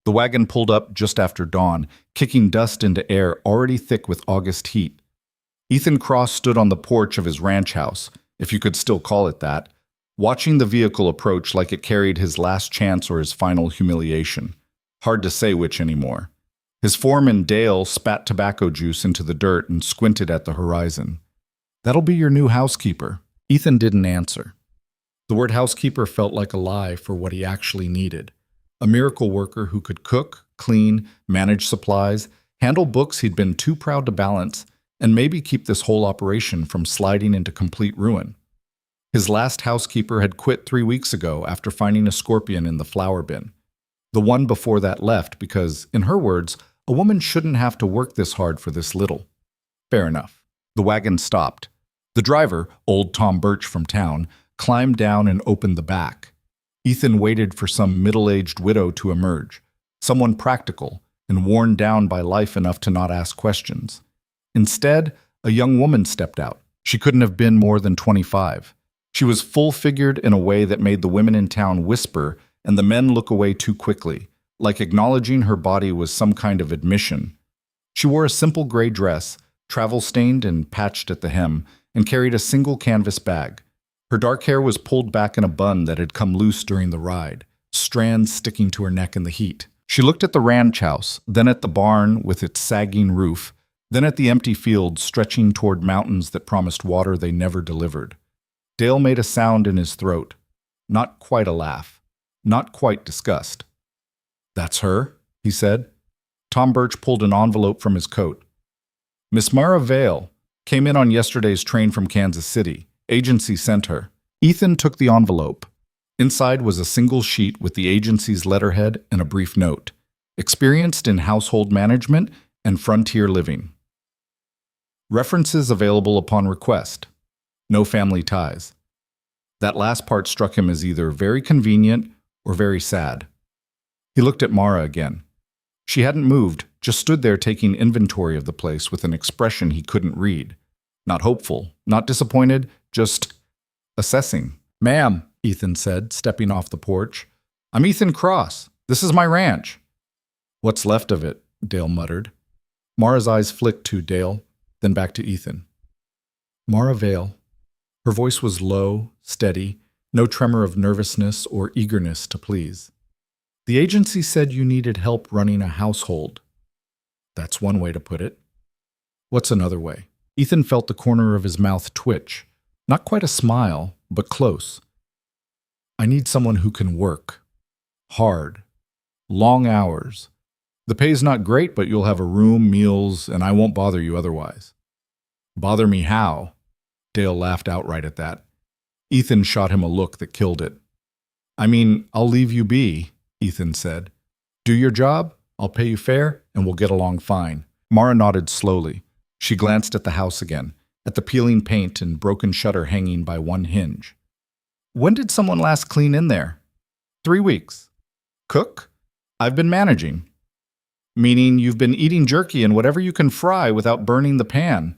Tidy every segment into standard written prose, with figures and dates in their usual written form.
The wagon pulled up just after dawn, kicking dust into air already thick with August heat. Ethan Cross stood on the porch of his ranch house, if you could still call it that, watching the vehicle approach like it carried his last chance or his final humiliation. Hard to say which anymore. His foreman, Dale, spat tobacco juice into the dirt and squinted at the horizon. "That'll be your new housekeeper." Ethan didn't answer. The word housekeeper felt like a lie for what he actually needed. A miracle worker who could cook, clean, manage supplies, handle books he'd been too proud to balance, and maybe keep this whole operation from sliding into complete ruin. His last housekeeper had quit 3 weeks ago after finding a scorpion in the flower bin. The one before that left because, in her words, a woman shouldn't have to work this hard for this little. Fair enough. The wagon stopped. The driver, old Tom Birch from town, climbed down and opened the back. Ethan waited for some middle-aged widow to emerge, someone practical and worn down by life enough to not ask questions. Instead, a young woman stepped out. She couldn't have been more than 25. She was full-figured in a way that made the women in town whisper and the men look away too quickly, like acknowledging her body was some kind of admission. She wore a simple gray dress, travel-stained and patched at the hem, and carried a single canvas bag. Her dark hair was pulled back in a bun that had come loose during the ride, strands sticking to her neck in the heat. She looked at the ranch house, then at the barn with its sagging roof, then at the empty fields stretching toward mountains that promised water they never delivered. Dale made a sound in his throat. Not quite a laugh. Not quite disgust. "That's her," he said. Tom Birch pulled an envelope from his coat. "Miss Mara Vale came in on yesterday's train from Kansas City. Agency sent her." Ethan took the envelope. Inside was a single sheet with the agency's letterhead and a brief note. Experienced in household management and frontier living. References available upon request. No family ties. That last part struck him as either very convenient or very sad. He looked at Mara again. She hadn't moved, just stood there taking inventory of the place with an expression he couldn't read. Not hopeful, not disappointed, just assessing. "Ma'am," Ethan said, stepping off the porch. "I'm Ethan Cross. This is my ranch." "What's left of it?" Dale muttered. Mara's eyes flicked to Dale, then back to Ethan. "Mara Vale." Her voice was low, steady, no tremor of nervousness or eagerness to please. "The agency said you needed help running a household." "That's one way to put it." "What's another way?" Ethan felt the corner of his mouth twitch. Not quite a smile, but close. "I need someone who can work. Hard. Long hours. The pay's not great, but you'll have a room, meals, and I won't bother you otherwise." "Bother me how?" Dale laughed outright at that. Ethan shot him a look that killed it. "I mean, I'll leave you be," Ethan said. "Do your job, I'll pay you fair, and we'll get along fine." Mara nodded slowly. She glanced at the house again, at the peeling paint and broken shutter hanging by one hinge. "When did someone last clean in there?" 3 weeks. "Cook?" "I've been managing." "Meaning you've been eating jerky and whatever you can fry without burning the pan."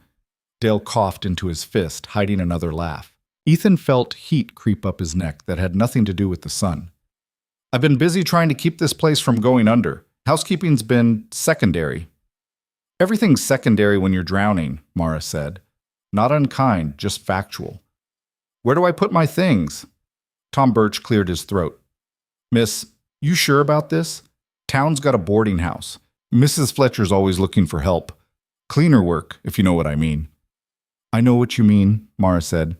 Dale coughed into his fist, hiding another laugh. Ethan felt heat creep up his neck that had nothing to do with the sun. "I've been busy trying to keep this place from going under. Housekeeping's been secondary." "Everything's secondary when you're drowning," Mara said. Not unkind, just factual. "Where do I put my things?" Tom Birch cleared his throat. "Miss, you sure about this? Town's got a boarding house. Mrs. Fletcher's always looking for help. Cleaner work, if you know what I mean." "I know what you mean," Mara said.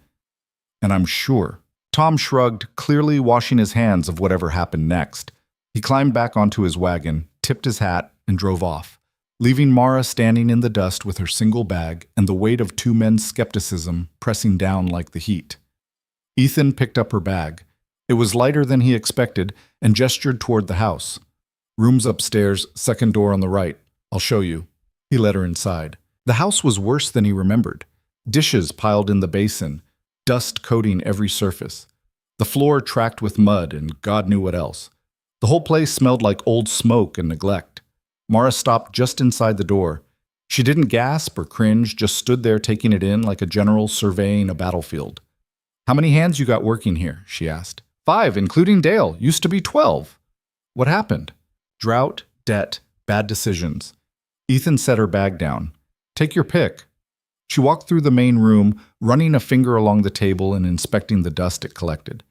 "And I'm sure." Tom shrugged, clearly washing his hands of whatever happened next. He climbed back onto his wagon, tipped his hat, and drove off, leaving Mara standing in the dust with her single bag and the weight of 2 men's skepticism pressing down like the heat. Ethan picked up her bag. It was lighter than he expected and gestured toward the house. "Room's upstairs, second door on the right. I'll show you." He led her inside. The house was worse than he remembered. Dishes piled in the basin, dust coating every surface. The floor tracked with mud and God knew what else. The whole place smelled like old smoke and neglect. Mara stopped just inside the door. She didn't gasp or cringe, just stood there taking it in like a general surveying a battlefield. "How many hands you got working here?" she asked. 5, including Dale. Used to be 12. "What happened?" Drought, debt, bad decisions. Ethan set her bag down. Take your pick. She walked through the main room, running a finger along the table and inspecting the dust it collected.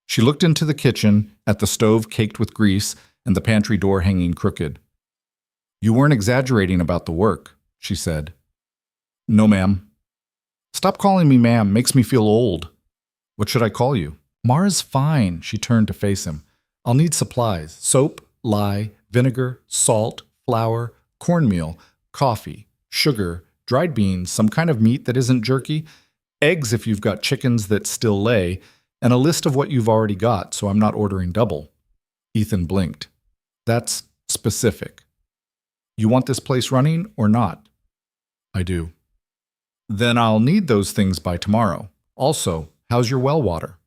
She looked into the kitchen, at the stove caked with grease and the pantry door hanging crooked. You weren't exaggerating about the work, she said. No, ma'am. Stop calling me ma'am, makes me feel old. What should I call you? Mara's fine, she turned to face him. I'll need supplies, soap, lye, vinegar, salt, flour, cornmeal, coffee, sugar, dried beans, some kind of meat that isn't jerky, eggs if you've got chickens that still lay, and a list of what you've already got so I'm not ordering double. Ethan blinked. That's specific. You want this place running or not? I do. Then I'll need those things by tomorrow. Also, how's your well water?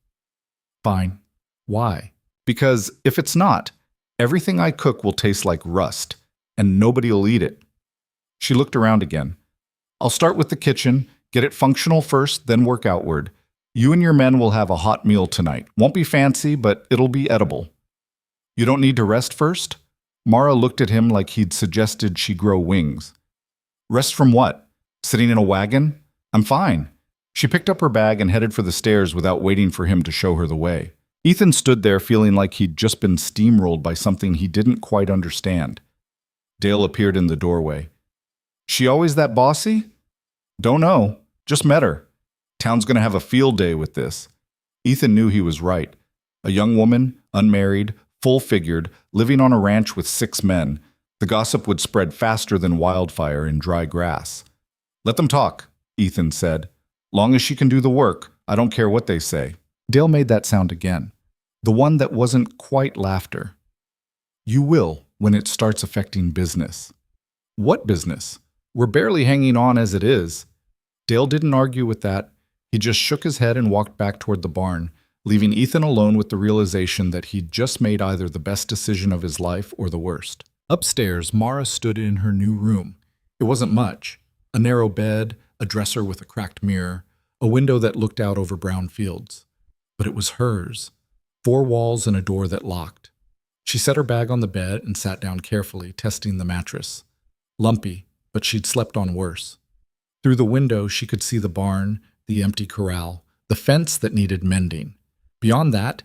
Fine. Why? Because if it's not, everything I cook will taste like rust, and nobody'll eat it. She looked around again. I'll start with the kitchen, get it functional first, then work outward. You and your men will have a hot meal tonight. Won't be fancy, but it'll be edible. You don't need to rest first? Mara looked at him like he'd suggested she grow wings. Rest from what? Sitting in a wagon? I'm fine. She picked up her bag and headed for the stairs without waiting for him to show her the way. Ethan stood there feeling like he'd just been steamrolled by something he didn't quite understand. Dale appeared in the doorway. She always that bossy? Don't know. Just met her. Town's gonna have a field day with this. Ethan knew he was right. A young woman, unmarried, full-figured, living on a ranch with 6 men. The gossip would spread faster than wildfire in dry grass. Let them talk, Ethan said. Long as she can do the work, I don't care what they say. Dale made that sound again. The one that wasn't quite laughter. You will, when it starts affecting business. What business? We're barely hanging on as it is. Dale didn't argue with that. He just shook his head and walked back toward the barn, leaving Ethan alone with the realization that he'd just made either the best decision of his life or the worst. Upstairs, Mara stood in her new room. It wasn't much. A narrow bed, a dresser with a cracked mirror, a window that looked out over brown fields. But it was hers. 4 walls and a door that locked. She set her bag on the bed and sat down carefully, testing the mattress. Lumpy, but she'd slept on worse. Through the window, she could see the barn, the empty corral, the fence that needed mending. Beyond that,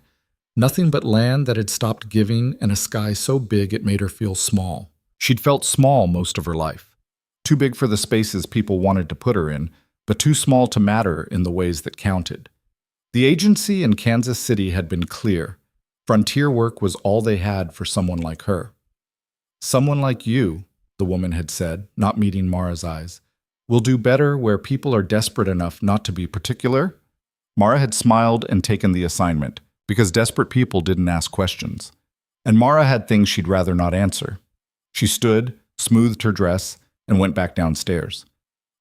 nothing but land that had stopped giving and a sky so big it made her feel small. She'd felt small most of her life. Too big for the spaces people wanted to put her in, but too small to matter in the ways that counted. The agency in Kansas City had been clear. Frontier work was all they had for someone like her. Someone like you, the woman had said, not meeting Mara's eyes, will do better where people are desperate enough not to be particular. Mara had smiled and taken the assignment, because desperate people didn't ask questions. And Mara had things she'd rather not answer. She stood, smoothed her dress, and went back downstairs.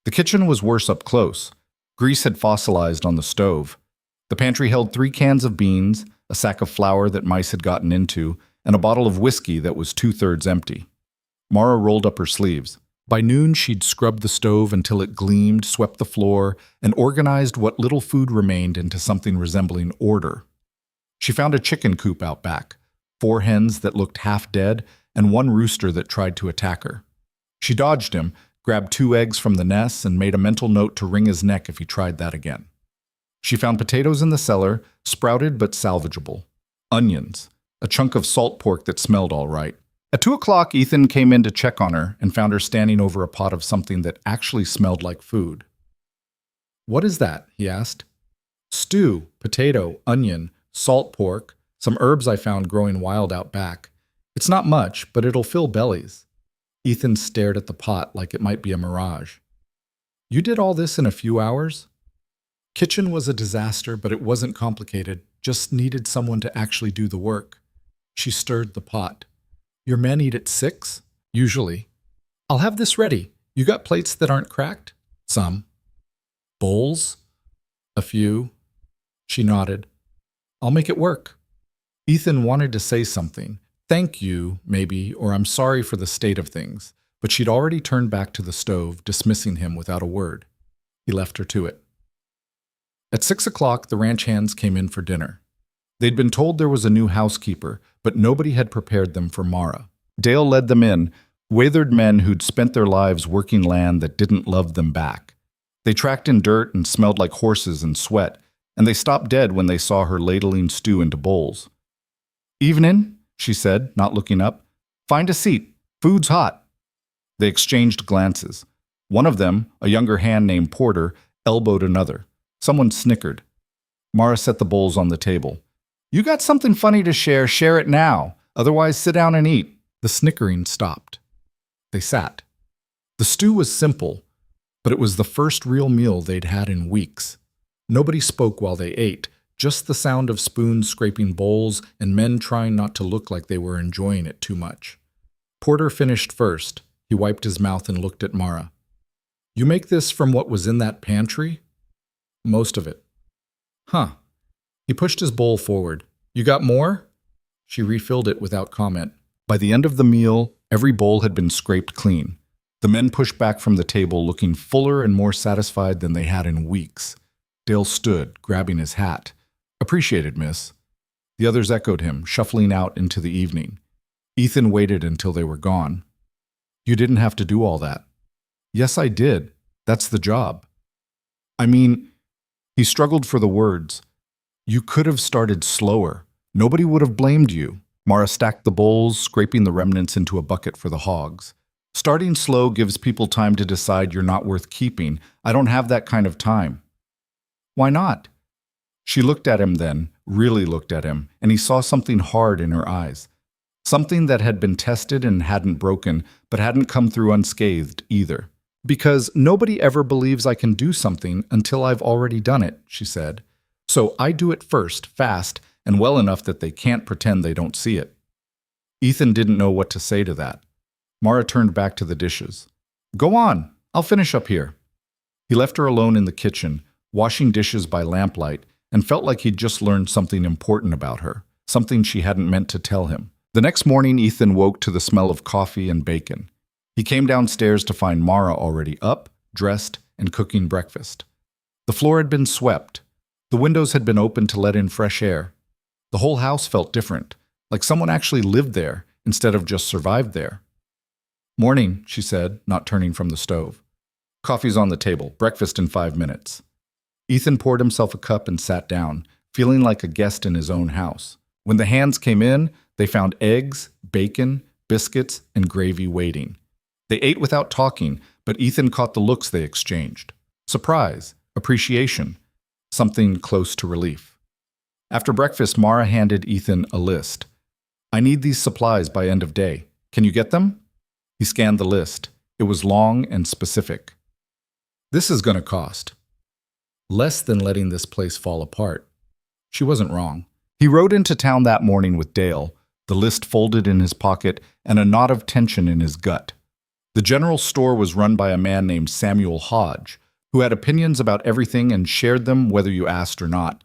The kitchen was worse up close. Grease had fossilized on the stove. The pantry held 3 cans of beans, a sack of flour that mice had gotten into, and a bottle of whiskey that was 2/3 empty. Mara rolled up her sleeves. By noon, she'd scrubbed the stove until it gleamed, swept the floor, and organized what little food remained into something resembling order. She found a chicken coop out back, 4 hens that looked half dead, and 1 rooster that tried to attack her. She dodged him, grabbed 2 eggs from the nests, and made a mental note to wring his neck if he tried that again. She found potatoes in the cellar, sprouted but salvageable. Onions, a chunk of salt pork that smelled all right. At 2 o'clock, Ethan came in to check on her and found her standing over a pot of something that actually smelled like food. What is that? He asked. Stew, potato, onion, salt pork, some herbs I found growing wild out back. It's not much, but it'll fill bellies. Ethan stared at the pot like it might be a mirage. You did all this in a few hours? Kitchen was a disaster, but it wasn't complicated, just needed someone to actually do the work. She stirred the pot. Your men eat at 6? Usually. I'll have this ready. You got plates that aren't cracked? Some. Bowls? A few. She nodded. I'll make it work. Ethan wanted to say something. Thank you, maybe, or I'm sorry for the state of things, but she'd already turned back to the stove, dismissing him without a word. He left her to it. At 6 o'clock, the ranch hands came in for dinner. They'd been told there was a new housekeeper, but nobody had prepared them for Mara. Dale led them in, withered men who'd spent their lives working land that didn't love them back. They tracked in dirt and smelled like horses and sweat, and they stopped dead when they saw her ladling stew into bowls. "Evening," she said, not looking up. "Find a seat. Food's hot." They exchanged glances. One of them, a younger hand named Porter, elbowed another. Someone snickered. Mara set the bowls on the table. "You got something funny to share, share it now. Otherwise, sit down and eat." The snickering stopped. They sat. The stew was simple, but it was the first real meal they'd had in weeks. Nobody spoke while they ate, just the sound of spoons scraping bowls and men trying not to look like they were enjoying it too much. Porter finished first. He wiped his mouth and looked at Mara. "You make this from what was in that pantry?" "Most of it." "Huh." He pushed his bowl forward. "You got more?" She refilled it without comment. By the end of the meal, every bowl had been scraped clean. The men pushed back from the table, looking fuller and more satisfied than they had in weeks. Dale stood, grabbing his hat. "Appreciated, miss." The others echoed him, shuffling out into the evening. Ethan waited until they were gone. "You didn't have to do all that." "Yes, I did. That's the job." "I mean," he struggled for the words. "You could have started slower. Nobody would have blamed you." Mara stacked the bowls, scraping the remnants into a bucket for the hogs. "Starting slow gives people time to decide you're not worth keeping. I don't have that kind of time." "Why not?" She looked at him then, really looked at him, and he saw something hard in her eyes. Something that had been tested and hadn't broken, but hadn't come through unscathed either. "Because nobody ever believes I can do something until I've already done it," she said. "So I do it first, fast, and well enough that they can't pretend they don't see it." Ethan didn't know what to say to that. Mara turned back to the dishes. "Go on, I'll finish up here." He left her alone in the kitchen, washing dishes by lamplight, and felt like he'd just learned something important about her, something she hadn't meant to tell him. The next morning, Ethan woke to the smell of coffee and bacon. He came downstairs to find Mara already up, dressed, and cooking breakfast. The floor had been swept. The windows had been opened to let in fresh air. The whole house felt different, like someone actually lived there instead of just survived there. "Morning," she said, not turning from the stove. "Coffee's on the table. Breakfast in 5 minutes." Ethan poured himself a cup and sat down, feeling like a guest in his own house. When the hands came in, they found eggs, bacon, biscuits, and gravy waiting. They ate without talking, but Ethan caught the looks they exchanged. Surprise, appreciation, something close to relief. After breakfast, Mara handed Ethan a list. "I need these supplies by end of day. Can you get them?" He scanned the list. It was long and specific. "This is going to cost less than letting this place fall apart." She wasn't wrong. He rode into town that morning with Dale, the list folded in his pocket and a knot of tension in his gut. The general store was run by a man named Samuel Hodge, who had opinions about everything and shared them whether you asked or not.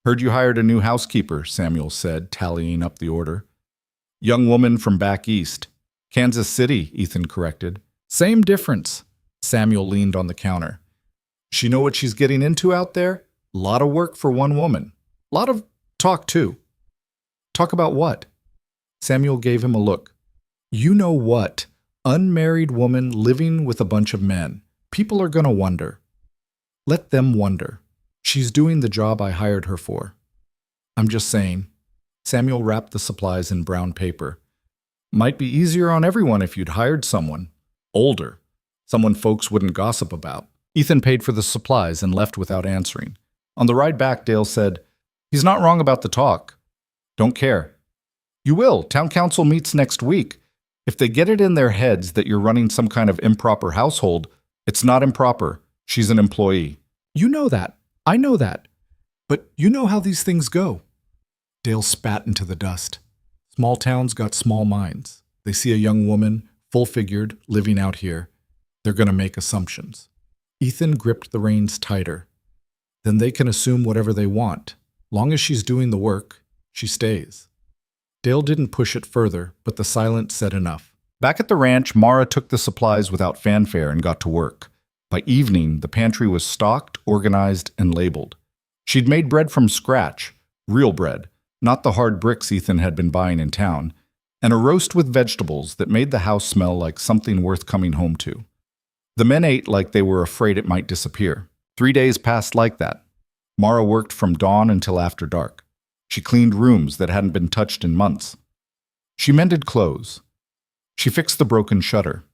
"Heard you hired a new housekeeper," Samuel said, tallying up the order. "Young woman from back east." "Kansas City," Ethan corrected. "Same difference." Samuel leaned on the counter. "She know what she's getting into out there? Lot of work for one woman. Lot of talk, too." "Talk about what?" Samuel gave him a look. "You know what? Unmarried woman living with a bunch of men. People are going to wonder. Let them wonder. She's doing the job I hired her for." "I'm just saying." Samuel wrapped the supplies in brown paper. "Might be easier on everyone if you'd hired someone. Older. Someone folks wouldn't gossip about." Ethan paid for the supplies and left without answering. On the ride back, Dale said, "He's not wrong about the talk. Don't care." "You will. Town council meets next week. If they get it in their heads that you're running some kind of improper household, it's not improper. She's an employee." "You know that. I know that. But you know how these things go." Dale spat into the dust. Small towns got small minds. They see a young woman, full-figured, living out here. They're going to make assumptions. Ethan gripped the reins tighter. Then they can assume whatever they want. Long as she's doing the work, she stays. Dale didn't push it further, but the silence said enough. Back at the ranch, Mara took the supplies without fanfare and got to work. By evening, the pantry was stocked, organized, and labeled. She'd made bread from scratch, real bread, not the hard bricks Ethan had been buying in town. and a roast with vegetables that made the house smell like something worth coming home to. The men ate like they were afraid it might disappear. 3 days passed like that. Mara worked from dawn until after dark. She cleaned rooms that hadn't been touched in months. She mended clothes. She fixed the broken shutter.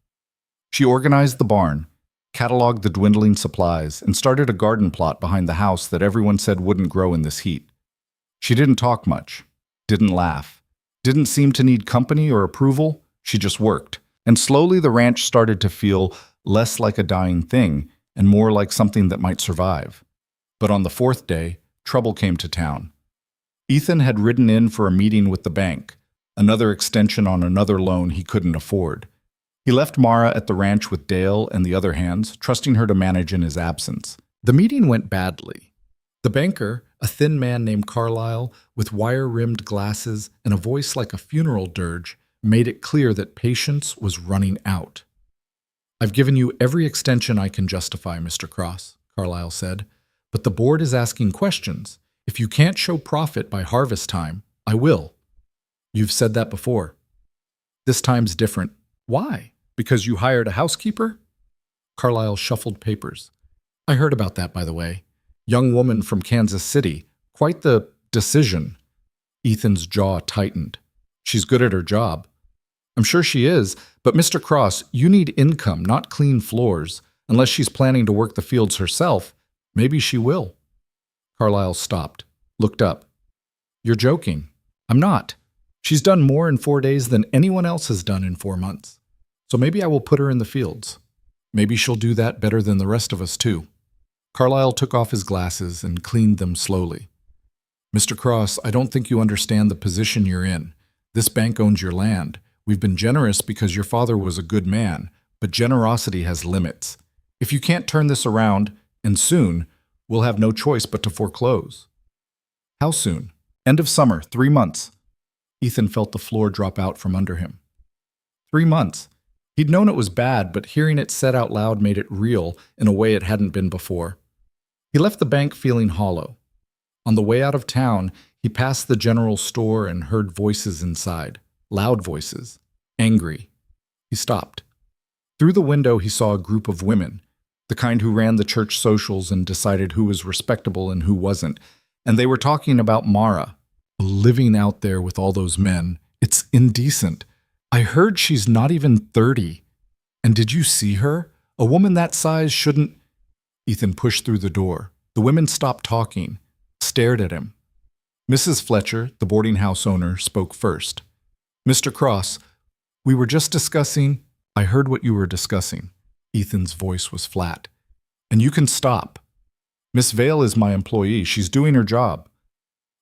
She organized the barn, cataloged the dwindling supplies, and started a garden plot behind the house that everyone said wouldn't grow in this heat. She didn't talk much, didn't laugh, didn't seem to need company or approval. She just worked. And slowly the ranch started to feel less like a dying thing and more like something that might survive. But on the 4th day, trouble came to town. Ethan had ridden in for a meeting with the bank, another extension on another loan he couldn't afford. He left Mara at the ranch with Dale and the other hands, trusting her to manage in his absence. The meeting went badly. The banker, a thin man named Carlyle, with wire-rimmed glasses and a voice like a funeral dirge, made it clear that patience was running out. "I've given you every extension I can justify, Mr. Cross," Carlyle said, "but the board is asking questions. If you can't show profit by harvest time, I will." "You've said that before." "This time's different." "Why? Because you hired a housekeeper?" Carlyle shuffled papers. "I heard about that, by the way. Young woman from Kansas City. Quite the decision." Ethan's jaw tightened. "She's good at her job." "I'm sure she is, but Mr. Cross, you need income, not clean floors. Unless she's planning to work the fields herself, maybe she will." Carlyle stopped, looked up. "You're joking." "I'm not. She's done more in 4 days than anyone else has done in 4 months. So maybe I will put her in the fields. Maybe she'll do that better than the rest of us, too." Carlyle took off his glasses and cleaned them slowly. "Mr. Cross, I don't think you understand the position you're in. This bank owns your land. We've been generous because your father was a good man, but generosity has limits. If you can't turn this around, and soon, we'll have no choice but to foreclose." "How soon?" "End of summer, 3 months." Ethan felt the floor drop out from under him. 3 months. He'd known it was bad, but hearing it said out loud made it real in a way it hadn't been before. He left the bank feeling hollow. On the way out of town, he passed the general store and heard voices inside, loud voices, angry. He stopped. Through the window, he saw a group of women, the kind who ran the church socials and decided who was respectable and who wasn't, and they were talking about Mara. "Living out there with all those men, it's indecent. I heard she's not even 30. And did you see her? A woman that size shouldn't—" Ethan pushed through the door. The women stopped talking, stared at him. Mrs. Fletcher, the boarding house owner, spoke first. "Mr. Cross, we were just discussing—" "I heard what you were discussing." Ethan's voice was flat. "And you can stop. Miss Vale is my employee. She's doing her job.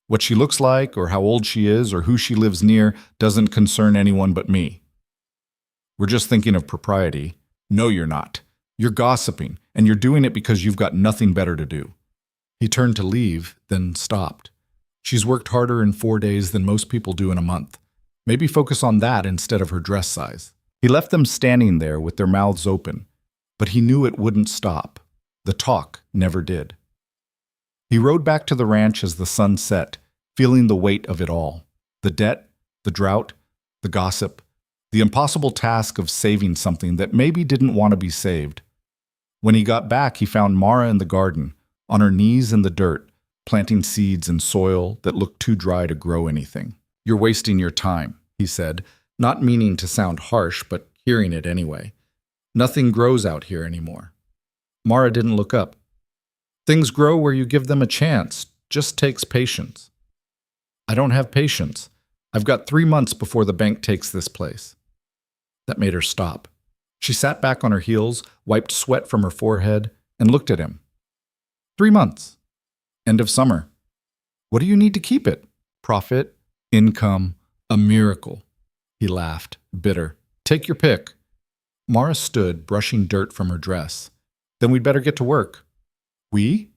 What she looks like, or how old she is, or who she lives near, doesn't concern anyone but me. We're just thinking of propriety. No, you're not. You're gossiping, and you're doing it because you've got nothing better to do." He turned to leave, then stopped. "She's worked harder in 4 days than most people do in a month. Maybe focus on that instead of her dress size." He left them standing there with their mouths open, but he knew it wouldn't stop. The talk never did. He rode back to the ranch as the sun set, feeling the weight of it all. The debt, the drought, the gossip, the impossible task of saving something that maybe didn't want to be saved. When he got back, he found Mara in the garden, on her knees in the dirt, planting seeds in soil that looked too dry to grow anything. "You're wasting your time," he said, not meaning to sound harsh, but hearing it anyway. "Nothing grows out here anymore." Mara didn't look up. "Things grow where you give them a chance. Just takes patience." "I don't have patience. I've got 3 months before the bank takes this place." That made her stop. She sat back on her heels, wiped sweat from her forehead, and looked at him. 3 months. End of summer. What do you need to keep it? Profit, income, a miracle. He laughed, bitter. "Take your pick." Mara stood, brushing dirt from her dress. "Then we'd better get to work." "We?"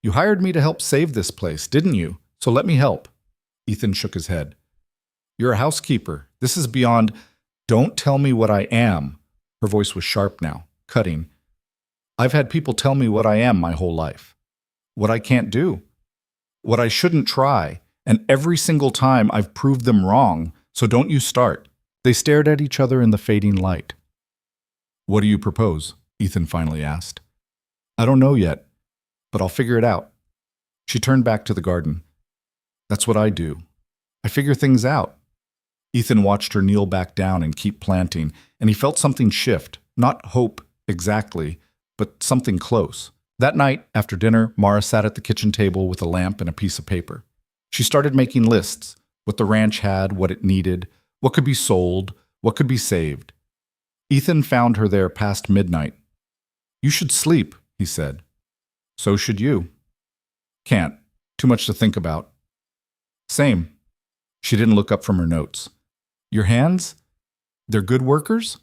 "You hired me to help save this place, didn't you? So let me help." Ethan shook his head. "You're a housekeeper. This is beyond—" "Don't tell me what I am." Her voice was sharp now, cutting. "I've had people tell me what I am my whole life. What I can't do. What I shouldn't try. And every single time I've proved them wrong, so don't you start." They stared at each other in the fading light. "What do you propose?" Ethan finally asked. "I don't know yet, but I'll figure it out." She turned back to the garden. "That's what I do. I figure things out." Ethan watched her kneel back down and keep planting, and he felt something shift. Not hope exactly, but something close. That night, after dinner, Mara sat at the kitchen table with a lamp and a piece of paper. She started making lists: what the ranch had, what it needed, what could be sold, what could be saved. Ethan found her there past midnight. "You should sleep," he said. "So should you." "Can't. Too much to think about." "Same." She didn't look up from her notes. "Your hands? They're good workers?"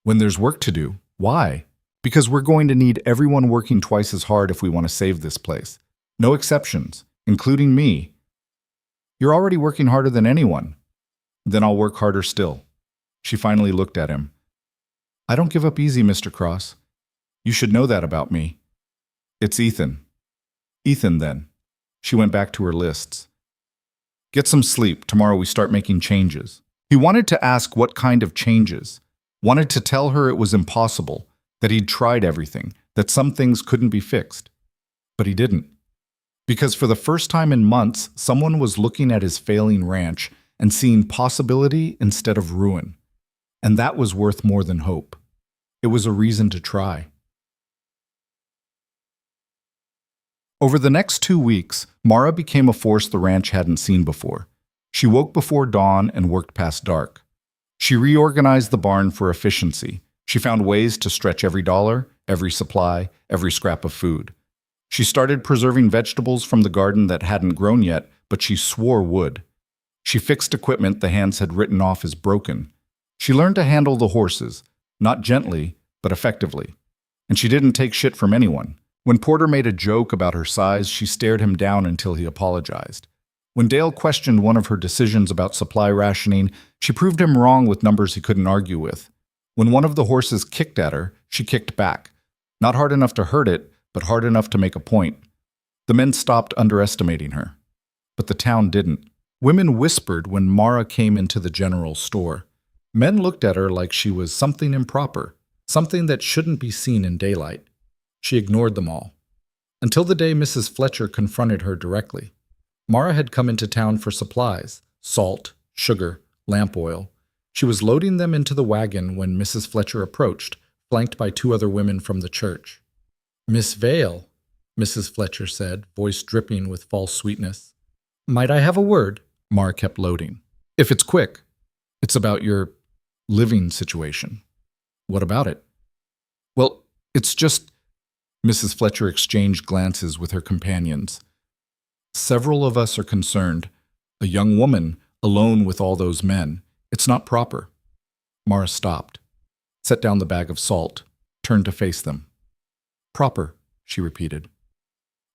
"When there's work to do. Why?" "Because we're going to need everyone working twice as hard if we want to save this place. No exceptions, including me." "You're already working harder than anyone." "Then I'll work harder still." She finally looked at him. "I don't give up easy, Mr. Cross. You should know that about me." "It's Ethan." "Ethan, then." She went back to her lists. "Get some sleep. Tomorrow we start making changes." He wanted to ask what kind of changes. Wanted to tell her it was impossible, that he'd tried everything, that some things couldn't be fixed. But he didn't. Because for the first time in months, someone was looking at his failing ranch and seeing possibility instead of ruin. And that was worth more than hope. It was a reason to try. Over the next 2 weeks, Mara became a force the ranch hadn't seen before. She woke before dawn and worked past dark. She reorganized the barn for efficiency. She found ways to stretch every dollar, every supply, every scrap of food. She started preserving vegetables from the garden that hadn't grown yet, but she swore would. She fixed equipment the hands had written off as broken. She learned to handle the horses, not gently, but effectively. And she didn't take shit from anyone. When Porter made a joke about her size, she stared him down until he apologized. When Dale questioned one of her decisions about supply rationing, she proved him wrong with numbers he couldn't argue with. When one of the horses kicked at her, she kicked back. Not hard enough to hurt it, but hard enough to make a point. The men stopped underestimating her. But the town didn't. Women whispered when Mara came into the general store. Men looked at her like she was something improper, something that shouldn't be seen in daylight. She ignored them all. Until the day Mrs. Fletcher confronted her directly. Mara had come into town for supplies: salt, sugar, lamp oil. She was loading them into the wagon when Mrs. Fletcher approached, flanked by 2 other women from the church. "Miss Vale," Mrs. Fletcher said, voice dripping with false sweetness. "Might I have a word?" Mara kept loading. "If it's quick. It's about your living situation." "What about it?" "Well, it's just..." Mrs. Fletcher exchanged glances with her companions. "Several of us are concerned. A young woman, alone with all those men. It's not proper." Mara stopped, set down the bag of salt, turned to face them. "Proper," she repeated.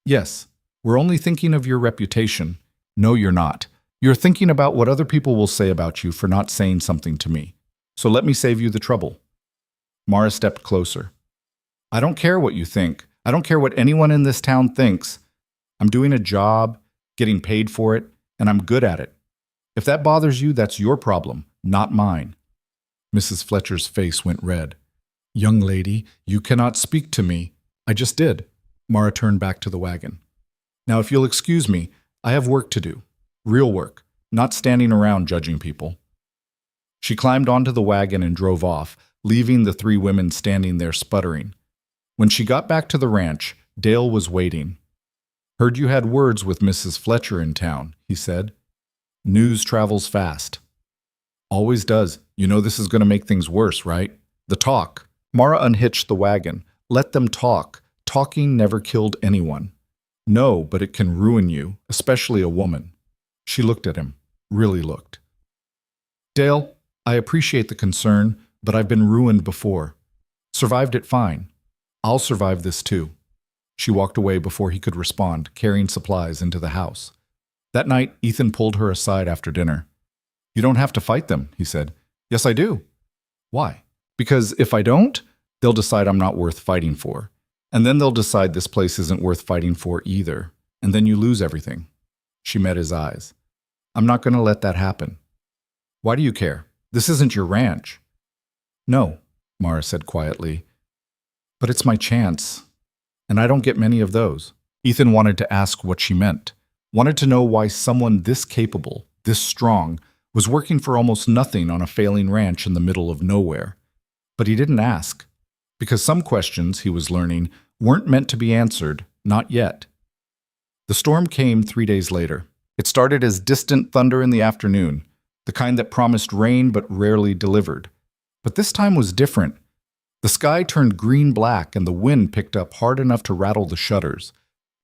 "Yes, we're only thinking of your reputation." "No, you're not. You're thinking about what other people will say about you for not saying something to me. So let me save you the trouble." Mara stepped closer. "I don't care what you think. I don't care what anyone in this town thinks. I'm doing a job, getting paid for it, and I'm good at it. If that bothers you, that's your problem, not mine." Mrs. Fletcher's face went red. "Young lady, you cannot speak to me." "I just did." Mara turned back to the wagon. "Now, if you'll excuse me, I have work to do. Real work, not standing around judging people." She climbed onto the wagon and drove off, leaving the 3 women standing there sputtering. When she got back to the ranch, Dale was waiting. "Heard you had words with Mrs. Fletcher in town," he said. "News travels fast." "Always does. You know this is going to make things worse, right?" "The talk." Mara unhitched the wagon. "Let them talk. Talking never killed anyone." "No, but it can ruin you, especially a woman." She looked at him, really looked. "Dale, I appreciate the concern, but I've been ruined before. Survived it fine. I'll survive this too." She walked away before he could respond, carrying supplies into the house. That night, Ethan pulled her aside after dinner. "You don't have to fight them," he said. "Yes, I do." "Why?" "Because if I don't, they'll decide I'm not worth fighting for. And then they'll decide this place isn't worth fighting for either. And then you lose everything." She met his eyes. "I'm not going to let that happen." Why do you care? This isn't your ranch. No, Mara said quietly, but it's my chance, and I don't get many of those. Ethan wanted to ask what she meant, wanted to know why someone this capable, this strong, was working for almost nothing on a failing ranch in the middle of nowhere. But he didn't ask, because some questions, he was learning, weren't meant to be answered, not yet. The storm came 3 days later. It started as distant thunder in the afternoon, the kind that promised rain but rarely delivered. But this time was different. The sky turned green-black and the wind picked up hard enough to rattle the shutters.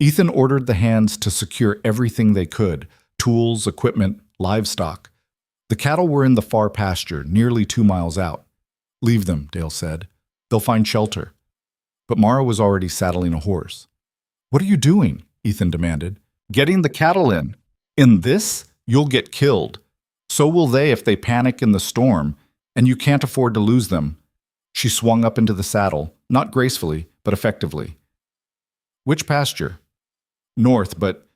Ethan ordered the hands to secure everything they could, tools, equipment, livestock. The cattle were in the far pasture, nearly 2 miles out. Leave them, Dale said. They'll find shelter. But Mara was already saddling a horse. What are you doing? Ethan demanded. Getting the cattle in. In this, you'll get killed. So will they if they panic in the storm, and you can't afford to lose them. She swung up into the saddle, not gracefully, but effectively. Which pasture? North, but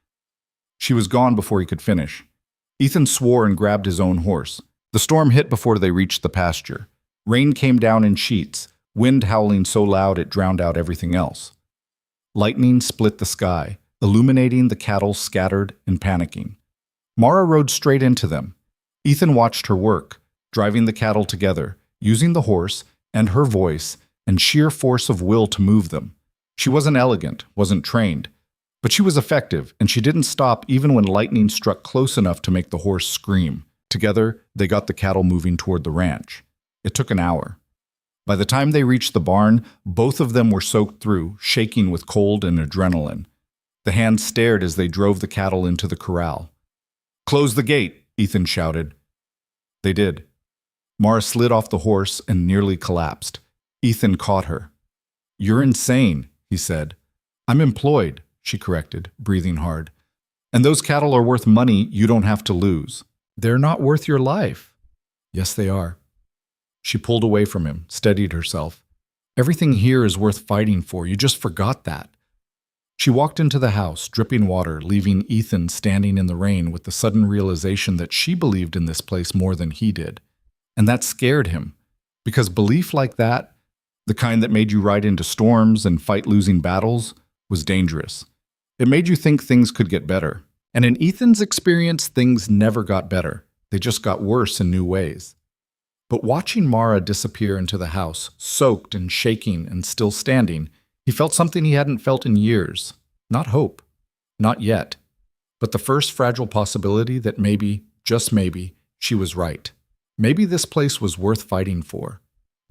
she was gone before he could finish. Ethan swore and grabbed his own horse. The storm hit before they reached the pasture. Rain came down in sheets, wind howling so loud it drowned out everything else. Lightning split the sky, illuminating the cattle scattered and panicking. Mara rode straight into them. Ethan watched her work, driving the cattle together, using the horse and her voice and sheer force of will to move them. She wasn't elegant, wasn't trained, but she was effective, and she didn't stop even when lightning struck close enough to make the horse scream. Together, they got the cattle moving toward the ranch. It took an hour. By the time they reached the barn, both of them were soaked through, shaking with cold and adrenaline. The hands stared as they drove the cattle into the corral. "Close the gate," Ethan shouted. They did. Mara slid off the horse and nearly collapsed. Ethan caught her. "You're insane," he said. "I'm employed," she corrected, breathing hard. "And those cattle are worth money you don't have to lose. They're not worth your life." "Yes, they are." She pulled away from him, steadied herself. "Everything here is worth fighting for. You just forgot that." She walked into the house, dripping water, leaving Ethan standing in the rain with the sudden realization that she believed in this place more than he did. And that scared him, because belief like that, the kind that made you ride into storms and fight losing battles, was dangerous. It made you think things could get better. And in Ethan's experience, things never got better. They just got worse in new ways. But watching Mara disappear into the house, soaked and shaking and still standing, he felt something he hadn't felt in years. Not hope. Not yet. But the first fragile possibility that maybe, just maybe, she was right. Maybe this place was worth fighting for.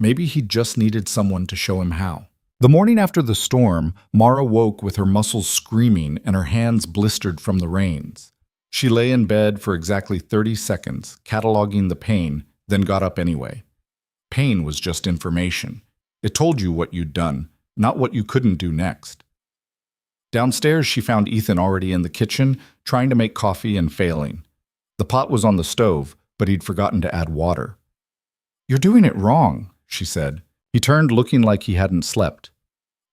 Maybe he just needed someone to show him how. The morning after the storm, Mara woke with her muscles screaming and her hands blistered from the rains. She lay in bed for exactly 30 seconds, cataloging the pain, then got up anyway. Pain was just information. It told you what you'd done, not what you couldn't do next. Downstairs, she found Ethan already in the kitchen, trying to make coffee and failing. The pot was on the stove, but he'd forgotten to add water. "You're doing it wrong," she said. He turned, looking like he hadn't slept.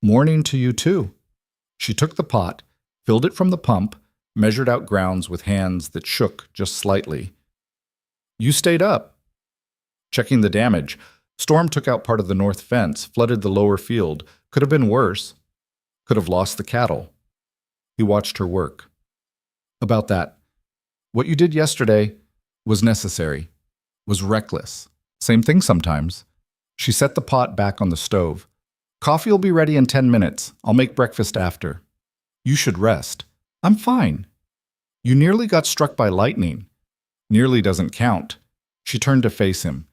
"Morning to you, too." She took the pot, filled it from the pump, measured out grounds with hands that shook just slightly. "You stayed up." Checking the damage, storm took out part of the north fence, flooded the lower field. Could have been worse. Could have lost the cattle. He watched her work. "About that. What you did yesterday was necessary, was reckless. Same thing sometimes." She set the pot back on the stove. "Coffee will be ready in 10 minutes. I'll make breakfast after." "You should rest." "I'm fine." "You nearly got struck by lightning." "Nearly doesn't count." She turned to face him.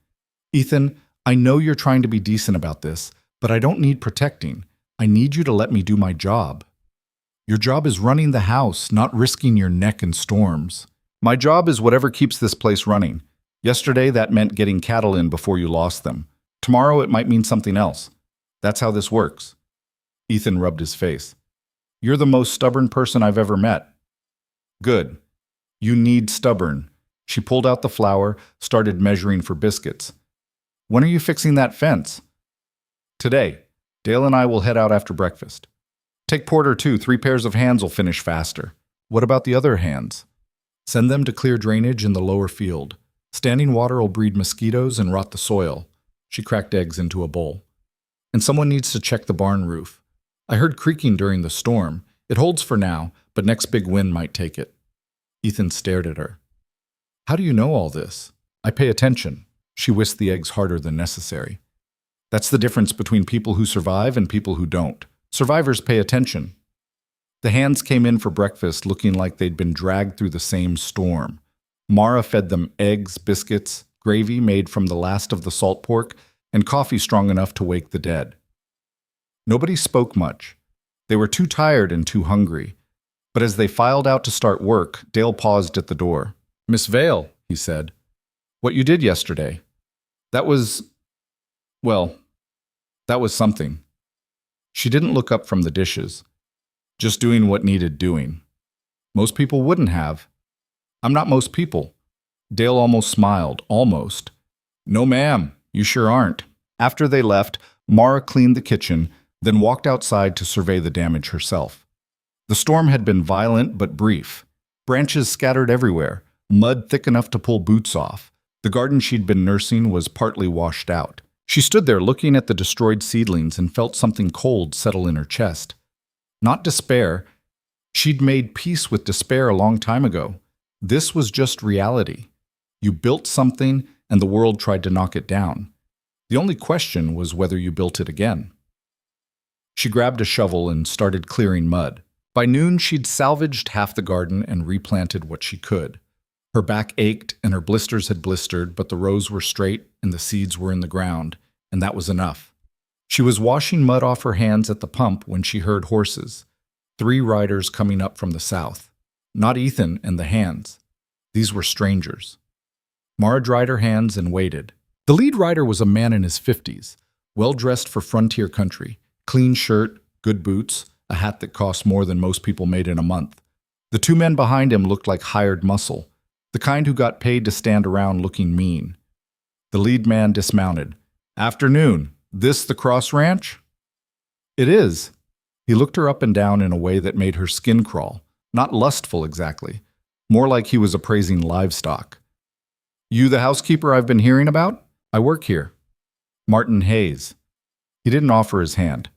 "Ethan, I know you're trying to be decent about this, but I don't need protecting. I need you to let me do my job. Your job is running the house, not risking your neck in storms. My job is whatever keeps this place running. Yesterday, that meant getting cattle in before you lost them. Tomorrow, it might mean something else. That's how this works." Ethan rubbed his face. "You're the most stubborn person I've ever met." "Good. You need stubborn." She pulled out the flour, started measuring for biscuits. "When are you fixing that fence?" "Today. Dale and I will head out after breakfast." "Take Porter too. 3 pairs of hands will finish faster." "What about the other hands?" "Send them to clear drainage in the lower field. Standing water will breed mosquitoes and rot the soil. She cracked eggs into a bowl. And someone needs to check the barn roof. I heard creaking during the storm. It holds for now, but next big wind might take it. Ethan stared at her. How do you know all this? I pay attention. She whisked the eggs harder than necessary. That's the difference between people who survive and people who don't. Survivors pay attention. The hands came in for breakfast looking like they'd been dragged through the same storm. Mara fed them eggs, biscuits, gravy made from the last of the salt pork, and coffee strong enough to wake the dead. Nobody spoke much. They were too tired and too hungry. But as they filed out to start work, Dale paused at the door. Miss Vale, he said, what you did yesterday, that was something. She didn't look up from the dishes. Just doing what needed doing. Most people wouldn't have. I'm not most people. Dale almost smiled, almost. No, ma'am, you sure aren't. After they left, Mara cleaned the kitchen, then walked outside to survey the damage herself. The storm had been violent but brief. Branches scattered everywhere, mud thick enough to pull boots off. The garden she'd been nursing was partly washed out. She stood there looking at the destroyed seedlings and felt something cold settle in her chest. Not despair. She'd made peace with despair a long time ago. This was just reality. You built something and the world tried to knock it down. The only question was whether you built it again. She grabbed a shovel and started clearing mud. By noon, she'd salvaged half the garden and replanted what she could. Her back ached and her blisters had blistered, but the rows were straight and the seeds were in the ground, and that was enough. She was washing mud off her hands at the pump when she heard horses, 3 riders coming up from the south. Not Ethan and the hands. These were strangers. Mara dried her hands and waited. The lead rider was a man in his 50s, well-dressed for frontier country, clean shirt, good boots, a hat that cost more than most people made in a month. The 2 men behind him looked like hired muscle, the kind who got paid to stand around looking mean. The lead man dismounted. Afternoon, this the Cross Ranch? It is. He looked her up and down in a way that made her skin crawl. Not lustful exactly. More like he was appraising livestock. You the housekeeper I've been hearing about? I work here. Martin Hayes. He didn't offer his hand.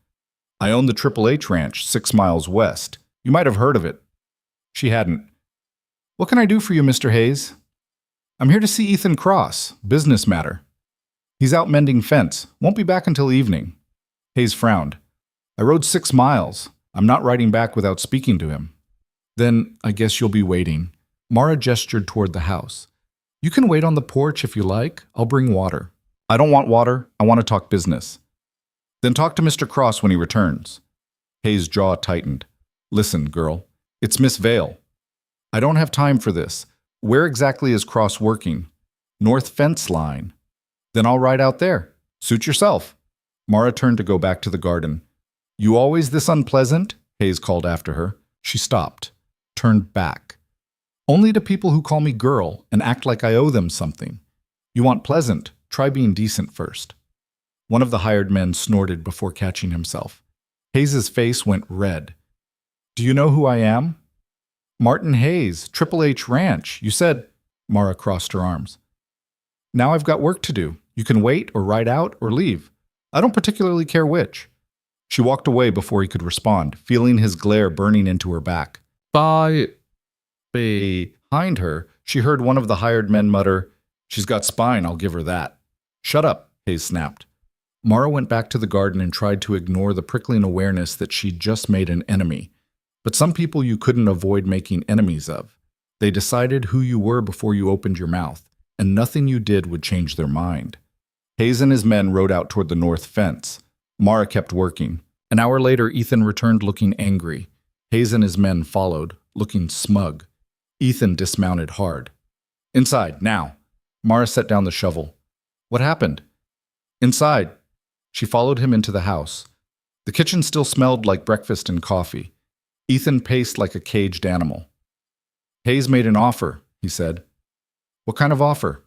I own the Triple H Ranch, 6 miles west. You might have heard of it. She hadn't. What can I do for you, Mr. Hayes? I'm here to see Ethan Cross. Business matter. He's out mending fence. Won't be back until evening. Hayes frowned. I rode 6 miles. I'm not riding back without speaking to him. Then I guess you'll be waiting. Mara gestured toward the house. You can wait on the porch if you like. I'll bring water. I don't want water. I want to talk business. Then talk to Mr. Cross when he returns. Hayes' jaw tightened. Listen, girl. It's Miss Vale. I don't have time for this. Where exactly is Cross working? North fence line. Then I'll ride out there. Suit yourself. Mara turned to go back to the garden. You always this unpleasant? Hayes called after her. She stopped, turned back. Only to people who call me girl and act like I owe them something. You want pleasant? Try being decent first. One of the hired men snorted before catching himself. Hayes's face went red. Do you know who I am? Martin Hayes, Triple H Ranch. You said... Mara crossed her arms. Now I've got work to do. You can wait or ride out or leave. I don't particularly care which. She walked away before he could respond, feeling his glare burning into her back. Behind her, she heard one of the hired men mutter, She's got spine, I'll give her that. Shut up, Hayes snapped. Mara went back to the garden and tried to ignore the prickling awareness that she'd just made an enemy. But some people you couldn't avoid making enemies of. They decided who you were before you opened your mouth, and nothing you did would change their mind. Hayes and his men rode out toward the north fence. Mara kept working. An hour later, Ethan returned looking angry. Hayes and his men followed, looking smug. Ethan dismounted hard. Inside, now. Mara set down the shovel. What happened? Inside. She followed him into the house. The kitchen still smelled like breakfast and coffee. Ethan paced like a caged animal. Hayes made an offer, he said. What kind of offer?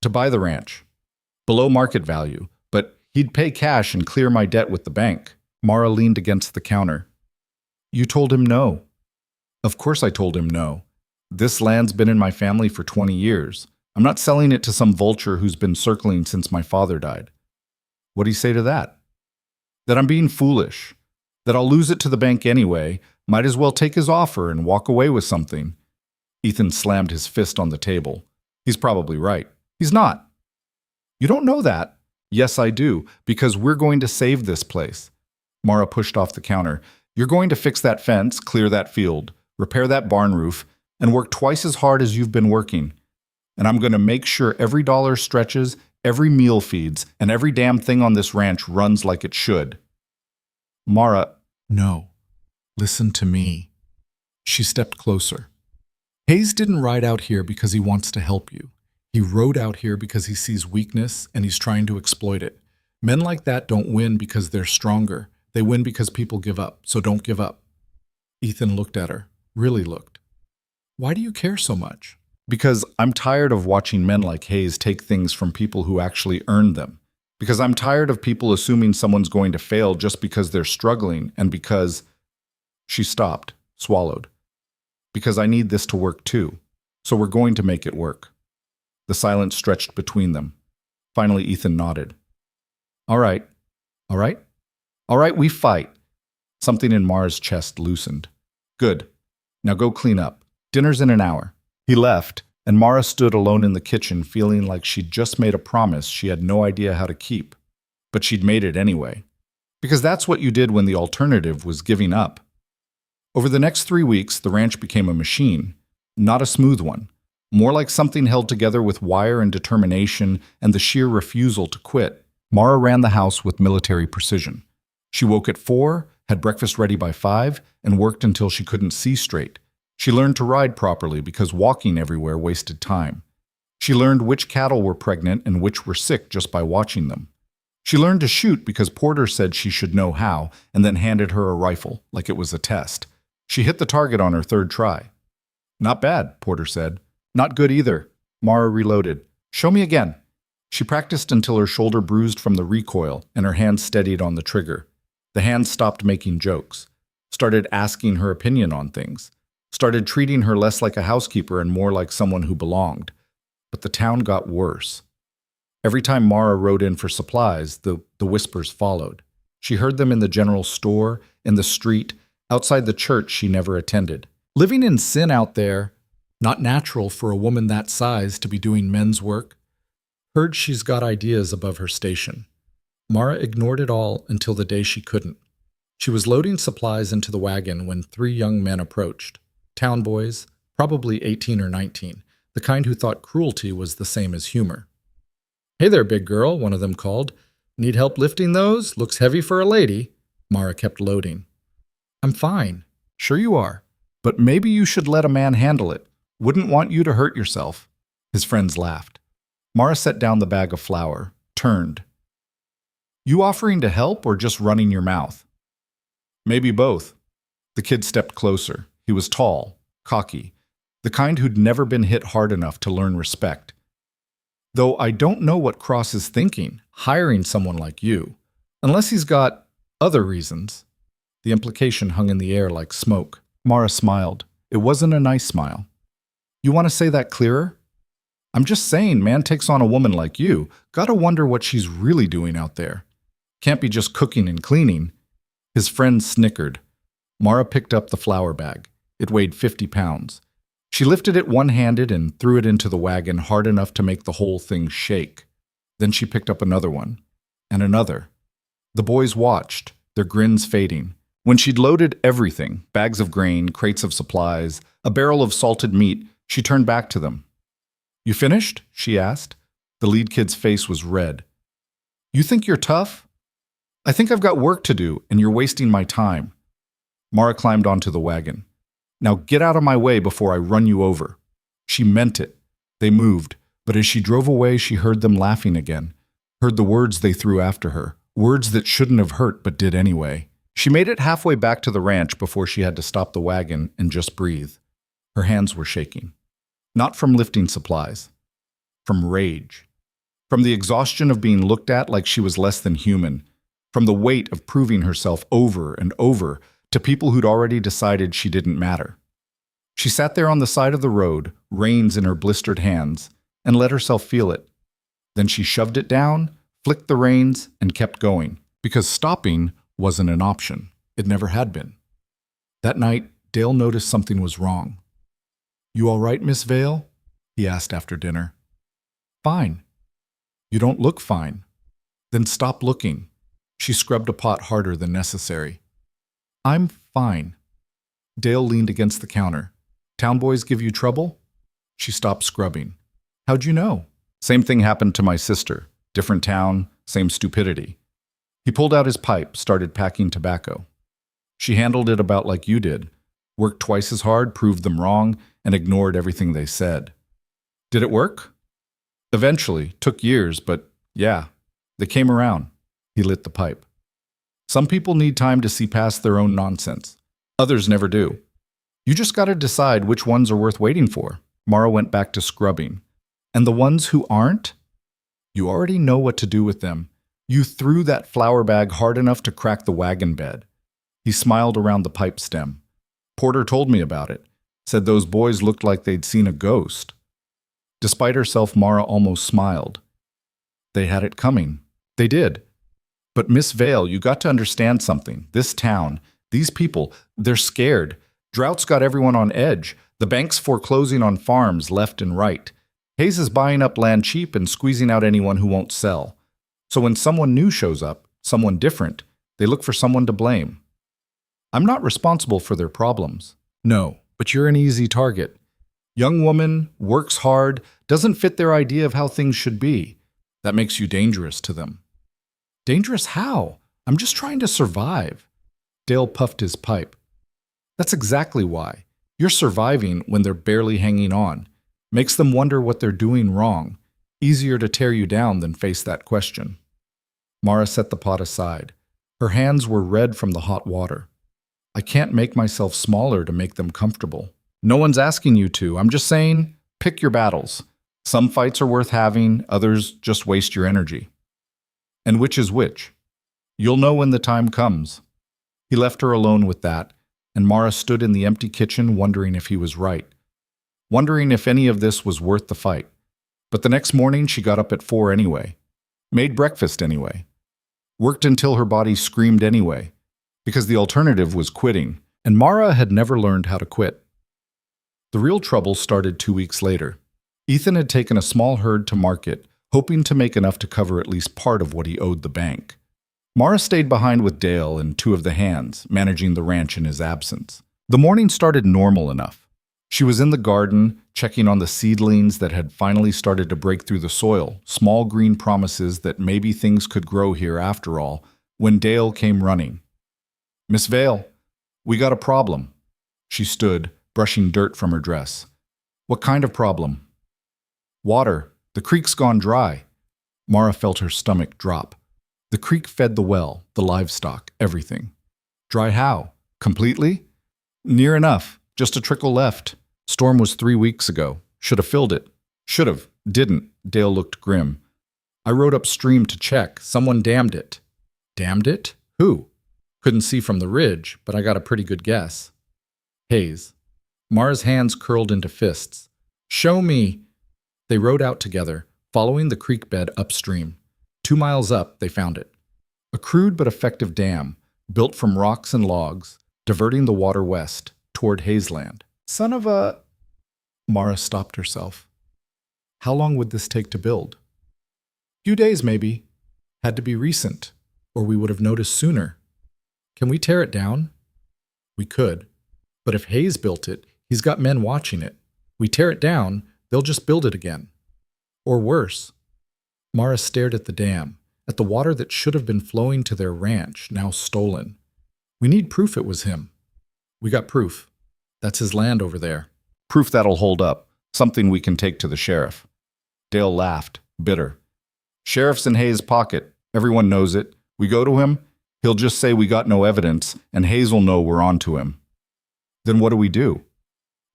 To buy the ranch. Below market value, but he'd pay cash and clear my debt with the bank. Mara leaned against the counter. You told him no. Of course I told him no. This land's been in my family for 20 years. I'm not selling it to some vulture who's been circling since my father died. What do you say to that? That I'm being foolish. That I'll lose it to the bank anyway. Might as well take his offer and walk away with something. Ethan slammed his fist on the table. He's probably right. He's not. You don't know that. Yes, I do, because we're going to save this place. Mara pushed off the counter. You're going to fix that fence, clear that field, repair that barn roof, and work twice as hard as you've been working. And I'm going to make sure every dollar stretches, every meal feeds, and every damn thing on this ranch runs like it should. Mara, no. Listen to me. She stepped closer. Hayes didn't ride out here because he wants to help you. He rode out here because he sees weakness and he's trying to exploit it. Men like that don't win because they're stronger. They win because people give up, so don't give up. Ethan looked at her, really looked. Why do you care so much? Because I'm tired of watching men like Hayes take things from people who actually earned them. Because I'm tired of people assuming someone's going to fail just because they're struggling and because... She stopped, swallowed. Because I need this to work too. So we're going to make it work. The silence stretched between them. Finally, Ethan nodded. All right. All right? All right, we fight. Something in Mara's chest loosened. Good. Now go clean up. Dinner's in an hour. He left, and Mara stood alone in the kitchen feeling like she'd just made a promise she had no idea how to keep. But she'd made it anyway. Because that's what you did when the alternative was giving up. Over the next 3 weeks, the ranch became a machine, not a smooth one, more like something held together with wire and determination and the sheer refusal to quit. Mara ran the house with military precision. She woke at 4, had breakfast ready by 5, and worked until she couldn't see straight. She learned to ride properly because walking everywhere wasted time. She learned which cattle were pregnant and which were sick just by watching them. She learned to shoot because Porter said she should know how and then handed her a rifle like it was a test. She hit the target on her 3rd try. Not bad, Porter said. Not good either. Mara reloaded. Show me again. She practiced until her shoulder bruised from the recoil and her hand steadied on the trigger. The hand stopped making jokes, started asking her opinion on things, started treating her less like a housekeeper and more like someone who belonged. But the town got worse. Every time Mara rode in for supplies, the whispers followed. She heard them in the general store, in the street, outside the church she never attended. Living in sin out there, not natural for a woman that size to be doing men's work. Heard she's got ideas above her station. Mara ignored it all until the day she couldn't. She was loading supplies into the wagon when 3 young men approached. Town boys, probably 18 or 19, the kind who thought cruelty was the same as humor. Hey there, big girl, one of them called. Need help lifting those? Looks heavy for a lady. Mara kept loading. I'm fine. Sure you are. But maybe you should let a man handle it. Wouldn't want you to hurt yourself. His friends laughed. Mara set down the bag of flour, turned. You offering to help or just running your mouth? Maybe both. The kid stepped closer. He was tall, cocky, the kind who'd never been hit hard enough to learn respect. Though I don't know what Cross is thinking, hiring someone like you, unless he's got other reasons. The implication hung in the air like smoke. Mara smiled. It wasn't a nice smile. You want to say that clearer? I'm just saying, man takes on a woman like you. Gotta wonder what she's really doing out there. Can't be just cooking and cleaning. His friend snickered. Mara picked up the flour bag. It weighed 50 pounds. She lifted it one-handed and threw it into the wagon hard enough to make the whole thing shake. Then she picked up another one. And another. The boys watched, their grins fading. When she'd loaded everything, bags of grain, crates of supplies, a barrel of salted meat, she turned back to them. You finished? She asked. The lead kid's face was red. You think you're tough? I think I've got work to do, and you're wasting my time. Mara climbed onto the wagon. Now get out of my way before I run you over. She meant it. They moved, but as she drove away, she heard them laughing again, heard the words they threw after her, words that shouldn't have hurt but did anyway. She made it halfway back to the ranch before she had to stop the wagon and just breathe. Her hands were shaking. Not from lifting supplies. From rage. From the exhaustion of being looked at like she was less than human. From the weight of proving herself over and over to people who'd already decided she didn't matter. She sat there on the side of the road, reins in her blistered hands, and let herself feel it. Then she shoved it down, flicked the reins, and kept going, because stopping wasn't an option. It never had been. That night, Dale noticed something was wrong. "You all right, Miss Vale?" he asked after dinner. "Fine." "You don't look fine." "Then stop looking." She scrubbed a pot harder than necessary. "I'm fine." Dale leaned against the counter. "Town boys give you trouble?" She stopped scrubbing. "How'd you know?" "Same thing happened to my sister. Different town, same stupidity." He pulled out his pipe, started packing tobacco. "She handled it about like you did. Worked twice as hard, proved them wrong, and ignored everything they said." "Did it work?" "Eventually. Took years, but yeah, they came around." He lit the pipe. "Some people need time to see past their own nonsense. Others never do. You just gotta decide which ones are worth waiting for." Mara went back to scrubbing. "And the ones who aren't? You already know what to do with them. You threw that flour bag hard enough to crack the wagon bed." He smiled around the pipe stem. "Porter told me about it. Said those boys looked like they'd seen a ghost." Despite herself, Mara almost smiled. They had it coming. They did. "But Miss Vale, you got to understand something. This town, these people, they're scared. Drought's got everyone on edge. The bank's foreclosing on farms left and right. Hayes is buying up land cheap and squeezing out anyone who won't sell. So when someone new shows up, someone different, they look for someone to blame. I'm not responsible for their problems. No, but you're an easy target. Young woman, works hard, doesn't fit their idea of how things should be. That makes you dangerous to them." "Dangerous how? I'm just trying to survive." Dale puffed his pipe. "That's exactly why. You're surviving when they're barely hanging on. Makes them wonder what they're doing wrong. Easier to tear you down than face that question." Mara set the pot aside. Her hands were red from the hot water. "I can't make myself smaller to make them comfortable. No one's asking you to. I'm just saying, pick your battles. Some fights are worth having, others just waste your energy." "And which is which?" "You'll know when the time comes." He left her alone with that, and Mara stood in the empty kitchen wondering if he was right. Wondering if any of this was worth the fight. But the next morning she got up at 4 anyway. Made breakfast anyway. Worked until her body screamed anyway. Because the alternative was quitting, and Mara had never learned how to quit. The real trouble started 2 weeks later. Ethan had taken a small herd to market, hoping to make enough to cover at least part of what he owed the bank. Mara stayed behind with Dale and 2 of the hands, managing the ranch in his absence. The morning started normal enough. She was in the garden, checking on the seedlings that had finally started to break through the soil, small green promises that maybe things could grow here after all, when Dale came running. "Miss Vale, we got a problem." She stood, brushing dirt from her dress. "What kind of problem?" "Water. The creek's gone dry." Mara felt her stomach drop. The creek fed the well, the livestock, everything. "Dry how? Completely?" "Near enough. Just a trickle left. Storm was 3 weeks ago. Should have filled it." "Should've. Didn't." Dale looked grim. "I rode upstream to check. Someone dammed it." "Dammed it? Who?" "Couldn't see from the ridge, but I got a pretty good guess." "Hayes." Mara's hands curled into fists. "Show me." They rode out together, following the creek bed upstream. 2 miles up, they found it. A crude but effective dam, built from rocks and logs, diverting the water west, toward Hazeland. "Son of a—" Mara stopped herself. How long would this take to build? "Few days, maybe. Had to be recent, or we would have noticed sooner." "Can we tear it down?" "We could. But if Hayes built it, he's got men watching it. We tear it down, they'll just build it again. Or worse." Mara stared at the dam, at the water that should have been flowing to their ranch, now stolen. "We need proof it was him." "We got proof. That's his land over there." "Proof that'll hold up. Something we can take to the sheriff." Dale laughed, bitter. "Sheriff's in Hayes' pocket. Everyone knows it. We go to him, he'll just say we got no evidence, and Hayes will know we're on to him." "Then what do we do?"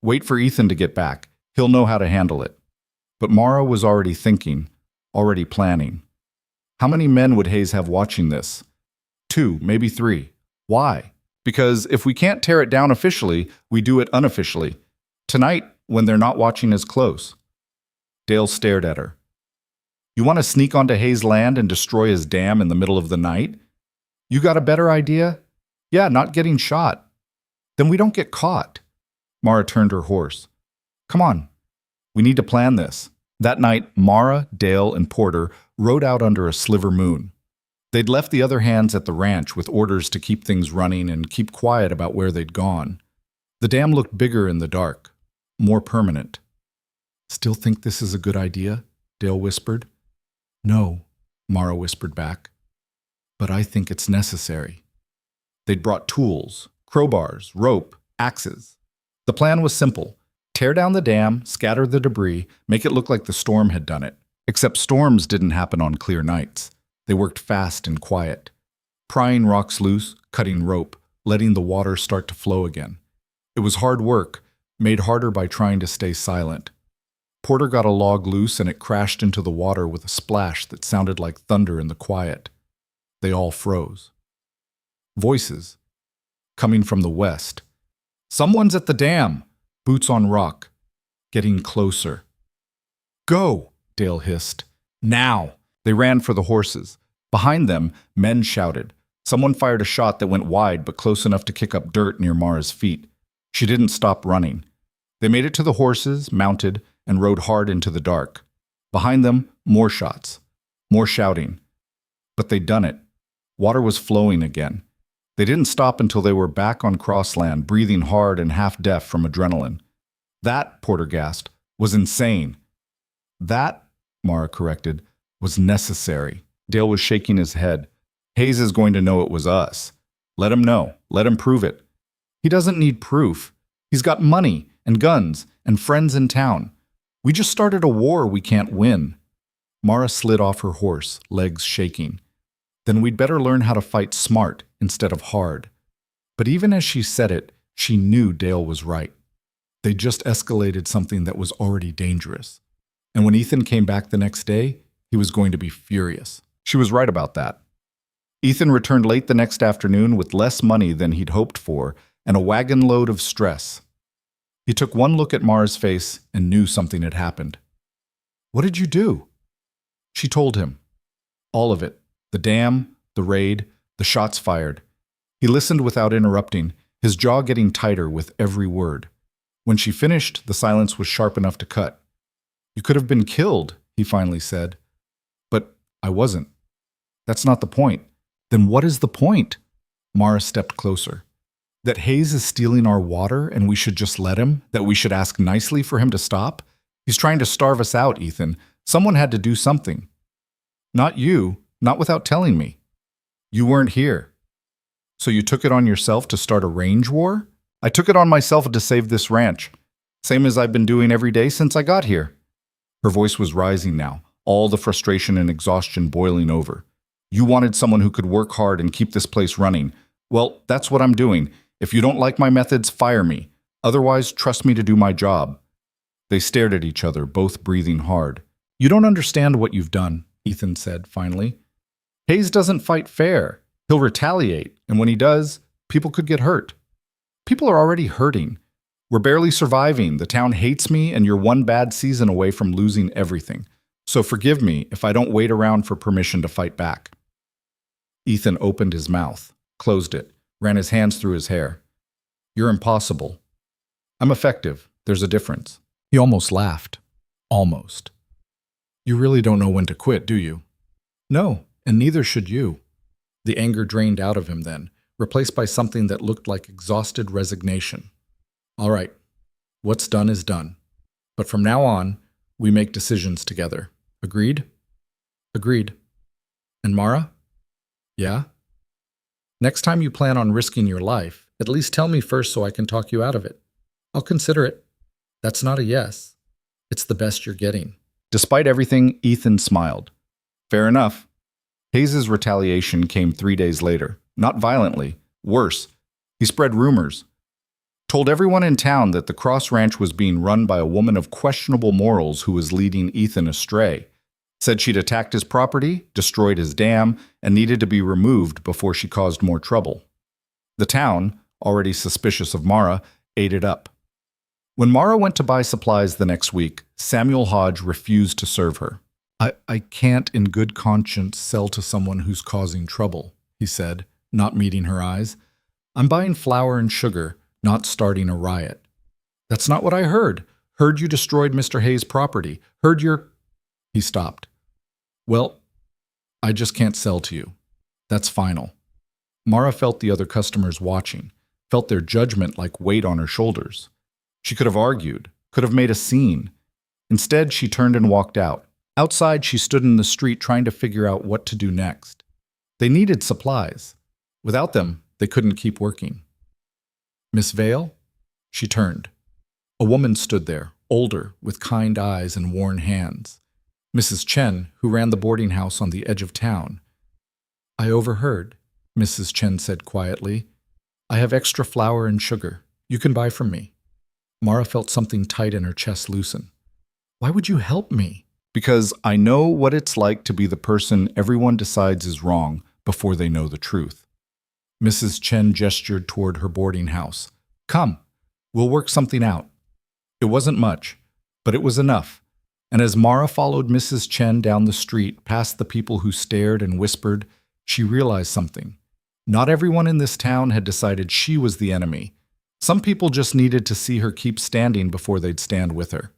"Wait for Ethan to get back. He'll know how to handle it." But Mara was already thinking, already planning. How many men would Hayes have watching this? 2, maybe 3. Why? Because if we can't tear it down officially, we do it unofficially. Tonight, when they're not watching as close. Dale stared at her. You want to sneak onto Hayes' land and destroy his dam in the middle of the night? You got a better idea? Yeah, not getting shot. Then we don't get caught. Mara turned her horse. Come on. We need to plan this. That night, Mara, Dale, and Porter rode out under a sliver moon. They'd left the other hands at the ranch with orders to keep things running and keep quiet about where they'd gone. The dam looked bigger in the dark, more permanent. Still think this is a good idea? Dale whispered. No, Mara whispered back. But I think it's necessary. They'd brought tools, crowbars, rope, axes. The plan was simple. Tear down the dam, scatter the debris, make it look like the storm had done it. Except storms didn't happen on clear nights. They worked fast and quiet, prying rocks loose, cutting rope, letting the water start to flow again. It was hard work, made harder by trying to stay silent. Porter got a log loose and it crashed into the water with a splash that sounded like thunder in the quiet. They all froze. Voices, coming from the west. Someone's at the dam! Boots on rock. Getting closer. Go! Dale hissed. Now! They ran for the horses. Behind them, men shouted. Someone fired a shot that went wide but close enough to kick up dirt near Mara's feet. She didn't stop running. They made it to the horses, mounted, and rode hard into the dark. Behind them, more shots. More shouting. But they'd done it. Water was flowing again. They didn't stop until they were back on crossland, breathing hard and half-deaf from adrenaline. That, Porter gasped, was insane. That, Mara corrected, was necessary. Dale was shaking his head. Hayes is going to know it was us. Let him know. Let him prove it. He doesn't need proof. He's got money and guns and friends in town. We just started a war we can't win. Mara slid off her horse, legs shaking. Then we'd better learn how to fight smart instead of hard. But even as she said it, she knew Dale was right. They just escalated something that was already dangerous. And when Ethan came back the next day, he was going to be furious. She was right about that. Ethan returned late the next afternoon with less money than he'd hoped for and a wagon load of stress. He took one look at Mara's face and knew something had happened. What did you do? She told him. All of it. The dam, the raid, the shots fired. He listened without interrupting, his jaw getting tighter with every word. When she finished, the silence was sharp enough to cut. You could have been killed, he finally said. But I wasn't. That's not the point. Then what is the point? Mara stepped closer. That Hayes is stealing our water and we should just let him? That we should ask nicely for him to stop? He's trying to starve us out, Ethan. Someone had to do something. Not you, not without telling me. You weren't here. So you took it on yourself to start a range war? I took it on myself to save this ranch. Same as I've been doing every day since I got here. Her voice was rising now, all the frustration and exhaustion boiling over. You wanted someone who could work hard and keep this place running. Well, that's what I'm doing. If you don't like my methods, fire me. Otherwise, trust me to do my job. They stared at each other, both breathing hard. You don't understand what you've done, Ethan said finally. Hayes doesn't fight fair. He'll retaliate, and when he does, people could get hurt. People are already hurting. We're barely surviving. The town hates me, and you're one bad season away from losing everything. So forgive me if I don't wait around for permission to fight back. Ethan opened his mouth, closed it, ran his hands through his hair. You're impossible. I'm effective. There's a difference. He almost laughed. Almost. You really don't know when to quit, do you? No, and neither should you. The anger drained out of him then, replaced by something that looked like exhausted resignation. All right, what's done is done. But from now on, we make decisions together. Agreed? Agreed. And Mara? Yeah? Next time you plan on risking your life, at least tell me first so I can talk you out of it. I'll consider it. That's not a yes. It's the best you're getting. Despite everything, Ethan smiled. Fair enough. Hayes' retaliation came 3 days later. Not violently. Worse. He spread rumors. Told everyone in town that the Cross Ranch was being run by a woman of questionable morals who was leading Ethan astray. Said she'd attacked his property, destroyed his dam, and needed to be removed before she caused more trouble. The town, already suspicious of Mara, ate it up. When Mara went to buy supplies the next week, Samuel Hodge refused to serve her. I can't in good conscience sell to someone who's causing trouble, he said, not meeting her eyes. I'm buying flour and sugar, not starting a riot. That's not what I heard. Heard you destroyed Mr. Hayes' property. Heard your... He stopped. Well, I just can't sell to you. That's final. Mara felt the other customers watching, felt their judgment like weight on her shoulders. She could have argued, could have made a scene. Instead, she turned and walked out. Outside, she stood in the street trying to figure out what to do next. They needed supplies. Without them, they couldn't keep working. Miss Vale? She turned. A woman stood there, older, with kind eyes and worn hands. Mrs. Chen, who ran the boarding house on the edge of town. I overheard, Mrs. Chen said quietly. I have extra flour and sugar. You can buy from me. Mara felt something tight in her chest loosen. Why would you help me? Because I know what it's like to be the person everyone decides is wrong before they know the truth. Mrs. Chen gestured toward her boarding house. Come, we'll work something out. It wasn't much, but it was enough. And as Mara followed Mrs. Chen down the street past the people who stared and whispered, she realized something. Not everyone in this town had decided she was the enemy. Some people just needed to see her keep standing before they'd stand with her.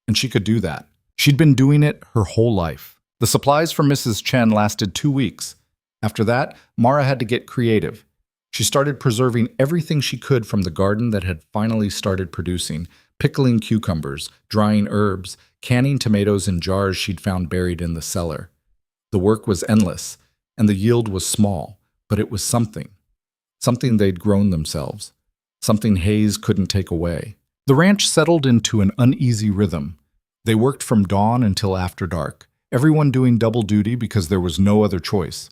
And she could do that. She'd been doing it her whole life. The supplies from Mrs. Chen lasted 2 weeks. After that, Mara had to get creative. She started preserving everything she could from the garden that had finally started producing, pickling cucumbers, drying herbs, canning tomatoes in jars she'd found buried in the cellar. The work was endless, and the yield was small, but it was something. Something they'd grown themselves. Something Hayes couldn't take away. The ranch settled into an uneasy rhythm. They worked from dawn until after dark, everyone doing double duty because there was no other choice.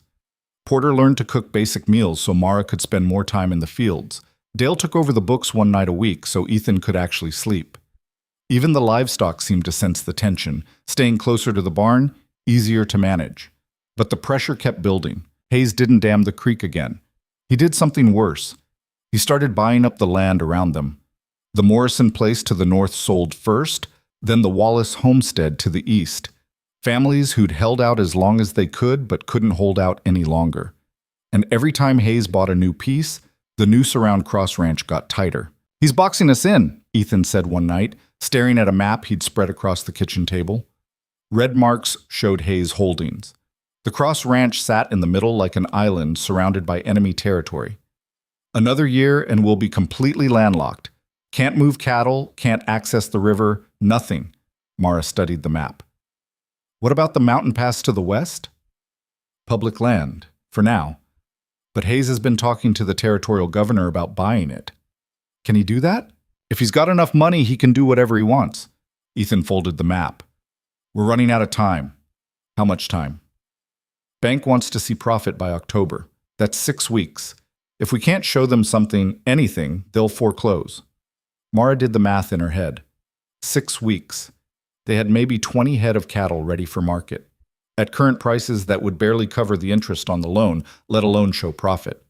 Porter learned to cook basic meals so Mara could spend more time in the fields. Dale took over the books one night a week so Ethan could actually sleep. Even the livestock seemed to sense the tension, staying closer to the barn, easier to manage. But the pressure kept building. Hayes didn't dam the creek again. He did something worse. He started buying up the land around them. The Morrison place to the north sold first, then the Wallace homestead to the east. Families who'd held out as long as they could but couldn't hold out any longer. And every time Hayes bought a new piece, the noose around Cross Ranch got tighter. He's boxing us in, Ethan said one night, staring at a map he'd spread across the kitchen table. Red marks showed Hayes' holdings. The Cross Ranch sat in the middle like an island surrounded by enemy territory. Another year and we'll be completely landlocked. Can't move cattle, can't access the river, nothing. Mara studied the map. What about the mountain pass to the west? Public land, for now. But Hayes has been talking to the territorial governor about buying it. Can he do that? If he's got enough money, he can do whatever he wants. Ethan folded the map. We're running out of time. How much time? Bank wants to see profit by October. That's 6 weeks. If we can't show them something, anything, they'll foreclose. Mara did the math in her head. 6 weeks. They had maybe 20 head of cattle ready for market. At current prices, that would barely cover the interest on the loan, let alone show profit.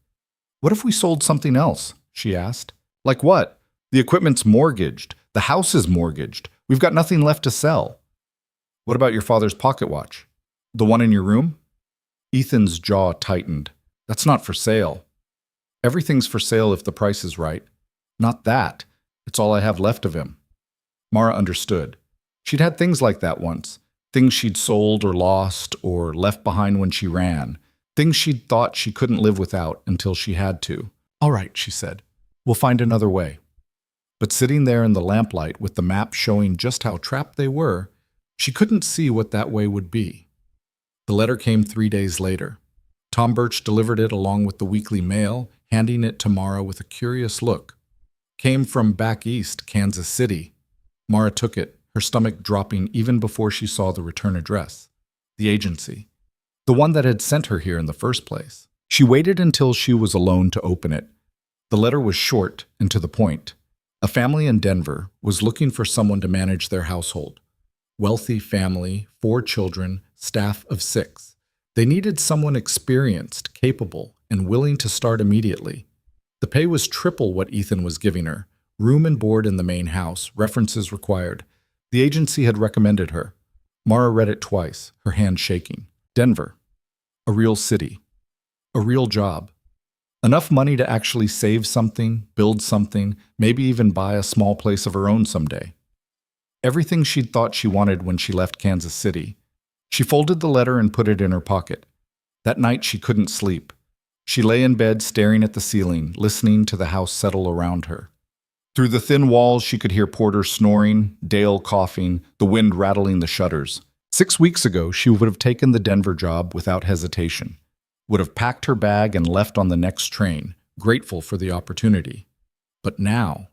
What if we sold something else? She asked. Like what? The equipment's mortgaged. The house is mortgaged. We've got nothing left to sell. What about your father's pocket watch? The one in your room? Ethan's jaw tightened. That's not for sale. Everything's for sale if the price is right. Not that. It's all I have left of him. Mara understood. She'd had things like that once. Things she'd sold or lost or left behind when she ran. Things she'd thought she couldn't live without until she had to. All right, she said. We'll find another way. But sitting there in the lamplight with the map showing just how trapped they were, she couldn't see what that way would be. The letter came 3 days later. Tom Birch delivered it along with the weekly mail, handing it to Mara with a curious look. Came from back east, Kansas City. Mara took it, her stomach dropping even before she saw the return address. The agency. The one that had sent her here in the first place. She waited until she was alone to open it. The letter was short and to the point. A family in Denver was looking for someone to manage their household. Wealthy family, 4 children, staff of 6. They needed someone experienced, capable, and willing to start immediately. The pay was triple what Ethan was giving her, Room and board in the main house, references required. The agency had recommended her. Mara read it twice, her hand shaking. Denver. A real city. A real job. Enough money to actually save something, build something, maybe even buy a small place of her own someday. Everything she'd thought she wanted when she left Kansas City. She folded the letter and put it in her pocket. That night she couldn't sleep. She lay in bed staring at the ceiling, listening to the house settle around her. Through the thin walls she could hear Porter snoring, Dale coughing, the wind rattling the shutters. 6 weeks ago she would have taken the Denver job without hesitation. Would have packed her bag and left on the next train, grateful for the opportunity. But now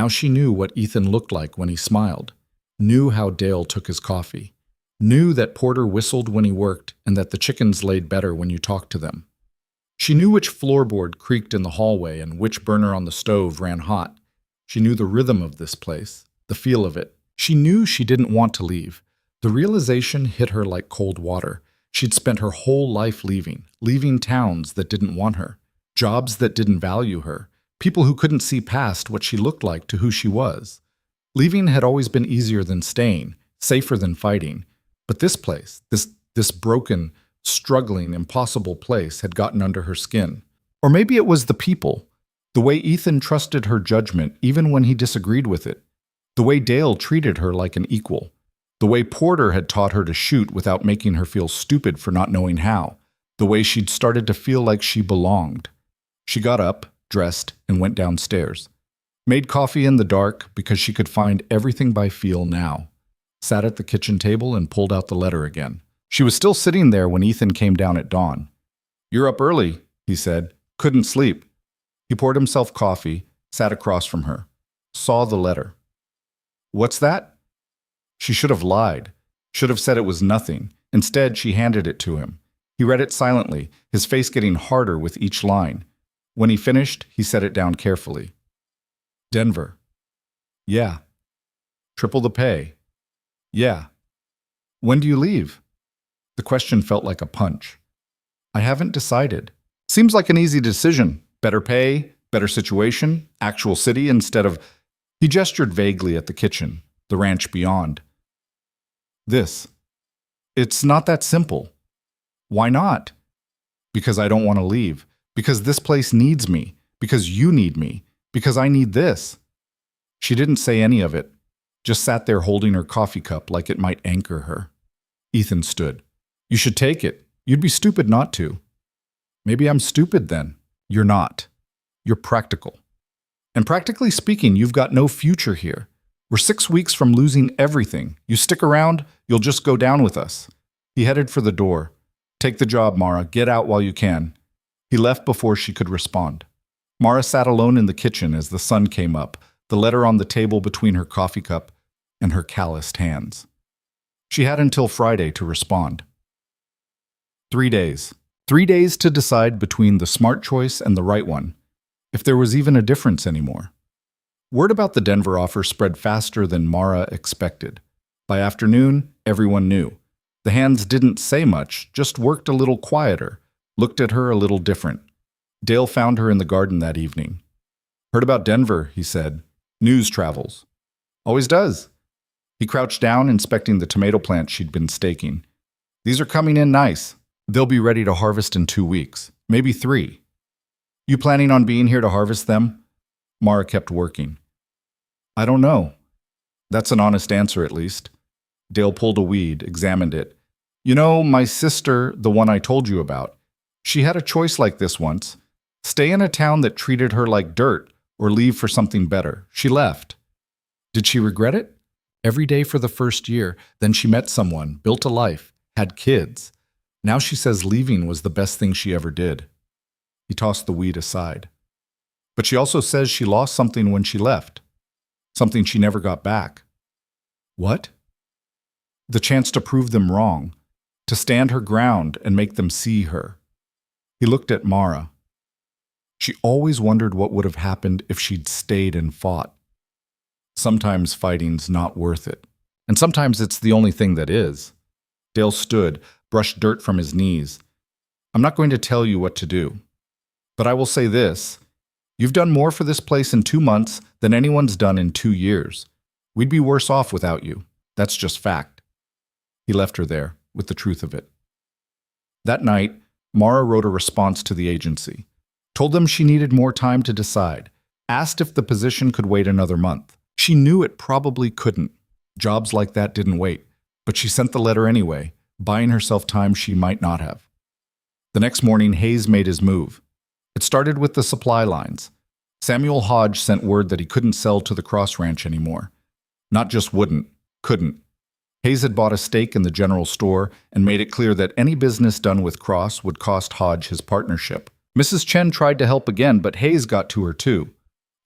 she knew what Ethan looked like when he smiled, knew how Dale took his coffee, knew that Porter whistled when he worked and that the chickens laid better when you talked to them. She knew which floorboard creaked in the hallway and which burner on the stove ran hot. She knew the rhythm of this place, the feel of it. She knew she didn't want to leave. The realization hit her like cold water. She'd spent her whole life leaving towns that didn't want her, jobs that didn't value her, people who couldn't see past what she looked like to who she was. Leaving had always been easier than staying, safer than fighting. But this place, this broken, struggling, impossible place had gotten under her skin. Or maybe it was the people. The way Ethan trusted her judgment even when he disagreed with it. The way Dale treated her like an equal. The way Porter had taught her to shoot without making her feel stupid for not knowing how. The way she'd started to feel like she belonged. She got up, dressed, and went downstairs. Made coffee in the dark because she could find everything by feel now. Sat at the kitchen table and pulled out the letter again. She was still sitting there when Ethan came down at dawn. "You're up early," he said. "Couldn't sleep." He poured himself coffee, sat across from her, saw the letter. "What's that?" She should have lied, should have said it was nothing. Instead, she handed it to him. He read it silently, his face getting harder with each line. When he finished, he set it down carefully. "Denver." "Yeah." "Triple the pay." "Yeah." "When do you leave?" The question felt like a punch. "I haven't decided." Seems like an easy decision. Better pay, better situation, actual city instead of... He gestured vaguely at the kitchen, the ranch beyond. "This. It's not that simple." "Why not?" "Because I don't want to leave. Because this place needs me. Because you need me. Because I need this." She didn't say any of it, just sat there holding her coffee cup like it might anchor her. Ethan stood. "You should take it. You'd be stupid not to." "Maybe I'm stupid then." "You're not. You're practical. And practically speaking, you've got no future here. We're 6 weeks from losing everything. You stick around, you'll just go down with us." He headed for the door. "Take the job, Mara. Get out while you can." He left before she could respond. Mara sat alone in the kitchen as the sun came up, the letter on the table between her coffee cup and her calloused hands. She had until Friday to respond. 3 days. 3 days to decide between the smart choice and the right one, if there was even a difference anymore. Word about the Denver offer spread faster than Mara expected. By afternoon, everyone knew. The hands didn't say much, just worked a little quieter, looked at her a little different. Dale found her in the garden that evening. "Heard about Denver," he said. "News travels." "Always does." He crouched down, inspecting the tomato plants she'd been staking. "These are coming in nice. They'll be ready to harvest in 2 weeks, maybe 3. You planning on being here to harvest them?" Mara kept working. "I don't know." That's an honest answer, at least. Dale pulled a weed, examined it. "You know, my sister, the one I told you about, she had a choice like this once. Stay in a town that treated her like dirt, or leave for something better. She left. Did she regret it? Every day for the first year, then she met someone, built a life, had kids. Now she says leaving was the best thing she ever did." He tossed the weed aside. "But she also says she lost something when she left. Something she never got back." "What?" "The chance to prove them wrong, to stand her ground and make them see her." He looked at Mara. She always wondered what would have happened if she'd stayed and fought. Sometimes fighting's not worth it, and sometimes it's the only thing that is. Dale stood, brushed dirt from his knees. "I'm not going to tell you what to do. But I will say this. You've done more for this place in 2 months than anyone's done in 2 years. We'd be worse off without you. That's just fact." He left her there, with the truth of it. That night, Mara wrote a response to the agency, told them she needed more time to decide, asked if the position could wait another month. She knew it probably couldn't. Jobs like that didn't wait, but she sent the letter anyway, buying herself time she might not have. The next morning, Hayes made his move. It started with the supply lines. Samuel Hodge sent word that he couldn't sell to the Cross Ranch anymore. Not just wouldn't, couldn't. Hayes had bought a stake in the general store and made it clear that any business done with Cross would cost Hodge his partnership. Mrs. Chen tried to help again, but Hayes got to her too.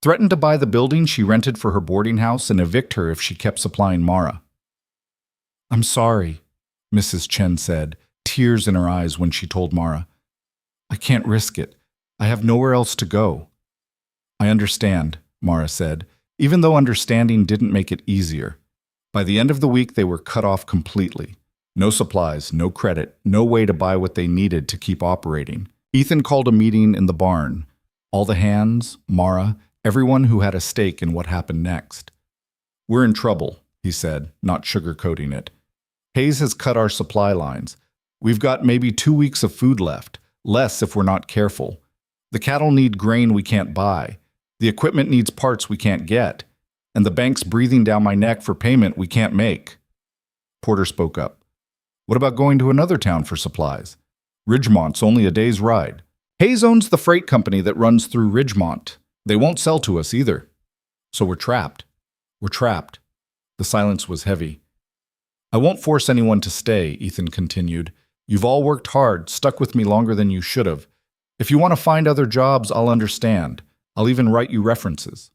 Threatened to buy the building she rented for her boarding house and evict her if she kept supplying Mara. "I'm sorry," Mrs. Chen said, tears in her eyes when she told Mara. "I can't risk it. I have nowhere else to go." "I understand," Mara said, even though understanding didn't make it easier. By the end of the week, they were cut off completely. No supplies, no credit, no way to buy what they needed to keep operating. Ethan called a meeting in the barn. All the hands, Mara, everyone who had a stake in what happened next. "We're in trouble," he said, not sugarcoating it. "Hayes has cut our supply lines. We've got maybe 2 weeks of food left, less if we're not careful. The cattle need grain we can't buy. The equipment needs parts we can't get. And the bank's breathing down my neck for payment we can't make." Porter spoke up. "What about going to another town for supplies? Ridgemont's only a day's ride. Hayes owns the freight company that runs through Ridgemont. They won't sell to us either. So we're trapped. We're trapped." The silence was heavy. "I won't force anyone to stay," Ethan continued. "You've all worked hard, stuck with me longer than you should have. If you want to find other jobs, I'll understand. I'll even write you references."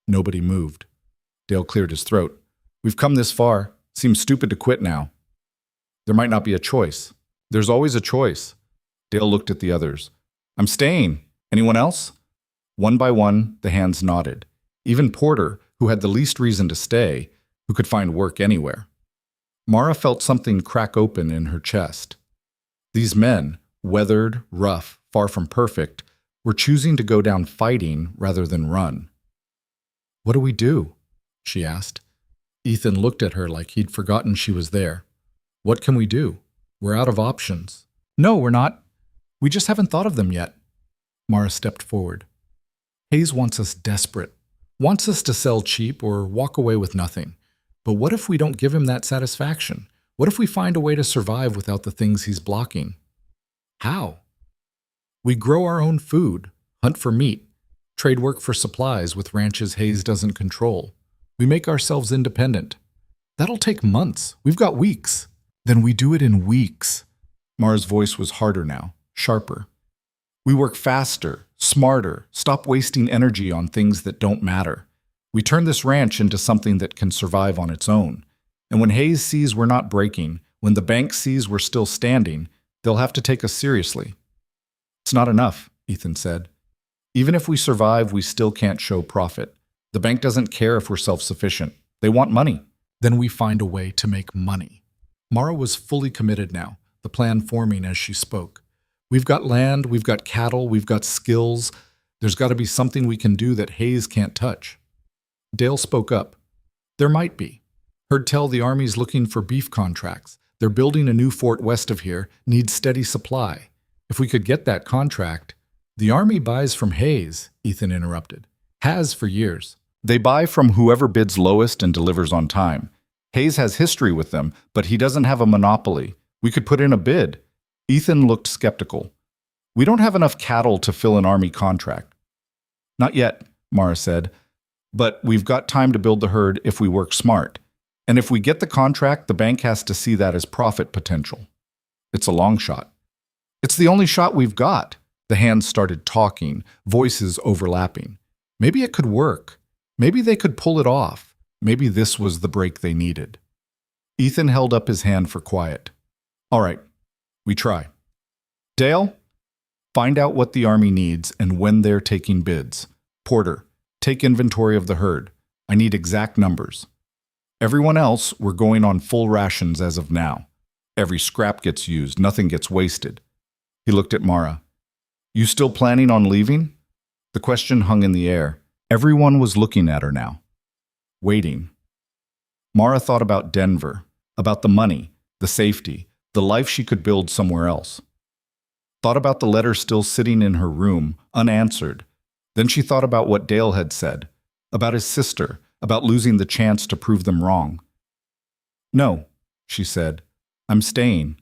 Nobody moved. Dale cleared his throat. "We've come this far. Seems stupid to quit now." "There might not be a choice." "There's always a choice." Dale looked at the others. "I'm staying. Anyone else?" One by one, the hands nodded. Even Porter, who had the least reason to stay, who could find work anywhere. Mara felt something crack open in her chest. These men, weathered, rough, far from perfect, were choosing to go down fighting rather than run. "What do we do?" she asked. Ethan looked at her like he'd forgotten she was there. "What can we do? We're out of options." "No, we're not. We just haven't thought of them yet." Mara stepped forward. "Hayes wants us desperate. Wants us to sell cheap or walk away with nothing. But what if we don't give him that satisfaction? What if we find a way to survive without the things he's blocking?" "How?" "We grow our own food, hunt for meat, trade work for supplies with ranches Hayes doesn't control. We make ourselves independent. That'll take months. We've got weeks." "Then we do it in weeks." Mara's voice was harder now, sharper. "We work faster, smarter, stop wasting energy on things that don't matter. We turn this ranch into something that can survive on its own. And when Hayes sees we're not breaking, when the bank sees we're still standing, they'll have to take us seriously." "It's not enough," Ethan said. "Even if we survive, we still can't show profit. The bank doesn't care if we're self-sufficient. They want money." "Then we find a way to make money." Mara was fully committed now, the plan forming as she spoke. "We've got land, we've got cattle, we've got skills. There's got to be something we can do that Hayes can't touch." Dale spoke up. "There might be. Heard tell the Army's looking for beef contracts. They're building a new fort west of here, needs steady supply. If we could get that contract—" "The Army buys from Hayes," Ethan interrupted. "Has for years. They buy from whoever bids lowest and delivers on time. Hayes has history with them, but he doesn't have a monopoly. We could put in a bid." Ethan looked skeptical. "We don't have enough cattle to fill an Army contract." "Not yet," Mara said. "But we've got time to build the herd if we work smart. And if we get the contract, the bank has to see that as profit potential. It's a long shot." "It's the only shot we've got." The hands started talking, voices overlapping. Maybe it could work. Maybe they could pull it off. Maybe this was the break they needed. Ethan held up his hand for quiet. "All right, we try. Dale, find out what the Army needs and when they're taking bids. Porter, take inventory of the herd. I need exact numbers. Everyone else, we're going on full rations as of now. Every scrap gets used, nothing gets wasted." He looked at Mara. "You still planning on leaving?" The question hung in the air. Everyone was looking at her now, waiting. Mara thought about Denver, about the money, the safety, the life she could build somewhere else. Thought about the letter still sitting in her room, unanswered. Then she thought about what Dale had said, about his sister, about losing the chance to prove them wrong. "No," she said. "I'm staying."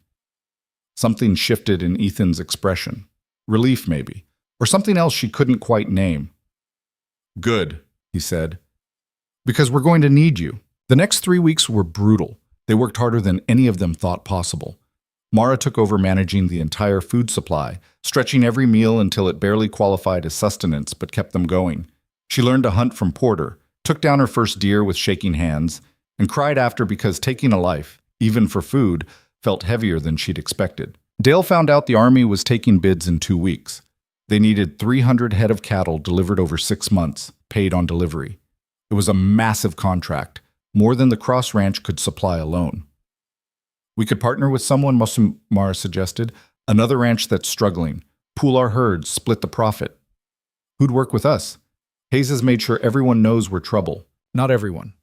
Something shifted in Ethan's expression. Relief, maybe, or something else she couldn't quite name. "Good," he said, "because we're going to need you." The next 3 weeks were brutal. They worked harder than any of them thought possible. Mara took over managing the entire food supply, stretching every meal until it barely qualified as sustenance but kept them going. She learned to hunt from Porter, took down her first deer with shaking hands, and cried after because taking a life, even for food, felt heavier than she'd expected. Dale found out the Army was taking bids in 2 weeks. They needed 300 head of cattle delivered over 6 months, paid on delivery. It was a massive contract, more than the Cross Ranch could supply alone. "We could partner with someone," Mara suggested. "Another ranch that's struggling. Pool our herds, split the profit." "Who'd work with us?" "Hayes has made sure everyone knows we're trouble." "Not everyone."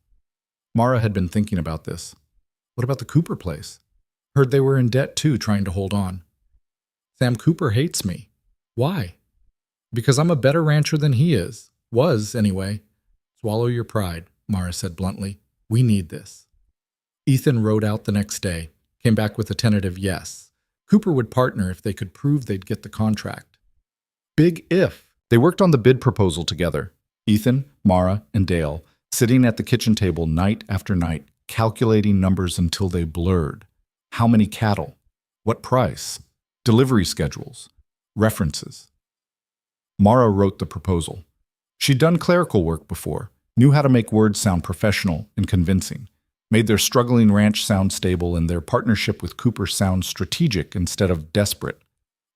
Mara had been thinking about this. "What about the Cooper place? Heard they were in debt too, trying to hold on." "Sam Cooper hates me." "Why?" "Because I'm a better rancher than he is. Was, anyway." "Swallow your pride," Mara said bluntly. "We need this." Ethan rode out the next day, came back with a tentative yes. Cooper would partner if they could prove they'd get the contract. Big if. They worked on the bid proposal together. Ethan, Mara, and Dale, sitting at the kitchen table night after night, calculating numbers until they blurred. How many cattle? What price? Delivery schedules? References? Mara wrote the proposal. She'd done clerical work before, knew how to make words sound professional and convincing, made their struggling ranch sound stable and their partnership with Cooper sound strategic instead of desperate.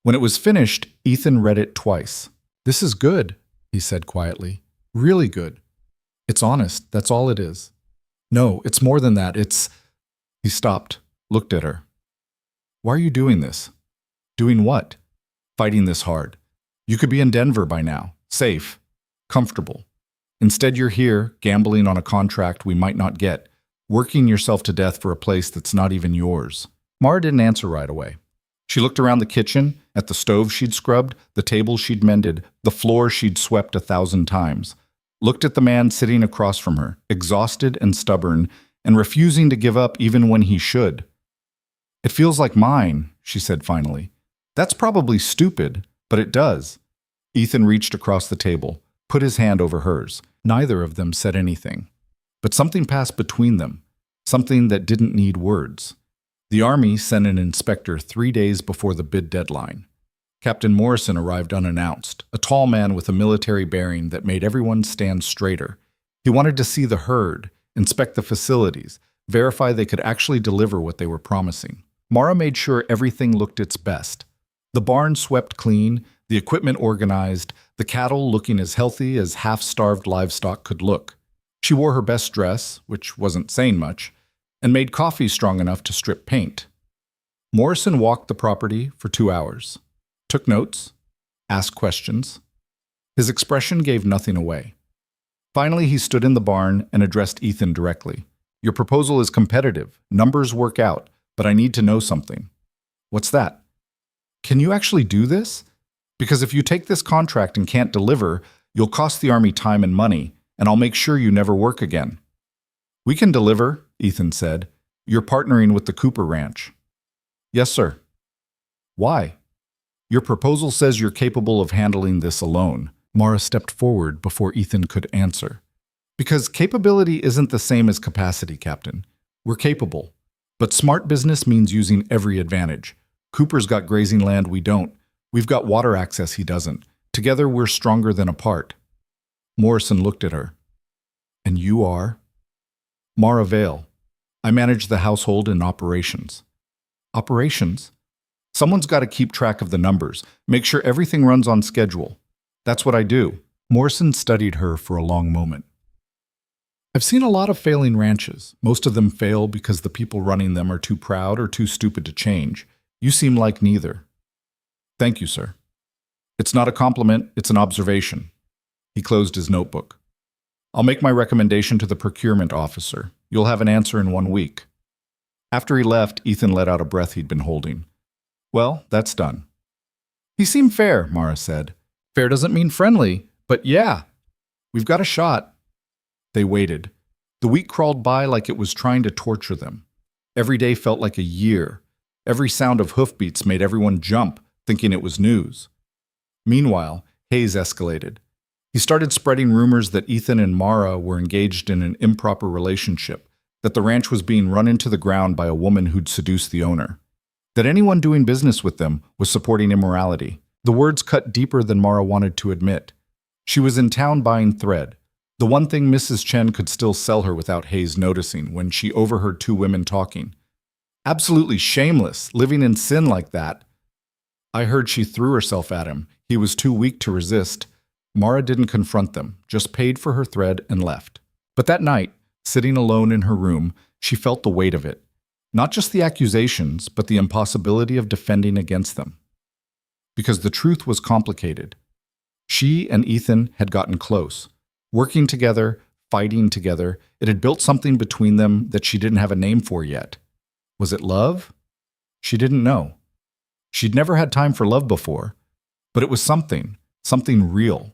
When it was finished, Ethan read it twice. "This is good," he said quietly. "Really good. It's honest, that's all it is." "No, it's more than that, it's—" He stopped, looked at her. "Why are you doing this?" "Doing what?" "Fighting this hard. You could be in Denver by now, safe, comfortable. Instead you're here, gambling on a contract we might not get, working yourself to death for a place that's not even yours." Mara didn't answer right away. She looked around the kitchen, at the stove she'd scrubbed, the table she'd mended, the floor she'd swept 1,000 times. Looked at the man sitting across from her, exhausted and stubborn, and refusing to give up even when he should. "It feels like mine," she said finally. "That's probably stupid, but it does." Ethan reached across the table, put his hand over hers. Neither of them said anything. But something passed between them, something that didn't need words. The Army sent an inspector 3 days before the bid deadline. Captain Morrison arrived unannounced, a tall man with a military bearing that made everyone stand straighter. He wanted to see the herd, inspect the facilities, verify they could actually deliver what they were promising. Mara made sure everything looked its best. The barn swept clean, the equipment organized, the cattle looking as healthy as half-starved livestock could look. She wore her best dress, which wasn't saying much, and made coffee strong enough to strip paint. Morrison walked the property for 2 hours, took notes, asked questions. His expression gave nothing away. Finally, he stood in the barn and addressed Ethan directly. "Your proposal is competitive, numbers work out, but I need to know something." "What's that?" "Can you actually do this? Because if you take this contract and can't deliver, you'll cost the Army time and money, and I'll make sure you never work again." "We can deliver," Ethan said. "You're partnering with the Cooper Ranch." "Yes, sir." "Why?" "Your proposal says you're capable of handling this alone." Mara stepped forward before Ethan could answer. "Because capability isn't the same as capacity, Captain. We're capable. But smart business means using every advantage. Cooper's got grazing land we don't. We've got water access he doesn't. Together we're stronger than apart." Morrison looked at her. "And you are?" "Mara Vale. I manage the household and operations." "Operations?" "Someone's got to keep track of the numbers, make sure everything runs on schedule. That's what I do." Morrison studied her for a long moment. "I've seen a lot of failing ranches. Most of them fail because the people running them are too proud or too stupid to change. You seem like neither." "Thank you, sir." "It's not a compliment, it's an observation. He closed his notebook. I'll make my recommendation to the procurement officer. You'll have an answer in 1 week. After he left, Ethan let out a breath he'd been holding. Well, that's done. He seemed fair, Mara said. Fair doesn't mean friendly, but yeah, we've got a shot. They waited. The week crawled by like it was trying to torture them. Every day felt like a year. Every sound of hoofbeats made everyone jump, thinking it was news. Meanwhile, Hayes escalated. He started spreading rumors that Ethan and Mara were engaged in an improper relationship, that the ranch was being run into the ground by a woman who'd seduced the owner, that anyone doing business with them was supporting immorality. The words cut deeper than Mara wanted to admit. She was in town buying thread, the one thing Mrs. Chen could still sell her without Hayes noticing when she overheard two women talking. Absolutely shameless, living in sin like that. I heard she threw herself at him. He was too weak to resist. Mara didn't confront them, just paid for her thread and left. But that night, sitting alone in her room, she felt the weight of it. Not just the accusations, but the impossibility of defending against them. Because the truth was complicated. She and Ethan had gotten close. Working together, fighting together, it had built something between them that she didn't have a name for yet. Was it love? She didn't know. She'd never had time for love before, but it was something real.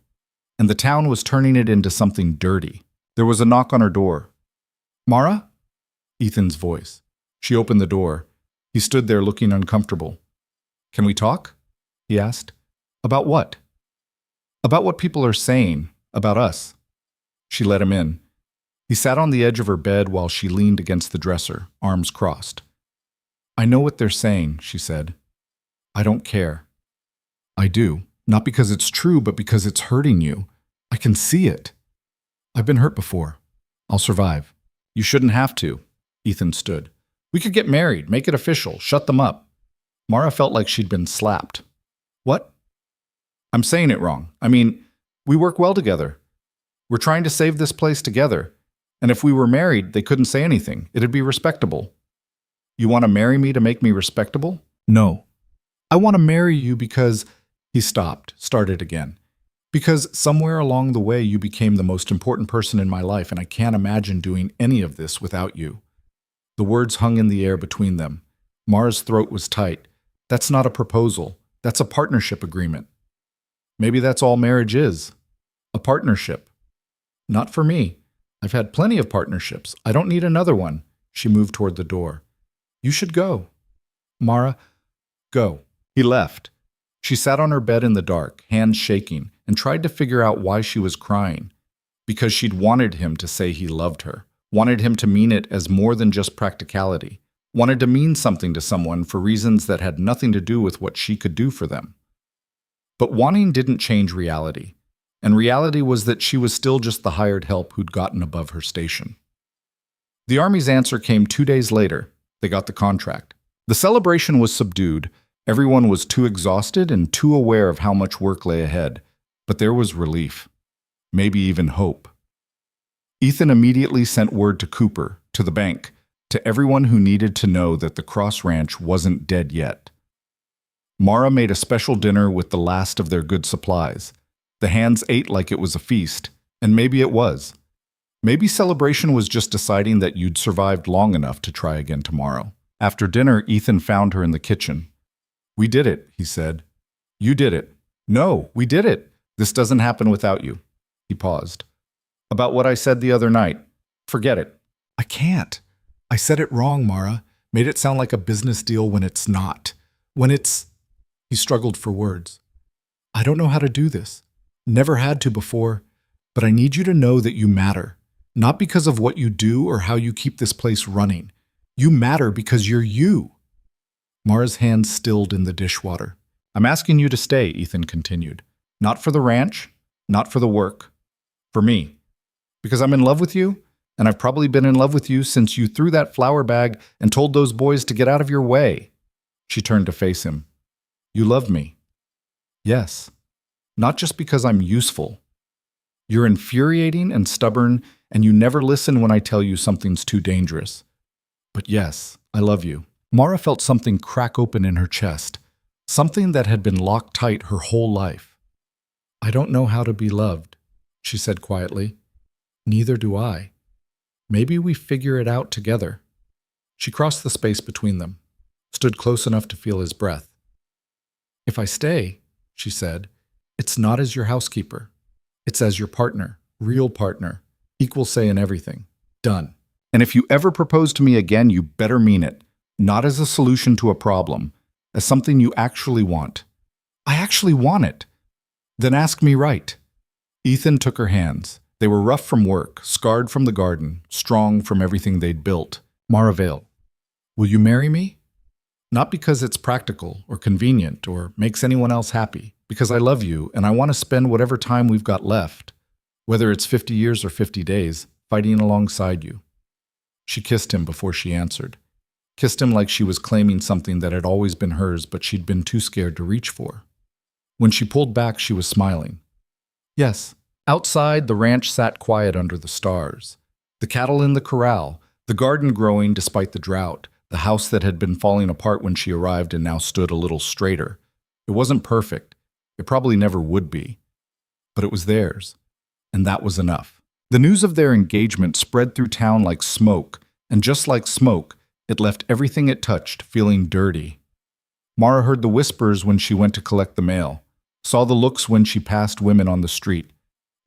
And the town was turning it into something dirty. There was a knock on her door. Mara? Ethan's voice. She opened the door. He stood there looking uncomfortable. Can we talk? He asked. About what? About what people are saying about us. She let him in. He sat on the edge of her bed while she leaned against the dresser, arms crossed. I know what they're saying, she said. I don't care. I do. Not because it's true, but because it's hurting you. I can see it. I've been hurt before. I'll survive. You shouldn't have to. Ethan stood. We could get married, make it official, shut them up. Mara felt like she'd been slapped. What? I'm saying it wrong. I mean, we work well together. We're trying to save this place together. And if we were married, they couldn't say anything. It'd be respectable. You want to marry me to make me respectable? No. I want to marry you because... He stopped, started again. Because somewhere along the way you became the most important person in my life, and I can't imagine doing any of this without you. The words hung in the air between them. Mara's throat was tight. That's not a proposal. That's a partnership agreement. Maybe that's all marriage is. A partnership. Not for me. I've had plenty of partnerships. I don't need another one. She moved toward the door. You should go. Mara, go. He left. She sat on her bed in the dark, hands shaking, and tried to figure out why she was crying. Because she'd wanted him to say he loved her, wanted him to mean it as more than just practicality, wanted to mean something to someone for reasons that had nothing to do with what she could do for them. But wanting didn't change reality, and reality was that she was still just the hired help who'd gotten above her station. The Army's answer came 2 days later. They got the contract. The celebration was subdued. Everyone was too exhausted and too aware of how much work lay ahead, but there was relief, maybe even hope. Ethan immediately sent word to Cooper, to the bank, to everyone who needed to know that the Cross Ranch wasn't dead yet. Mara made a special dinner with the last of their good supplies. The hands ate like it was a feast, and maybe it was. Maybe celebration was just deciding that you'd survived long enough to try again tomorrow. After dinner, Ethan found her in the kitchen. We did it, he said. You did it. No, we did it. This doesn't happen without you. He paused. About what I said the other night. Forget it. I can't. I said it wrong, Mara. Made it sound like a business deal when it's not. When it's... He struggled for words. I don't know how to do this. Never had to before. But I need you to know that you matter. Not because of what you do or how you keep this place running. You matter because you're you. Mara's hands stilled in the dishwater. I'm asking you to stay, Ethan continued. Not for the ranch, not for the work. For me. Because I'm in love with you, and I've probably been in love with you since you threw that flour bag and told those boys to get out of your way. She turned to face him. You love me. Yes. Not just because I'm useful. You're infuriating and stubborn, and you never listen when I tell you something's too dangerous. But yes, I love you. Mara felt something crack open in her chest, something that had been locked tight her whole life. I don't know how to be loved, she said quietly. Neither do I. Maybe we figure it out together. She crossed the space between them, stood close enough to feel his breath. If I stay, she said, it's not as your housekeeper. It's as your partner, real partner, equal say in everything. Done. And if you ever propose to me again, you better mean it. Not as a solution to a problem, as something you actually want. I actually want it. Then ask me right. Ethan took her hands. They were rough from work, scarred from the garden, strong from everything they'd built. Mara Vale. Will you marry me? Not because it's practical or convenient or makes anyone else happy, because I love you and I want to spend whatever time we've got left, whether it's 50 years or 50 days, fighting alongside you. She kissed him before she answered. Kissed him like she was claiming something that had always been hers, but she'd been too scared to reach for. When she pulled back, she was smiling. Yes. Outside, the ranch sat quiet under the stars. The cattle in the corral, the garden growing despite the drought, the house that had been falling apart when she arrived and now stood a little straighter. It wasn't perfect. It probably never would be. But it was theirs. And that was enough. The news of their engagement spread through town like smoke, and just like smoke, it left everything it touched feeling dirty. Mara heard the whispers when she went to collect the mail, saw the looks when she passed women on the street.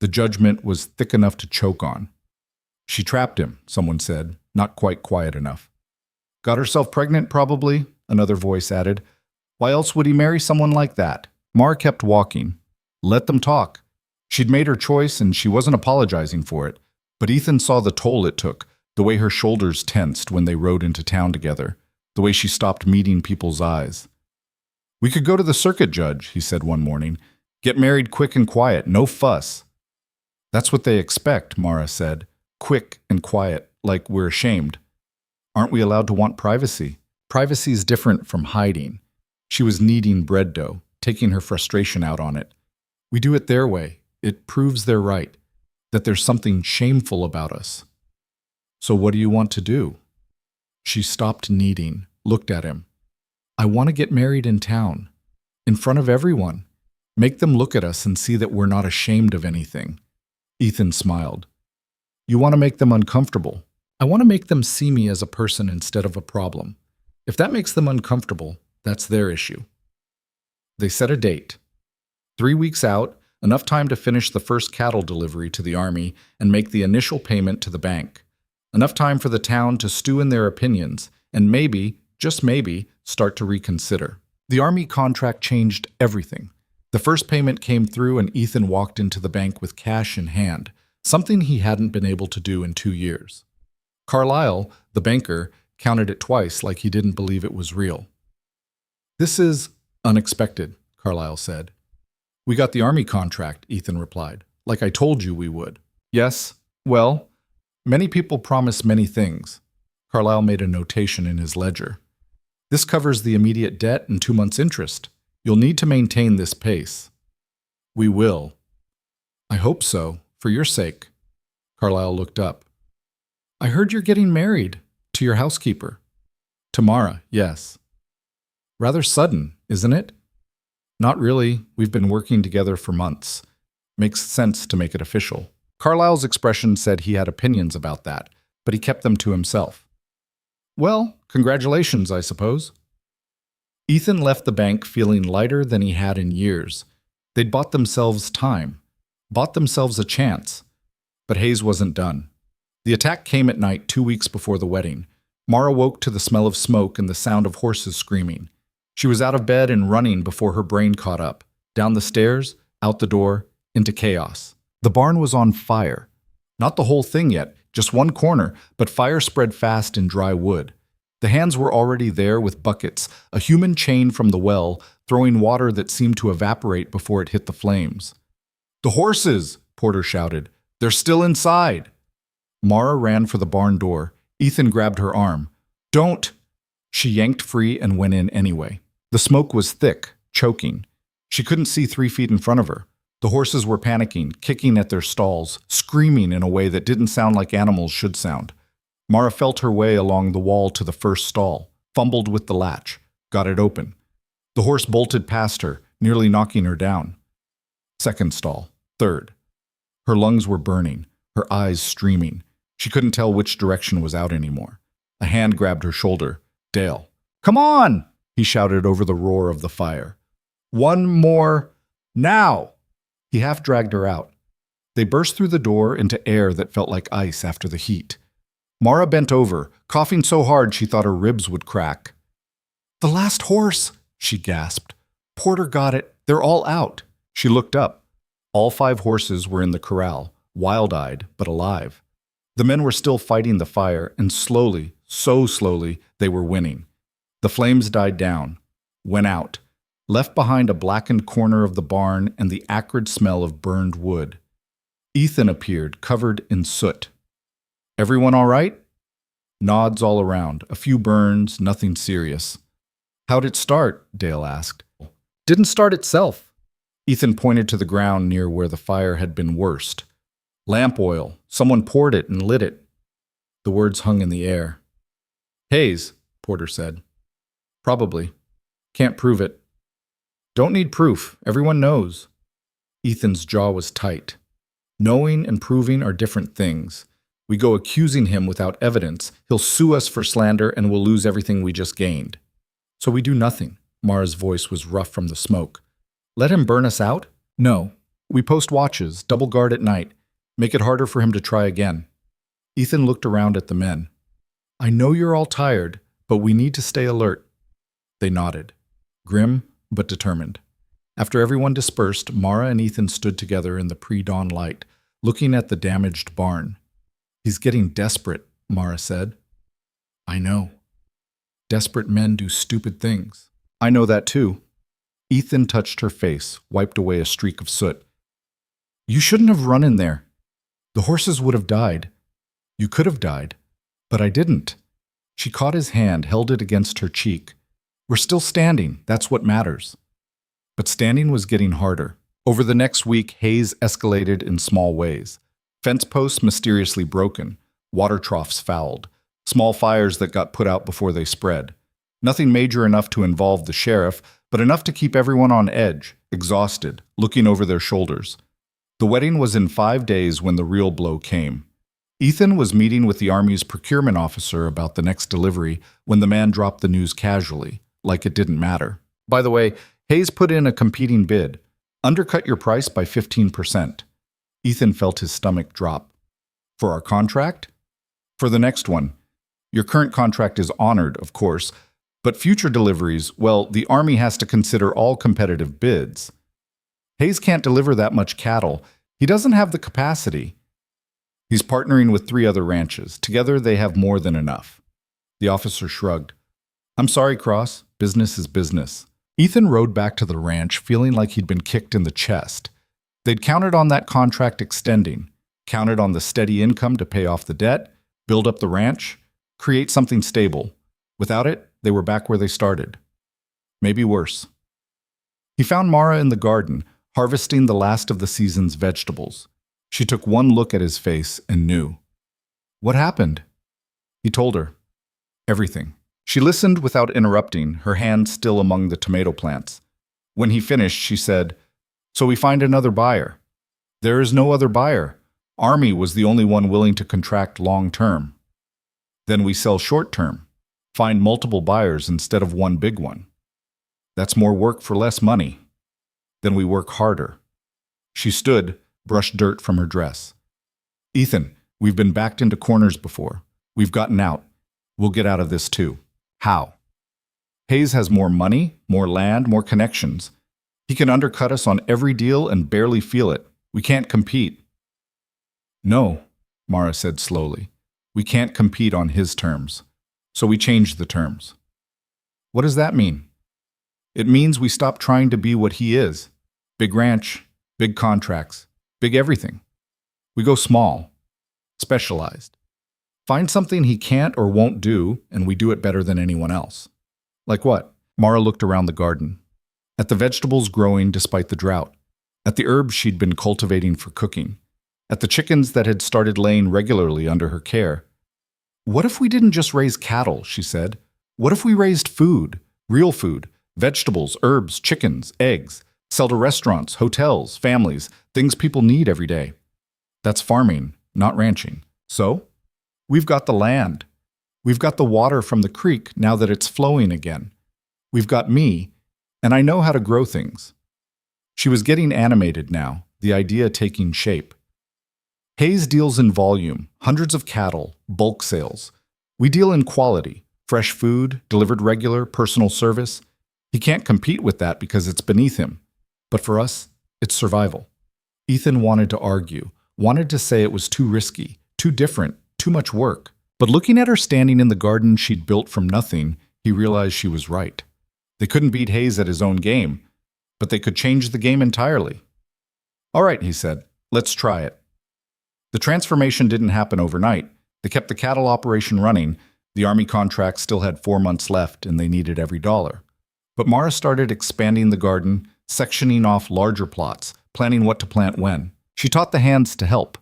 The judgment was thick enough to choke on. She trapped him, someone said, not quite quiet enough. Got herself pregnant, probably, another voice added. Why else would he marry someone like that? Mara kept walking. Let them talk. She'd made her choice and she wasn't apologizing for it, but Ethan saw the toll it took, the way her shoulders tensed when they rode into town together, the way she stopped meeting people's eyes. We could go to the circuit judge, he said one morning. Get married quick and quiet, no fuss. That's what they expect, Mara said. Quick and quiet, like we're ashamed. Aren't we allowed to want privacy? Privacy's different from hiding. She was kneading bread dough, taking her frustration out on it. We do it their way. It proves they're right, that there's something shameful about us. So what do you want to do? She stopped kneading, looked at him. I want to get married in town, in front of everyone. Make them look at us and see that we're not ashamed of anything. Ethan smiled. You want to make them uncomfortable. I want to make them see me as a person instead of a problem. If that makes them uncomfortable, that's their issue. They set a date. 3 weeks out, enough time to finish the first cattle delivery to the army and make the initial payment to the bank. Enough time for the town to stew in their opinions and maybe, just maybe, start to reconsider. The army contract changed everything. The first payment came through and Ethan walked into the bank with cash in hand, something he hadn't been able to do in 2 years. Carlisle, the banker, counted it twice like he didn't believe it was real. This is unexpected, Carlisle said. We got the army contract, Ethan replied, like I told you we would. Yes, well, many people promise many things. Carlisle made a notation in his ledger. This covers the immediate debt and 2 months' interest. You'll need to maintain this pace. We will. I hope so, for your sake. Carlisle looked up. I heard you're getting married to your housekeeper. To Mara, yes. Rather sudden, isn't it? Not really. We've been working together for months. Makes sense to make it official. Carlisle's expression said he had opinions about that, but he kept them to himself. Well, congratulations, I suppose. Ethan left the bank feeling lighter than he had in years. They'd bought themselves time, bought themselves a chance. But Hayes wasn't done. The attack came at night 2 weeks before the wedding. Mara woke to the smell of smoke and the sound of horses screaming. She was out of bed and running before her brain caught up. Down the stairs, out the door, into chaos. The barn was on fire. Not the whole thing yet, just one corner, but fire spread fast in dry wood. The hands were already there with buckets, a human chain from the well, throwing water that seemed to evaporate before it hit the flames. The horses, Porter shouted. They're still inside. Mara ran for the barn door. Ethan grabbed her arm. Don't! She yanked free and went in anyway. The smoke was thick, choking. She couldn't see 3 feet in front of her. The horses were panicking, kicking at their stalls, screaming in a way that didn't sound like animals should sound. Mara felt her way along the wall to the first stall, fumbled with the latch, got it open. The horse bolted past her, nearly knocking her down. Second stall, third. Her lungs were burning, her eyes streaming. She couldn't tell which direction was out anymore. A hand grabbed her shoulder. Dale. "Come on!" he shouted over the roar of the fire. "One more. Now!" He half dragged her out. They burst through the door into air that felt like ice after the heat. Mara bent over, coughing so hard she thought her ribs would crack. "The last horse," she gasped. "Porter got it. They're all out." She looked up. All 5 horses were in the corral, wild-eyed but alive. The men were still fighting the fire, and slowly, so slowly, they were winning. The flames died down, went out, left behind a blackened corner of the barn and the acrid smell of burned wood. Ethan appeared, covered in soot. "Everyone all right?" Nods all around, a few burns, nothing serious. "How'd it start?" Dale asked. "Didn't start itself." Ethan pointed to the ground near where the fire had been worst. "Lamp oil. Someone poured it and lit it." The words hung in the air. "Hayes," Porter said. "Probably. Can't prove it." "Don't need proof. Everyone knows." Ethan's jaw was tight. Knowing and proving are different things. We go accusing him without evidence, he'll sue us for slander and we'll lose everything we just gained. So we do nothing. Mara's voice was rough from the smoke. Let him burn us out? No. We post watches, double guard at night, make it harder for him to try again. Ethan looked around at the men. "I know you're all tired, but we need to stay alert." They nodded, grim but determined. After everyone dispersed, Mara and Ethan stood together in the pre-dawn light, looking at the damaged barn. "He's getting desperate," Mara said. "I know. Desperate men do stupid things." "I know that too." Ethan touched her face, wiped away a streak of soot. "You shouldn't have run in there. The horses would have died. You could have died, but I didn't." She caught his hand, held it against her cheek. "We're still standing. That's what matters." But standing was getting harder. Over the next week, haze escalated in small ways. Fence posts mysteriously broken, water troughs fouled, small fires that got put out before they spread. Nothing major enough to involve the sheriff, but enough to keep everyone on edge, exhausted, looking over their shoulders. The wedding was in 5 days when the real blow came. Ethan was meeting with the Army's procurement officer about the next delivery when the man dropped the news casually, like it didn't matter. "By the way, Hayes put in a competing bid. Undercut your price by 15%. Ethan felt his stomach drop. "For our contract?" "For the next one. Your current contract is honored, of course, but future deliveries, well, the Army has to consider all competitive bids. Hayes can't deliver that much cattle. He doesn't have the capacity. He's partnering with 3 other ranches. Together, they have more than enough." The officer shrugged. "I'm sorry, Cross. Business is business." Ethan rode back to the ranch feeling like he'd been kicked in the chest. They'd counted on that contract extending, counted on the steady income to pay off the debt, build up the ranch, create something stable. Without it, they were back where they started. Maybe worse. He found Mara in the garden, harvesting the last of the season's vegetables. She took one look at his face and knew. "What happened?" He told her. Everything. She listened without interrupting, her hand still among the tomato plants. When he finished, she said, "So we find another buyer." "There is no other buyer. Army was the only one willing to contract long-term." "Then we sell short-term. Find multiple buyers instead of one big one." "That's more work for less money." "Then we work harder." She stood, brushed dirt from her dress. "Ethan, we've been backed into corners before. We've gotten out. We'll get out of this too." "How?" "Hayes has more money, more land, more connections. He can undercut us on every deal and barely feel it. We can't compete." "No," Mara said slowly. "We can't compete on his terms. So we changed the terms." "What does that mean?" "It means we stop trying to be what he is. Big ranch, big contracts, big everything. We go small, specialized. Find something he can't or won't do, and we do it better than anyone else." "Like what?" Mara looked around the garden. At the vegetables growing despite the drought. At the herbs she'd been cultivating for cooking. At the chickens that had started laying regularly under her care. "What if we didn't just raise cattle?" she said. "What if we raised food, real food, vegetables, herbs, chickens, eggs, sell to restaurants, hotels, families, things people need every day?" That's farming, not ranching. So? We've got the land. We've got the water from the creek now that it's flowing again. We've got me, and I know how to grow things. She was getting animated now, the idea taking shape. Hayes deals in volume, hundreds of cattle, bulk sales. We deal in quality, fresh food, delivered regular, personal service. He can't compete with that because it's beneath him. But for us, it's survival. Ethan wanted to argue, wanted to say it was too risky, too different, too much work. But looking at her standing in the garden she'd built from nothing, he realized she was right. They couldn't beat Hayes at his own game, but they could change the game entirely. All right, he said, let's try it. The transformation didn't happen overnight. They kept the cattle operation running. The Army contract still had 4 months left, and they needed every dollar. But Mara started expanding the garden, sectioning off larger plots, planning what to plant when. She taught the hands to help.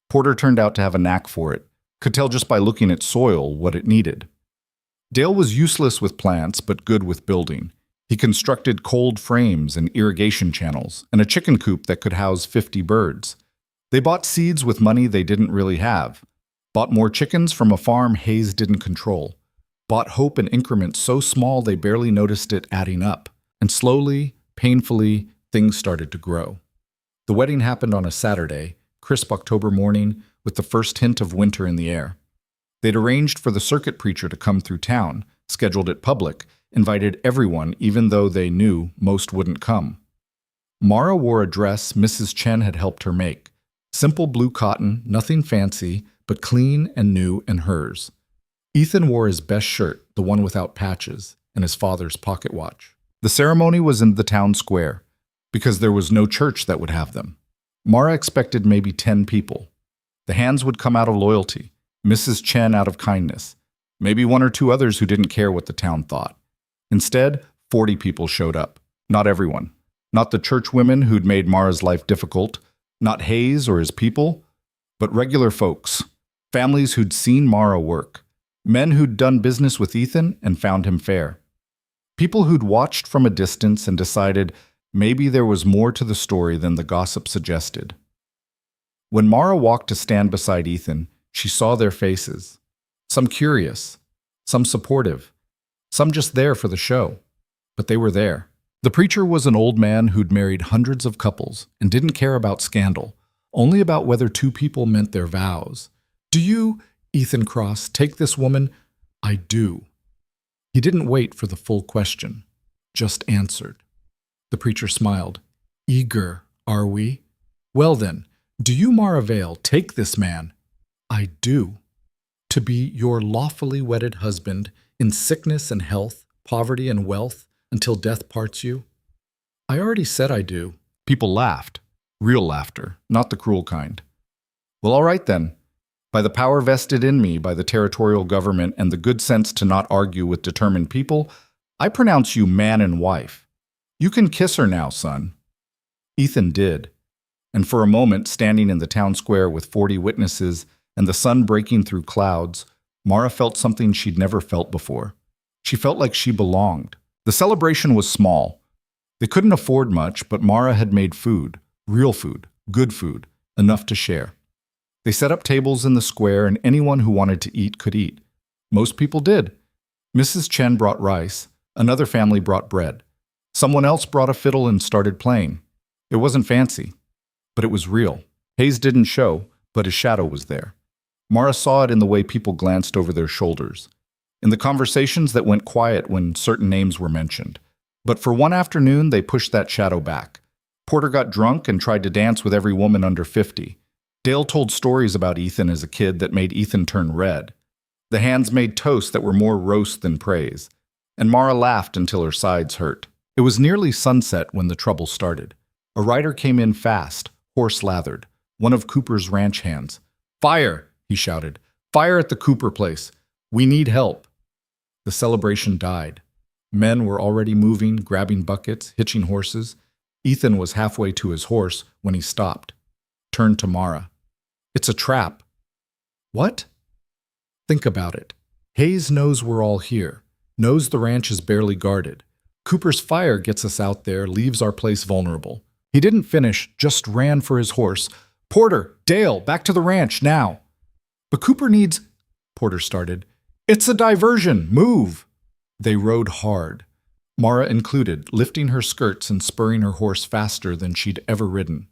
Porter turned out to have a knack for it, could tell just by looking at soil what it needed. Dale was useless with plants, but good with building. He constructed cold frames and irrigation channels, and a chicken coop that could house 50 birds. They bought seeds with money they didn't really have. Bought more chickens from a farm Hayes didn't control. Bought hope in increments so small they barely noticed it adding up. And slowly, painfully, things started to grow. The wedding happened on a Saturday, crisp October morning, with the first hint of winter in the air. They'd arranged for the circuit preacher to come through town, scheduled it public, invited everyone even though they knew most wouldn't come. Mara wore a dress Mrs. Chen had helped her make. Simple blue cotton, nothing fancy, but clean and new and hers. Ethan wore his best shirt, the one without patches, and his father's pocket watch. The ceremony was in the town square, because there was no church that would have them. Mara expected maybe 10 people. The hands would come out of loyalty, Mrs. Chen out of kindness, maybe 1 or 2 others who didn't care what the town thought. Instead, 40 people showed up. Not everyone. Not the church women who'd made Mara's life difficult, not Hayes or his people, but regular folks, families who'd seen Mara work, men who'd done business with Ethan and found him fair, people who'd watched from a distance and decided maybe there was more to the story than the gossip suggested. When Mara walked to stand beside Ethan, she saw their faces, some curious, some supportive, some just there for the show, but they were there. The preacher was an old man who'd married hundreds of couples and didn't care about scandal, only about whether 2 people meant their vows. "Do you, Ethan Cross, take this woman?" "I do." He didn't wait for the full question, just answered. The preacher smiled. "Eager, are we? Well then, do you, Mara Vale, take this man?" "I do." "To be your lawfully wedded husband in sickness and health, poverty and wealth, until death parts you?" "I already said I do." People laughed. Real laughter, not the cruel kind. "Well, all right then. By the power vested in me by the territorial government and the good sense to not argue with determined people, I pronounce you man and wife. You can kiss her now, son." Ethan did. And for a moment, standing in the town square with 40 witnesses and the sun breaking through clouds, Mara felt something she'd never felt before. She felt like she belonged. The celebration was small. They couldn't afford much, but Mara had made food, real food, good food, enough to share. They set up tables in the square and anyone who wanted to eat could eat. Most people did. Mrs. Chen brought rice. Another family brought bread. Someone else brought a fiddle and started playing. It wasn't fancy, but it was real. Hayes didn't show, but his shadow was there. Mara saw it in the way people glanced over their shoulders, in the conversations that went quiet when certain names were mentioned. But for one afternoon, they pushed that shadow back. Porter got drunk and tried to dance with every woman under 50. Dale told stories about Ethan as a kid that made Ethan turn red. The hands made toast that were more roast than praise. And Mara laughed until her sides hurt. It was nearly sunset when the trouble started. A rider came in fast, horse-lathered, one of Cooper's ranch hands. "Fire!" he shouted. "Fire at the Cooper place. We need help." The celebration died. Men were already moving, grabbing buckets, hitching horses. Ethan was halfway to his horse when he stopped, turned to Mara. "It's a trap." "What?" "Think about it. Hayes knows we're all here, knows the ranch is barely guarded. Cooper's fire gets us out there, leaves our place vulnerable. He didn't finish, just ran for his horse. Porter, Dale, back to the ranch, now. But Cooper needs, Porter started. It's a diversion, move. They rode hard, Mara included, lifting her skirts and spurring her horse faster than she'd ever ridden.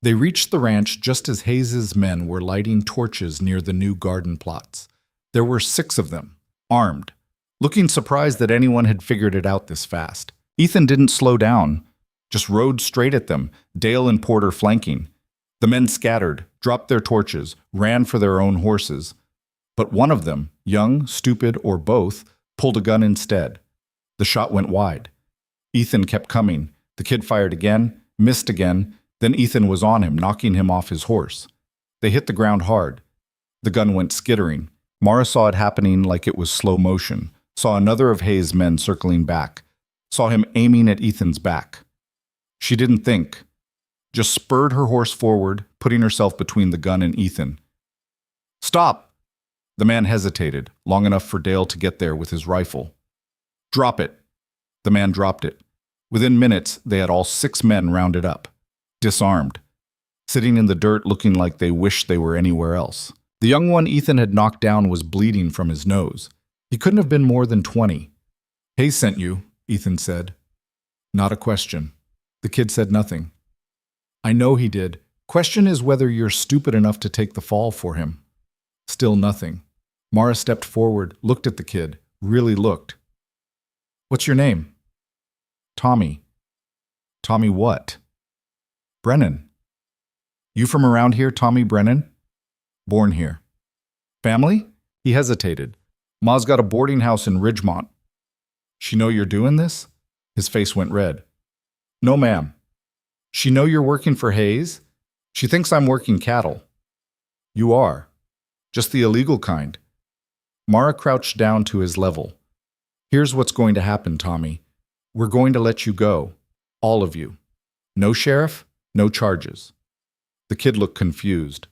They reached the ranch just as Hayes's men were lighting torches near the new garden plots. There were 6 of them, armed, looking surprised that anyone had figured it out this fast. Ethan didn't slow down, just rode straight at them, Dale and Porter flanking. The men scattered, dropped their torches, ran for their own horses. But one of them, young, stupid, or both, pulled a gun instead. The shot went wide. Ethan kept coming. The kid fired again, missed again. Then Ethan was on him, knocking him off his horse. They hit the ground hard. The gun went skittering. Mara saw it happening like it was slow motion, saw another of Hayes' men circling back, saw him aiming at Ethan's back. She didn't think, just spurred her horse forward, putting herself between the gun and Ethan. Stop! The man hesitated, long enough for Dale to get there with his rifle. Drop it! The man dropped it. Within minutes, they had all 6 men rounded up, disarmed, sitting in the dirt looking like they wished they were anywhere else. The young one Ethan had knocked down was bleeding from his nose. He couldn't have been more than 20. Hayes sent you, Ethan said. Not a question. The kid said nothing. I know he did. Question is whether you're stupid enough to take the fall for him. Still nothing. Mara stepped forward, looked at the kid, really looked. What's your name? Tommy. Tommy what? Brennan. You from around here, Tommy Brennan? Born here. Family? He hesitated. Ma's got a boarding house in Ridgemont. She know you're doing this? His face went red. No, ma'am. She know you're working for Hayes? She thinks I'm working cattle. You are. Just the illegal kind. Mara crouched down to his level. Here's what's going to happen, Tommy. We're going to let you go. All of you. No sheriff, no charges. The kid looked confused.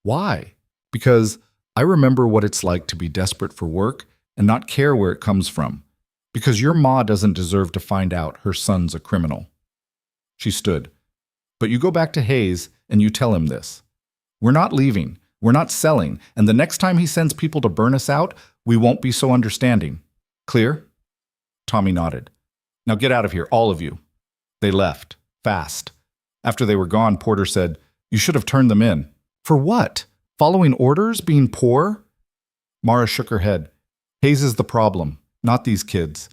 Why? Because I remember what it's like to be desperate for work and not care where it comes from. Because your ma doesn't deserve to find out her son's a criminal. She stood. But you go back to Hayes and you tell him this. We're not leaving. We're not selling. And the next time he sends people to burn us out, we won't be so understanding. Clear? Tommy nodded. Now get out of here, all of you. They left, fast. After they were gone, Porter said, You should have turned them in. For what? Following orders? Being poor? Mara shook her head. Hayes is the problem, not these kids.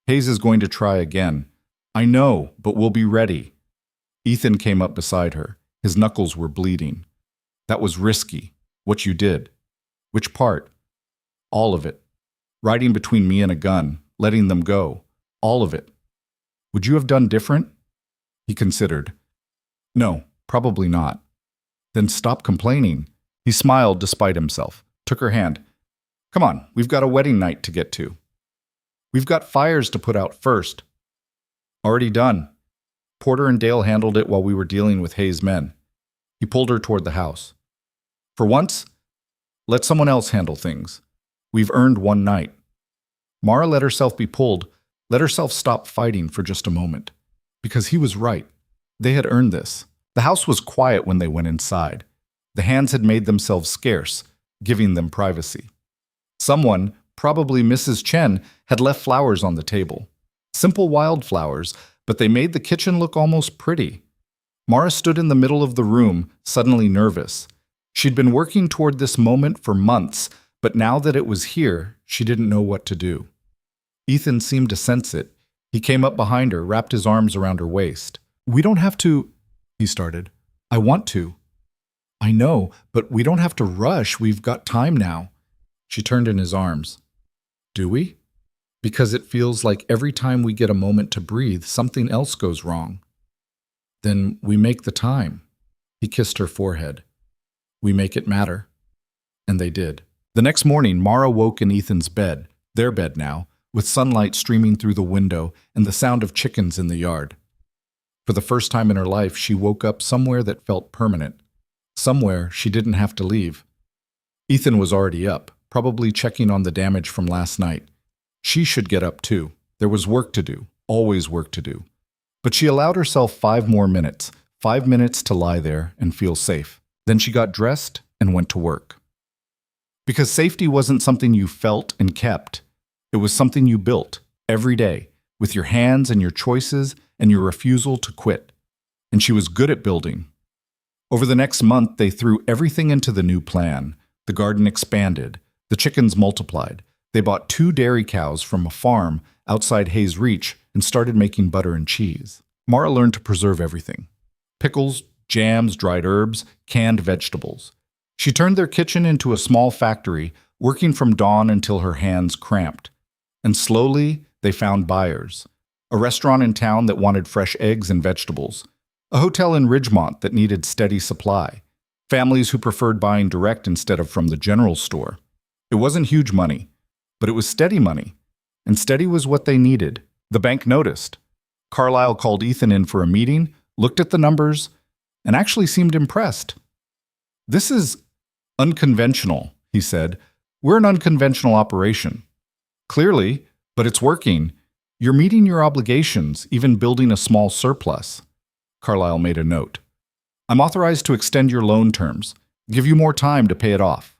Hayes is going to try again. I know, but we'll be ready. Ethan came up beside her. His knuckles were bleeding. That was risky. What you did. Which part? All of it. Riding between me and a gun, letting them go. All of it. Would you have done different? He considered. No, probably not. Then stop complaining. He smiled despite himself, took her hand. Come on, we've got a wedding night to get to. We've got fires to put out first. Already done. Porter and Dale handled it while we were dealing with Hayes' men. He pulled her toward the house. For once, let someone else handle things. We've earned one night. Mara let herself be pulled, let herself stop fighting for just a moment. Because he was right. They had earned this. The house was quiet when they went inside. The hands had made themselves scarce, giving them privacy. Someone, probably Mrs. Chen, had left flowers on the table. Simple wildflowers, but they made the kitchen look almost pretty. Mara stood in the middle of the room, suddenly nervous. She'd been working toward this moment for months, but now that it was here, she didn't know what to do. Ethan seemed to sense it. He came up behind her, wrapped his arms around her waist. We don't have to, he started. I want to. I know, but we don't have to rush. We've got time now. She turned in his arms. Do we? Because it feels like every time we get a moment to breathe, something else goes wrong. Then we make the time. He kissed her forehead. We make it matter. And they did. The next morning, Mara woke in Ethan's bed, their bed now, with sunlight streaming through the window and the sound of chickens in the yard. For the first time in her life, she woke up somewhere that felt permanent, somewhere she didn't have to leave. Ethan was already up, probably checking on the damage from last night. She should get up too. There was work to do, always work to do. But she allowed herself 5 more minutes, 5 minutes to lie there and feel safe. Then she got dressed and went to work. Because safety wasn't something you felt and kept. It was something you built every day with your hands and your choices and your refusal to quit. And she was good at building. Over the next month, they threw everything into the new plan. The garden expanded. The chickens multiplied. They bought 2 dairy cows from a farm outside Hayes' reach and started making butter and cheese. Mara learned to preserve everything. Pickles, jams, dried herbs, canned vegetables. She turned their kitchen into a small factory, working from dawn until her hands cramped. And slowly, they found buyers. A restaurant in town that wanted fresh eggs and vegetables. A hotel in Ridgemont that needed steady supply. Families who preferred buying direct instead of from the general store. It wasn't huge money, but it was steady money. And steady was what they needed. The bank noticed. Carlisle called Ethan in for a meeting, looked at the numbers, and actually seemed impressed. "This is unconventional," he said. "We're an unconventional operation." "Clearly, but it's working. You're meeting your obligations, even building a small surplus." Carlisle made a note. "I'm authorized to extend your loan terms, give you more time to pay it off."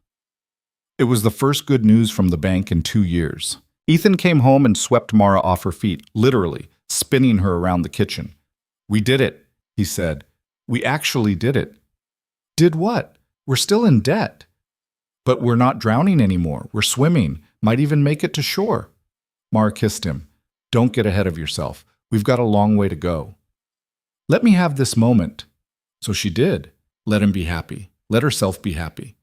It was the first good news from the bank in 2 years. Ethan came home and swept Mara off her feet, literally, spinning her around the kitchen. "We did it," he said. "We actually did it." "Did what? We're still in debt." "But we're not drowning anymore. We're swimming. Might even make it to shore." Mara kissed him. "Don't get ahead of yourself. We've got a long way to go." "Let me have this moment." So she did. Let him be happy. Let herself be happy.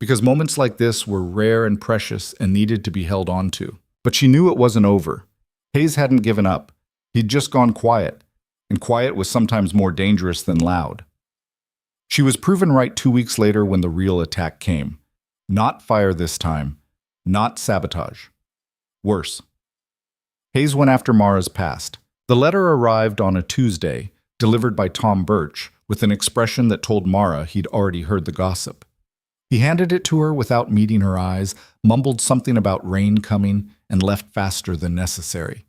Because moments like this were rare and precious and needed to be held on to. But she knew it wasn't over. Hayes hadn't given up. He'd just gone quiet. And quiet was sometimes more dangerous than loud. She was proven right 2 weeks later when the real attack came. Not fire this time. Not sabotage. Worse. Hayes went after Mara's past. The letter arrived on a Tuesday, delivered by Tom Birch, with an expression that told Mara he'd already heard the gossip. He handed it to her without meeting her eyes, mumbled something about rain coming, and left faster than necessary.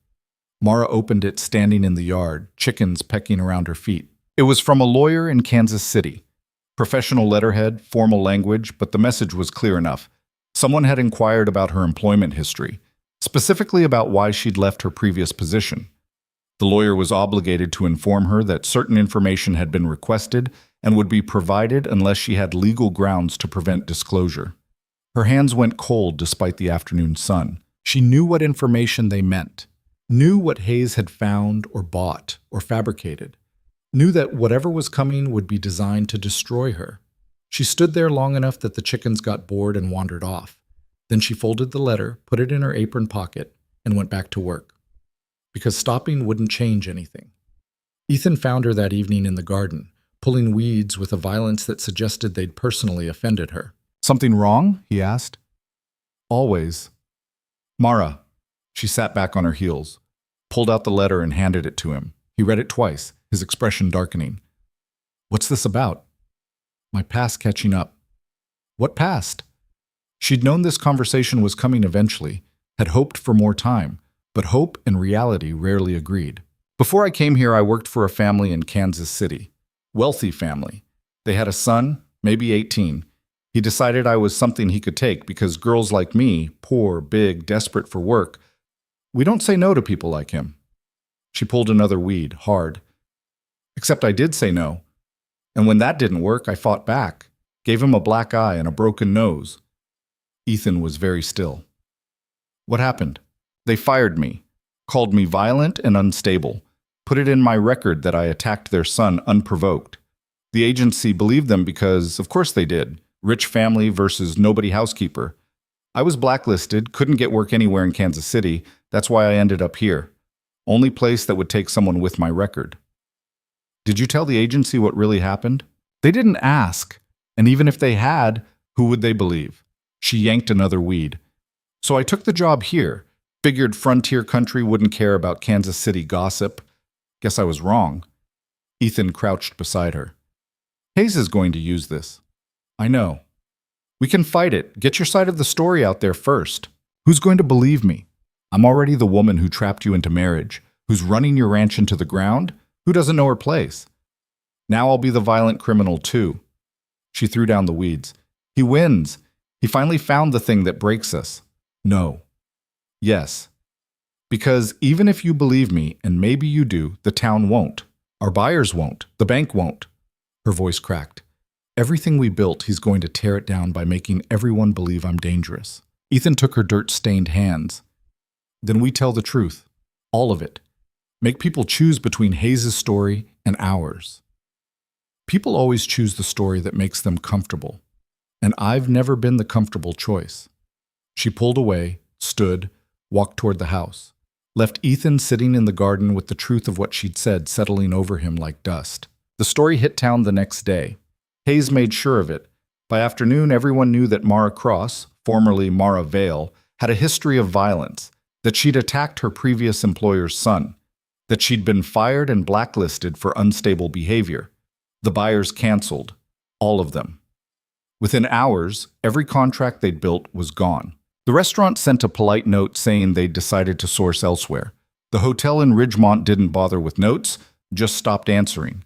Mara opened it standing in the yard, chickens pecking around her feet. It was from a lawyer in Kansas City. Professional letterhead, formal language, but the message was clear enough. Someone had inquired about her employment history, specifically about why she'd left her previous position. The lawyer was obligated to inform her that certain information had been requested and would be provided unless she had legal grounds to prevent disclosure. Her hands went cold despite the afternoon sun. She knew what information they meant, knew what Hayes had found or bought or fabricated, knew that whatever was coming would be designed to destroy her. She stood there long enough that the chickens got bored and wandered off. Then she folded the letter, put it in her apron pocket, and went back to work. Because stopping wouldn't change anything. Ethan found her that evening in the garden, pulling weeds with a violence that suggested they'd personally offended her. "Something wrong?" he asked. "Always." "Mara." She sat back on her heels, pulled out the letter and handed it to him. He read it twice, his expression darkening. "What's this about?" "My past catching up." "What past?" She'd known this conversation was coming eventually, had hoped for more time, but hope and reality rarely agreed. "Before I came here, I worked for a family in Kansas City. Wealthy family. They had a son, maybe 18. He decided I was something he could take because girls like me, poor, big, desperate for work, we don't say no to people like him." She pulled another weed, hard. "Except I did say no. And when that didn't work, I fought back. Gave him a black eye and a broken nose." Ethan was very still. "What happened?" "They fired me. Called me violent and unstable. Put it in my record that I attacked their son unprovoked. The agency believed them because, of course they did. Rich family versus nobody housekeeper. I was blacklisted, couldn't get work anywhere in Kansas City. That's why I ended up here. Only place that would take someone with my record." "Did you tell the agency what really happened?" "They didn't ask. And even if they had, who would they believe?" She yanked another weed. "So I took the job here. Figured frontier country wouldn't care about Kansas City gossip. Guess I was wrong." Ethan crouched beside her. "Hayes is going to use this." "I know. We can fight it. Get your side of the story out there first. Who's going to believe me? I'm already the woman who trapped you into marriage, who's running your ranch into the ground, who doesn't know her place." Now I'll be the violent criminal too. She threw down the weeds. He wins. He finally found the thing that breaks us. No. Yes. Because even if you believe me, and maybe you do, the town won't. Our buyers won't. The bank won't. Her voice cracked. Everything we built, he's going to tear it down by making everyone believe I'm dangerous. Ethan took her dirt-stained hands. Then we tell the truth. All of it. Make people choose between Hayes' story and ours. People always choose the story that makes them comfortable. And I've never been the comfortable choice. She pulled away, stood, walked toward the house. Left Ethan sitting in the garden with the truth of what she'd said settling over him like dust. The story hit town the next day. Hayes made sure of it. By afternoon, everyone knew that Mara Cross, formerly Mara Vale, had a history of violence, that she'd attacked her previous employer's son, that she'd been fired and blacklisted for unstable behavior. The buyers canceled. All of them. Within hours, every contract they'd built was gone. The restaurant sent a polite note saying they'd decided to source elsewhere. The hotel in Ridgemont didn't bother with notes, just stopped answering.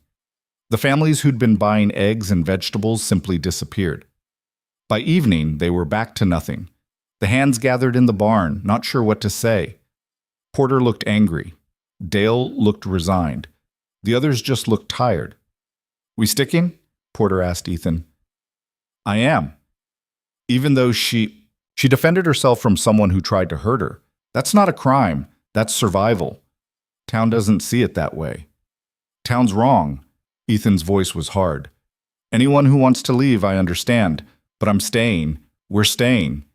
The families who'd been buying eggs and vegetables simply disappeared. By evening, they were back to nothing. The hands gathered in the barn, not sure what to say. Porter looked angry. Dale looked resigned. The others just looked tired. "We sticking?" Porter asked Ethan. "I am." Even though she defended herself from someone who tried to hurt her. That's not a crime. That's survival. Town doesn't see it that way. Town's wrong. Ethan's voice was hard. Anyone who wants to leave, I understand. But I'm staying. We're staying.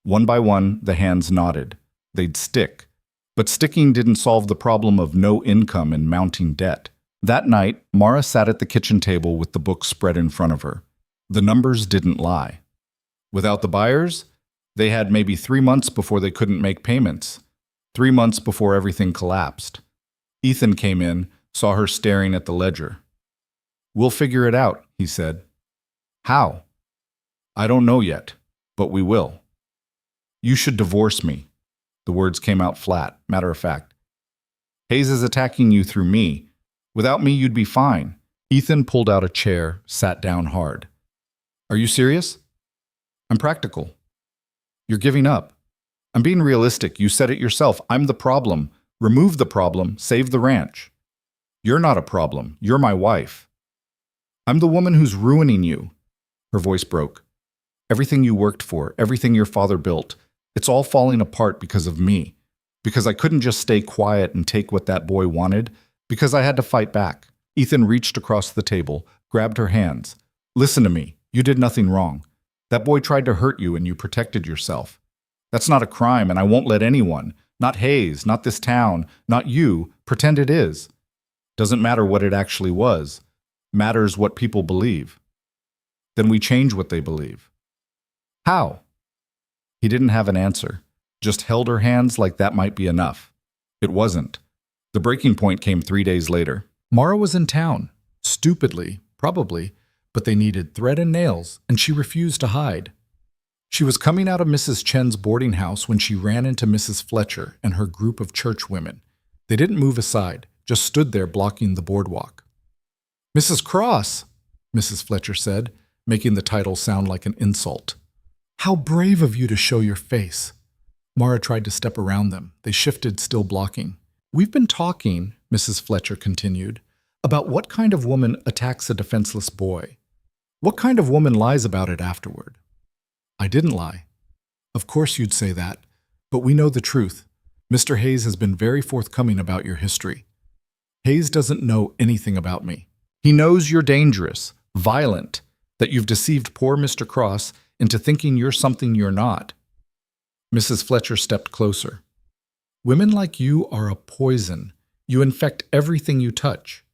One by one, the hands nodded. They'd stick. But sticking didn't solve the problem of no income and mounting debt. That night, Mara sat at the kitchen table with the book spread in front of her. The numbers didn't lie. Without the buyers, they had maybe 3 months before they couldn't make payments. 3 months before everything collapsed. Ethan came in, saw her staring at the ledger. "We'll figure it out," he said. "How?" "I don't know yet, but we will." "You should divorce me." The words came out flat, matter of fact. "Hayes is attacking you through me. Without me, you'd be fine." Ethan pulled out a chair, sat down hard. "Are you serious?" "I'm practical." "You're giving up." "I'm being realistic. You said it yourself. I'm the problem. Remove the problem. Save the ranch." "You're not a problem. You're my wife." "I'm the woman who's ruining you." Her voice broke. "Everything you worked for, everything your father built, it's all falling apart because of me. Because I couldn't just stay quiet and take what that boy wanted. Because I had to fight back." Ethan reached across the table, grabbed her hands. "Listen to me. You did nothing wrong. That boy tried to hurt you and you protected yourself. That's not a crime, and I won't let anyone, not Hayes, not this town, not you, pretend it is. Doesn't matter what it actually was. Matters what people believe. Then we change what they believe." "How?" He didn't have an answer, just held her hands like that might be enough. It wasn't. The breaking point came 3 days later. Mara was in town, stupidly, probably, but they needed thread and nails, and she refused to hide. She was coming out of Mrs. Chen's boarding house when she ran into Mrs. Fletcher and her group of church women. They didn't move aside, just stood there blocking the boardwalk. "Mrs. Cross," Mrs. Fletcher said, making the title sound like an insult. "How brave of you to show your face." Mara tried to step around them. They shifted, still blocking. "We've been talking," Mrs. Fletcher continued, "about what kind of woman attacks a defenseless boy. What kind of woman lies about it afterward?" "I didn't lie." "Of course you'd say that, but we know the truth. Mr. Hayes has been very forthcoming about your history. Hayes doesn't know anything about me. He knows you're dangerous, violent, that you've deceived poor Mr. Cross into thinking you're something you're not." Mrs. Fletcher stepped closer. "Women like you are a poison. You infect everything you touch."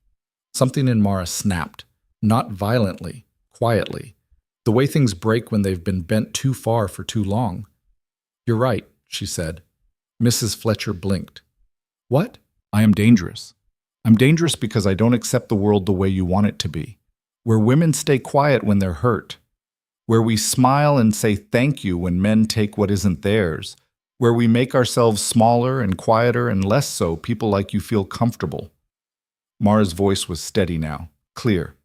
Something in Mara snapped, not violently, quietly, the way things break when they've been bent too far for too long. "You're right," she said. Mrs. Fletcher blinked. "What?" "I am dangerous. I'm dangerous because I don't accept the world the way you want it to be, where women stay quiet when they're hurt, where we smile and say thank you when men take what isn't theirs, where we make ourselves smaller and quieter and less so people like you feel comfortable." Mara's voice was steady now. Clear.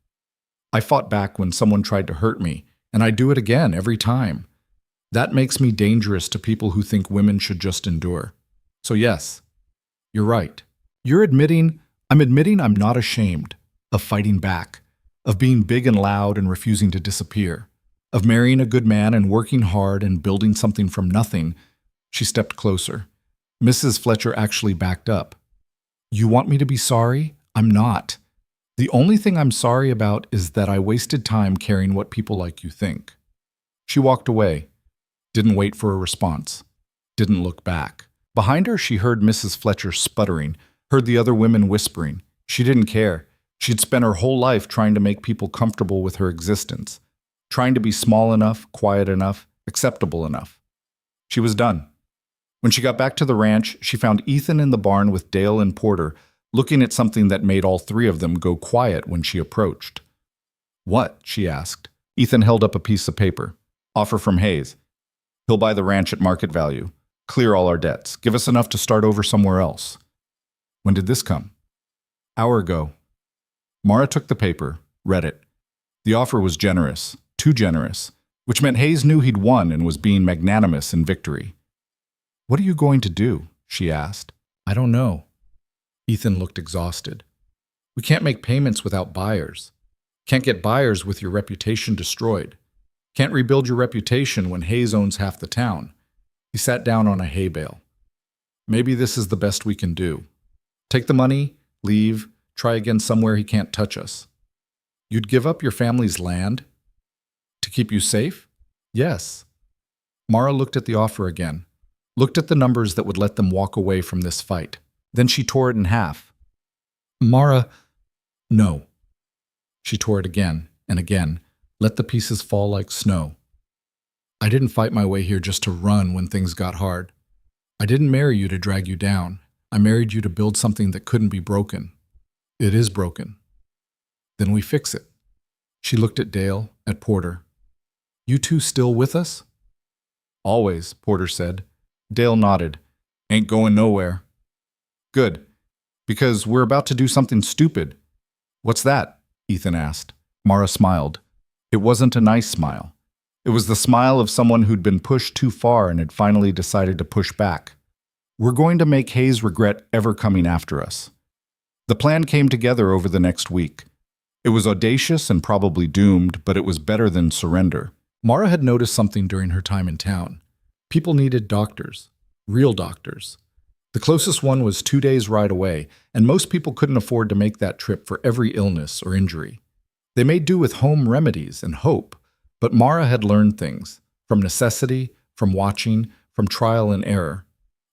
I fought back when someone tried to hurt me, and I do it again every time. That makes me dangerous to people who think women should just endure. So yes, you're right. I'm admitting I'm not ashamed of fighting back, of being big and loud and refusing to disappear, of marrying a good man and working hard and building something from nothing. She stepped closer. Mrs. Fletcher actually backed up. You want me to be sorry? I'm not. The only thing I'm sorry about is that I wasted time caring what people like you think. She walked away, didn't wait for a response, didn't look back. Behind her, she heard Mrs. Fletcher sputtering, heard the other women whispering. She didn't care. She'd spent her whole life trying to make people comfortable with her existence, trying to be small enough, quiet enough, acceptable enough. She was done. When she got back to the ranch, she found Ethan in the barn with Dale and Porter, looking at something that made all three of them go quiet when she approached. What? She asked. Ethan held up a piece of paper. Offer from Hayes. He'll buy the ranch at market value. Clear all our debts. Give us enough to start over somewhere else. When did this come? Hour ago. Mara took the paper, read it. The offer was generous, too generous, which meant Hayes knew he'd won and was being magnanimous in victory. What are you going to do? She asked. I don't know. Ethan looked exhausted. We can't make payments without buyers. Can't get buyers with your reputation destroyed. Can't rebuild your reputation when Hayes owns half the town. He sat down on a hay bale. Maybe this is the best we can do. Take the money, leave, try again somewhere he can't touch us. You'd give up your family's land? To keep you safe? Yes. Mara looked at the offer again, looked at the numbers that would let them walk away from this fight. Then she tore it in half. Mara, no. She tore it again and again, let the pieces fall like snow. I didn't fight my way here just to run when things got hard. I didn't marry you to drag you down. I married you to build something that couldn't be broken. It is broken. Then we fix it. She looked at Dale, at Porter. You two still with us? Always, Porter said. Dale nodded. Ain't going nowhere. Good, because we're about to do something stupid. What's that? Ethan asked. Mara smiled. It wasn't a nice smile. It was the smile of someone who'd been pushed too far and had finally decided to push back. We're going to make Hayes regret ever coming after us. The plan came together over the next week. It was audacious and probably doomed, but it was better than surrender. Mara had noticed something during her time in town. People needed doctors, real doctors. The closest one was 2 days' ride away, and most people couldn't afford to make that trip for every illness or injury. They made do with home remedies and hope, but Mara had learned things, from necessity, from watching, from trial and error.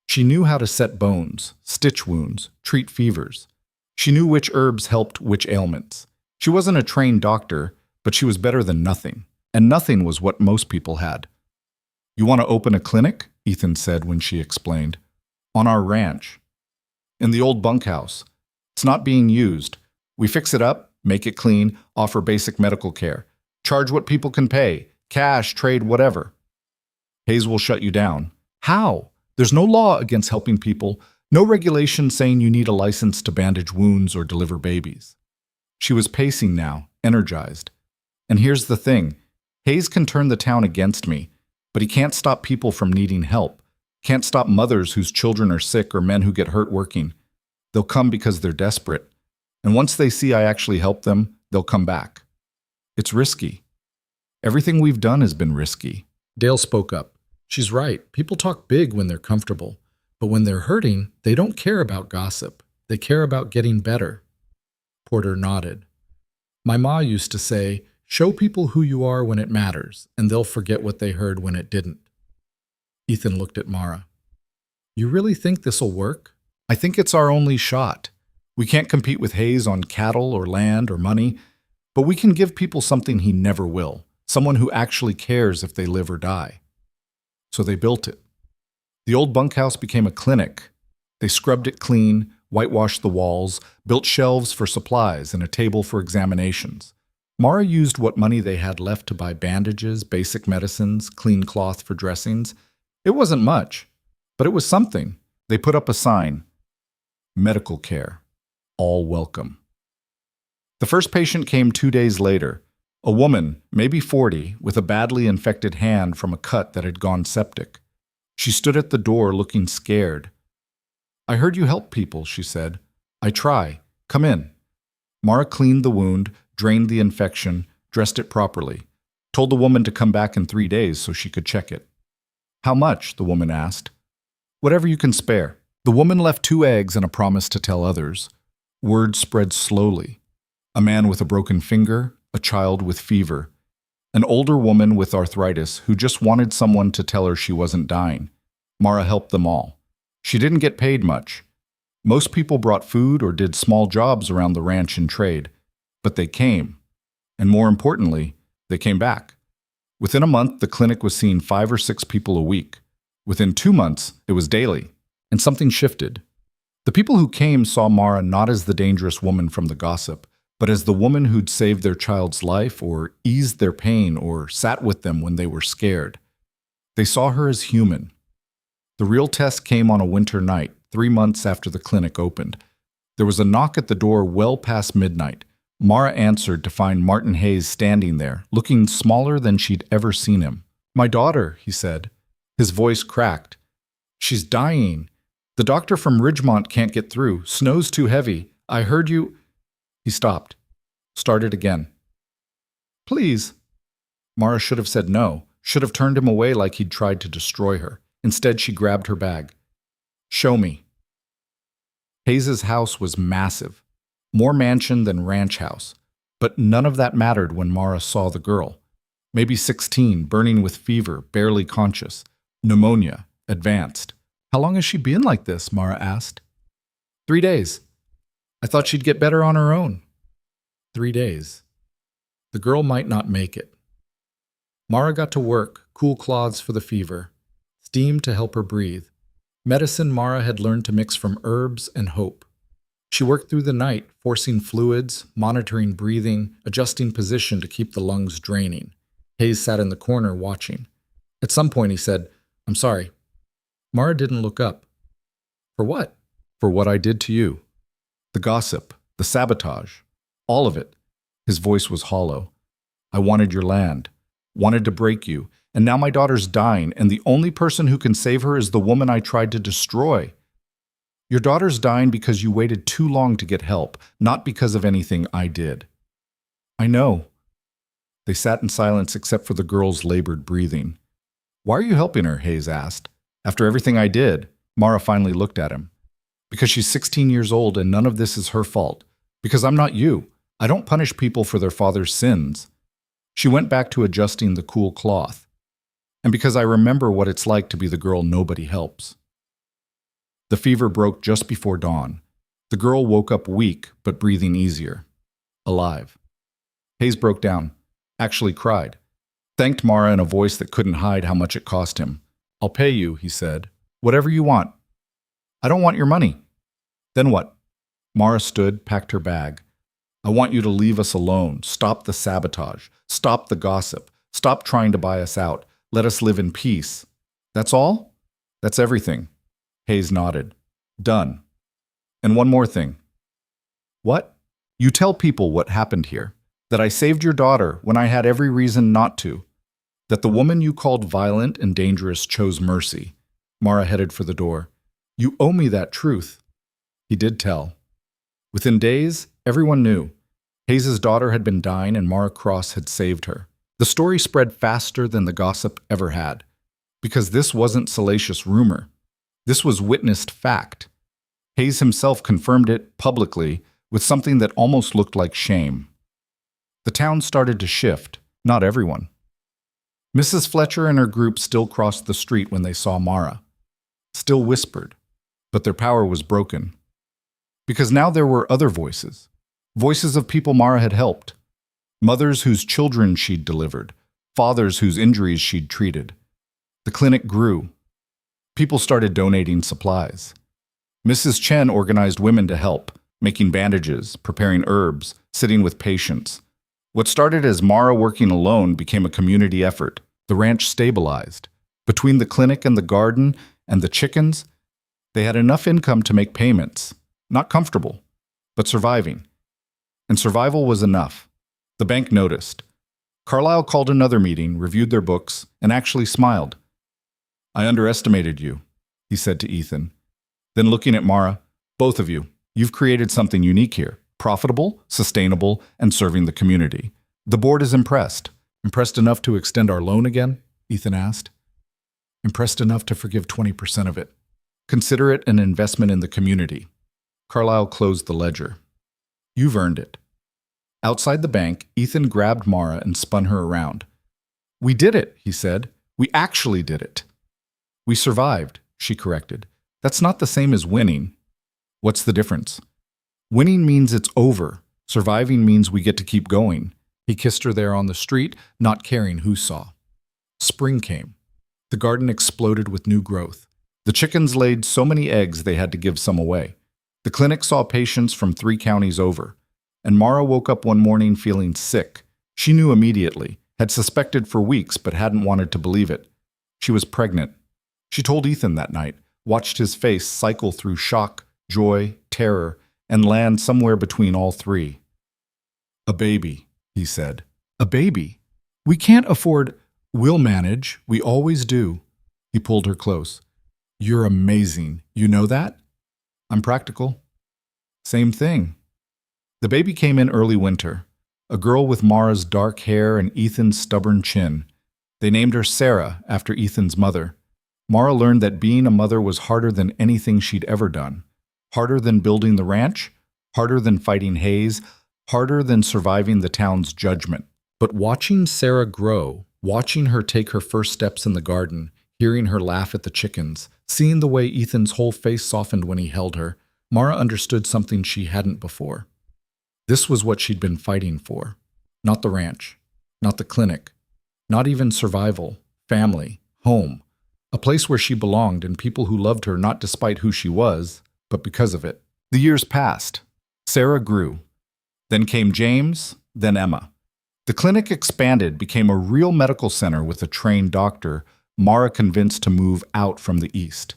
She knew how to set bones, stitch wounds, treat fevers. She knew which herbs helped which ailments. She wasn't a trained doctor, but she was better than nothing, and nothing was what most people had. You want to open a clinic? Ethan said when she explained. On our ranch. In the old bunkhouse. It's not being used. We fix it up, make it clean, offer basic medical care. Charge what people can pay. Cash, trade, whatever. Hayes will shut you down. How? There's no law against helping people, no regulation saying you need a license to bandage wounds or deliver babies. She was pacing now, energized. And here's the thing. Hayes can turn the town against me, but he can't stop people from needing help. Can't stop mothers whose children are sick or men who get hurt working. They'll come because they're desperate. And once they see I actually help them, they'll come back. It's risky. Everything we've done has been risky. Dale spoke up. She's right. People talk big when they're comfortable. But when they're hurting, they don't care about gossip. They care about getting better. Porter nodded. My ma used to say, show people who you are when it matters, and they'll forget what they heard when it didn't. Ethan looked at Mara. You really think this'll work? I think it's our only shot. We can't compete with Hayes on cattle or land or money, but we can give people something he never will, someone who actually cares if they live or die. So they built it. The old bunkhouse became a clinic. They scrubbed it clean, whitewashed the walls, built shelves for supplies and a table for examinations. Mara used what money they had left to buy bandages, basic medicines, clean cloth for dressings. It wasn't much, but it was something. They put up a sign. Medical care. All welcome. The first patient came 2 days later. A woman, maybe 40, with a badly infected hand from a cut that had gone septic. She stood at the door looking scared. "I heard you help people," she said. "I try. Come in." Mara cleaned the wound, drained the infection, dressed it properly, told the woman to come back in 3 days so she could check it. "How much?" the woman asked. "Whatever you can spare." The woman left 2 eggs and a promise to tell others. Word spread slowly. A man with a broken finger, a child with fever, an older woman with arthritis who just wanted someone to tell her she wasn't dying. Mara helped them all. She didn't get paid much. Most people brought food or did small jobs around the ranch and trade, but they came. And more importantly, they came back. Within a month, the clinic was seeing 5 or 6 people a week. Within 2 months, it was daily. And something shifted. The people who came saw Mara not as the dangerous woman from the gossip, but as the woman who'd saved their child's life or eased their pain or sat with them when they were scared. They saw her as human. The real test came on a winter night, 3 months after the clinic opened. There was a knock at the door well past midnight. Mara answered to find Martin Hayes standing there, looking smaller than she'd ever seen him. "My daughter," he said. His voice cracked. "She's dying. The doctor from Ridgemont can't get through. Snow's too heavy. I heard you—" He stopped. Started again. "Please." Mara should have said no, should have turned him away like he'd tried to destroy her. Instead, she grabbed her bag. "Show me." Hayes's house was massive. More mansion than ranch house. But none of that mattered when Mara saw the girl. Maybe 16, burning with fever, barely conscious. Pneumonia, advanced. "How long has she been like this?" Mara asked. 3 days. I thought she'd get better on her own." 3 days. The girl might not make it. Mara got to work, cool cloths for the fever, steam to help her breathe. Medicine Mara had learned to mix from herbs and hope. She worked through the night, forcing fluids, monitoring breathing, adjusting position to keep the lungs draining. Hayes sat in the corner watching. At some point he said, "I'm sorry." Mara didn't look up. "For what?" "For what I did to you. The gossip, the sabotage, all of it." His voice was hollow. "I wanted your land, wanted to break you, and now my daughter's dying, and the only person who can save her is the woman I tried to destroy. Your daughter's dying because you waited too long to get help, not because of anything I did." "I know." They sat in silence except for the girl's labored breathing. "Why are you helping her?" Hayes asked. "After everything I did." Mara finally looked at him. "Because she's 16 years old and none of this is her fault. Because I'm not you. I don't punish people for their father's sins." She went back to adjusting the cool cloth. "And because I remember what it's like to be the girl nobody helps." The fever broke just before dawn. The girl woke up weak, but breathing easier. Alive. Hayes broke down. Actually cried. Thanked Mara in a voice that couldn't hide how much it cost him. "I'll pay you," he said. "Whatever you want." "I don't want your money." "Then what?" Mara stood, packed her bag. "I want you to leave us alone. Stop the sabotage. Stop the gossip. Stop trying to buy us out. Let us live in peace." "That's all?" "That's everything." Hayes nodded. "Done. And one more thing." "What?" "You tell people what happened here. That I saved your daughter when I had every reason not to. That the woman you called violent and dangerous chose mercy." Mara headed for the door. "You owe me that truth." He did tell. Within days, everyone knew. Hayes's daughter had been dying and Mara Cross had saved her. The story spread faster than the gossip ever had. Because this wasn't salacious rumor. This was witnessed fact. Hayes himself confirmed it publicly with something that almost looked like shame. The town started to shift, not everyone. Mrs. Fletcher and her group still crossed the street when they saw Mara. Still whispered, but their power was broken. Because now there were other voices. Voices of people Mara had helped. Mothers whose children she'd delivered. Fathers whose injuries she'd treated. The clinic grew. People started donating supplies. Mrs. Chen organized women to help, making bandages, preparing herbs, sitting with patients. What started as Mara working alone became a community effort. The ranch stabilized. Between the clinic and the garden and the chickens, they had enough income to make payments. Not comfortable, but surviving. And survival was enough. The bank noticed. Carlyle called another meeting, reviewed their books, and actually smiled. "I underestimated you," he said to Ethan. Then looking at Mara, "Both of you, you've created something unique here. Profitable, sustainable, and serving the community. The board is impressed." "Impressed enough to extend our loan again?" Ethan asked. "Impressed enough to forgive 20% of it. Consider it an investment in the community." Carlyle closed the ledger. "You've earned it." Outside the bank, Ethan grabbed Mara and spun her around. "We did it," he said. "We actually did it." "We survived," she corrected. "That's not the same as winning." "What's the difference?" "Winning means it's over. Surviving means we get to keep going." He kissed her there on the street, not caring who saw. Spring came. The garden exploded with new growth. The chickens laid so many eggs they had to give some away. The clinic saw patients from 3 counties over. And Mara woke up one morning feeling sick. She knew immediately, had suspected for weeks but hadn't wanted to believe it. She was pregnant. She told Ethan that night, watched his face cycle through shock, joy, terror, and land somewhere between all three. "A baby," he said. "A baby. We can't afford—" "We'll manage. We always do." He pulled her close. "You're amazing. You know that?" "I'm practical." "Same thing." The baby came in early winter, a girl with Mara's dark hair and Ethan's stubborn chin. They named her Sarah after Ethan's mother. Mara learned that being a mother was harder than anything she'd ever done. Harder than building the ranch, harder than fighting Hayes, harder than surviving the town's judgment. But watching Sarah grow, watching her take her first steps in the garden, hearing her laugh at the chickens, seeing the way Ethan's whole face softened when he held her, Mara understood something she hadn't before. This was what she'd been fighting for. Not the ranch, not the clinic, not even survival, family, home, a place where she belonged and people who loved her not despite who she was, but because of it. The years passed. Sarah grew. Then came James, then Emma. The clinic expanded, became a real medical center with a trained doctor, Mara convinced to move out from the east.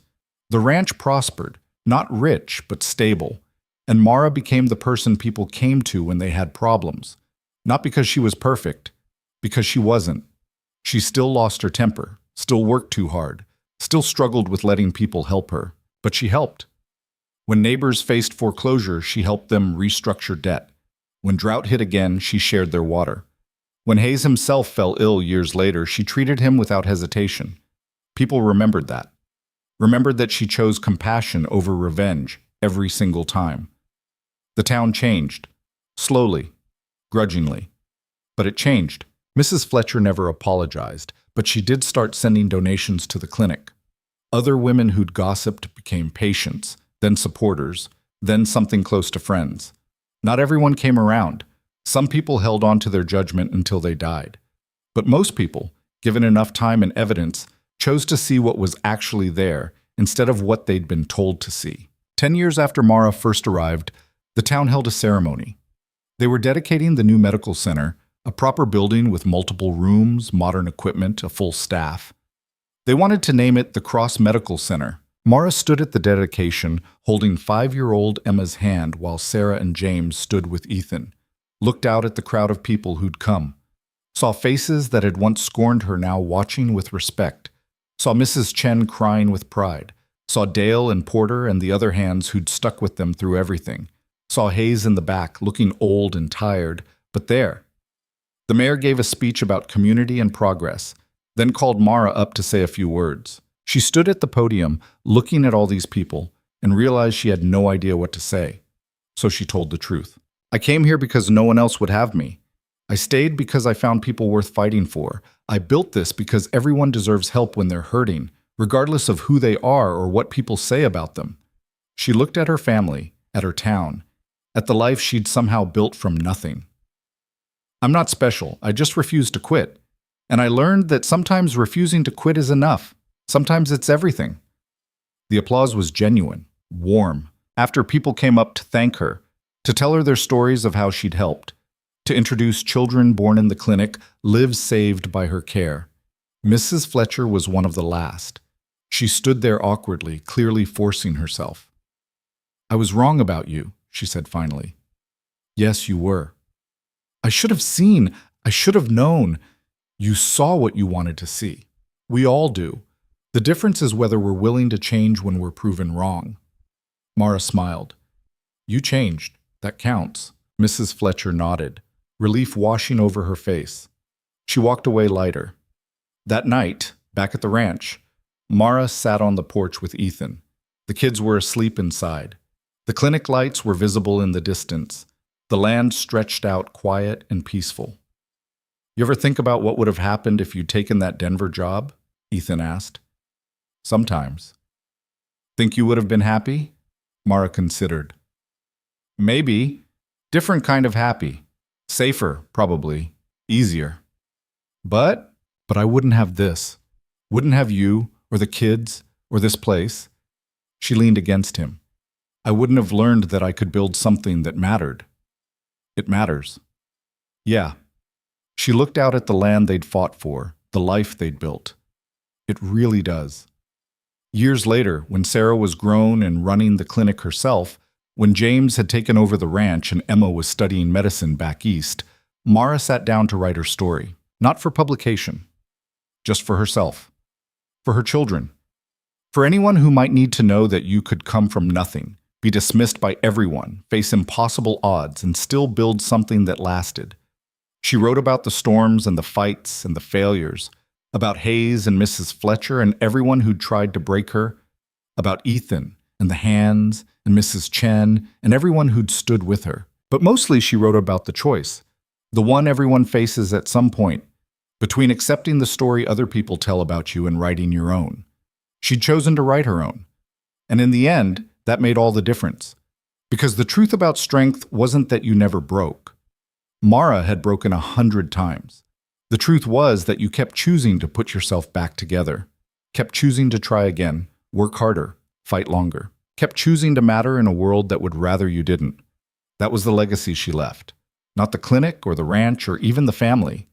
The ranch prospered, not rich, but stable. And Mara became the person people came to when they had problems. Not because she was perfect, because she wasn't. She still lost her temper, still worked too hard, still struggled with letting people help her. But she helped. When neighbors faced foreclosure, she helped them restructure debt. When drought hit again, she shared their water. When Hayes himself fell ill years later, she treated him without hesitation. People remembered that. Remembered that she chose compassion over revenge every single time. The town changed. Slowly. Grudgingly. But it changed. Mrs. Fletcher never apologized, but she did start sending donations to the clinic. Other women who'd gossiped became patients, then supporters, then something close to friends. Not everyone came around. Some people held on to their judgment until they died. But most people, given enough time and evidence, chose to see what was actually there instead of what they'd been told to see. 10 years after Mara first arrived, the town held a ceremony. They were dedicating the new medical center, a proper building with multiple rooms, modern equipment, a full staff. They wanted to name it the Cross Medical Center. Mara stood at the dedication, holding 5-year-old Emma's hand while Sarah and James stood with Ethan, looked out at the crowd of people who'd come, saw faces that had once scorned her now watching with respect, saw Mrs. Chen crying with pride, saw Dale and Porter and the other hands who'd stuck with them through everything, saw Hayes in the back looking old and tired, but there. The mayor gave a speech about community and progress, then called Mara up to say a few words. She stood at the podium, looking at all these people, and realized she had no idea what to say. So she told the truth. "I came here because no one else would have me. I stayed because I found people worth fighting for. I built this because everyone deserves help when they're hurting, regardless of who they are or what people say about them." She looked at her family, at her town, at the life she'd somehow built from nothing. "I'm not special. I just refused to quit. And I learned that sometimes refusing to quit is enough. Sometimes it's everything." The applause was genuine, warm, after people came up to thank her, to tell her their stories of how she'd helped, to introduce children born in the clinic, lives saved by her care. Mrs. Fletcher was one of the last. She stood there awkwardly, clearly forcing herself. "I was wrong about you," she said finally. Yes, you were. I should have seen. I should have known. You saw what you wanted to see. We all do. The difference is whether we're willing to change when we're proven wrong. Mara smiled. You changed. That counts. Mrs. Fletcher nodded, relief washing over her face. She walked away lighter. That night, back at the ranch, Mara sat on the porch with Ethan. The kids were asleep inside. The clinic lights were visible in the distance. The land stretched out quiet and peaceful. You ever think about what would have happened if you'd taken that Denver job? Ethan asked. Sometimes. Think you would have been happy? Mara considered. Maybe. Different kind of happy. Safer, probably. Easier. But I wouldn't have this. Wouldn't have you, or the kids, or this place. She leaned against him. I wouldn't have learned that I could build something that mattered. It matters. Yeah. She looked out at the land they'd fought for, the life they'd built. It really does. Years later, when Sarah was grown and running the clinic herself, when James had taken over the ranch and Emma was studying medicine back east, Mara sat down to write her story, not for publication, just for herself, for her children, for anyone who might need to know that you could come from nothing, be dismissed by everyone, face impossible odds, and still build something that lasted. She wrote about the storms and the fights and the failures, about Hayes and Mrs. Fletcher and everyone who'd tried to break her, about Ethan and the Hands and Mrs. Chen and everyone who'd stood with her. But mostly she wrote about the choice, the one everyone faces at some point, between accepting the story other people tell about you and writing your own. She'd chosen to write her own. And in the end, that made all the difference. Because the truth about strength wasn't that you never broke. Mara had broken 100 times. The truth was that you kept choosing to put yourself back together, kept choosing to try again, work harder, fight longer, kept choosing to matter in a world that would rather you didn't. That was the legacy she left. Not the clinic or the ranch or even the family.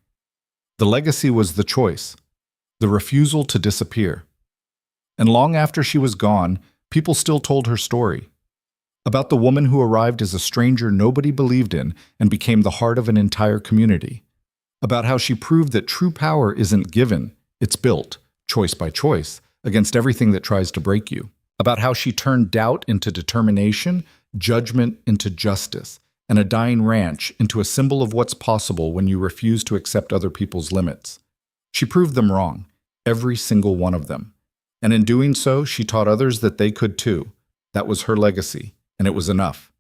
The legacy was the choice, the refusal to disappear. And long after she was gone, people still told her story. About the woman who arrived as a stranger nobody believed in and became the heart of an entire community. About how she proved that true power isn't given, it's built, choice by choice, against everything that tries to break you. About how she turned doubt into determination, judgment into justice, and a dying ranch into a symbol of what's possible when you refuse to accept other people's limits. She proved them wrong, every single one of them. And in doing so, she taught others that they could too. That was her legacy, and it was enough.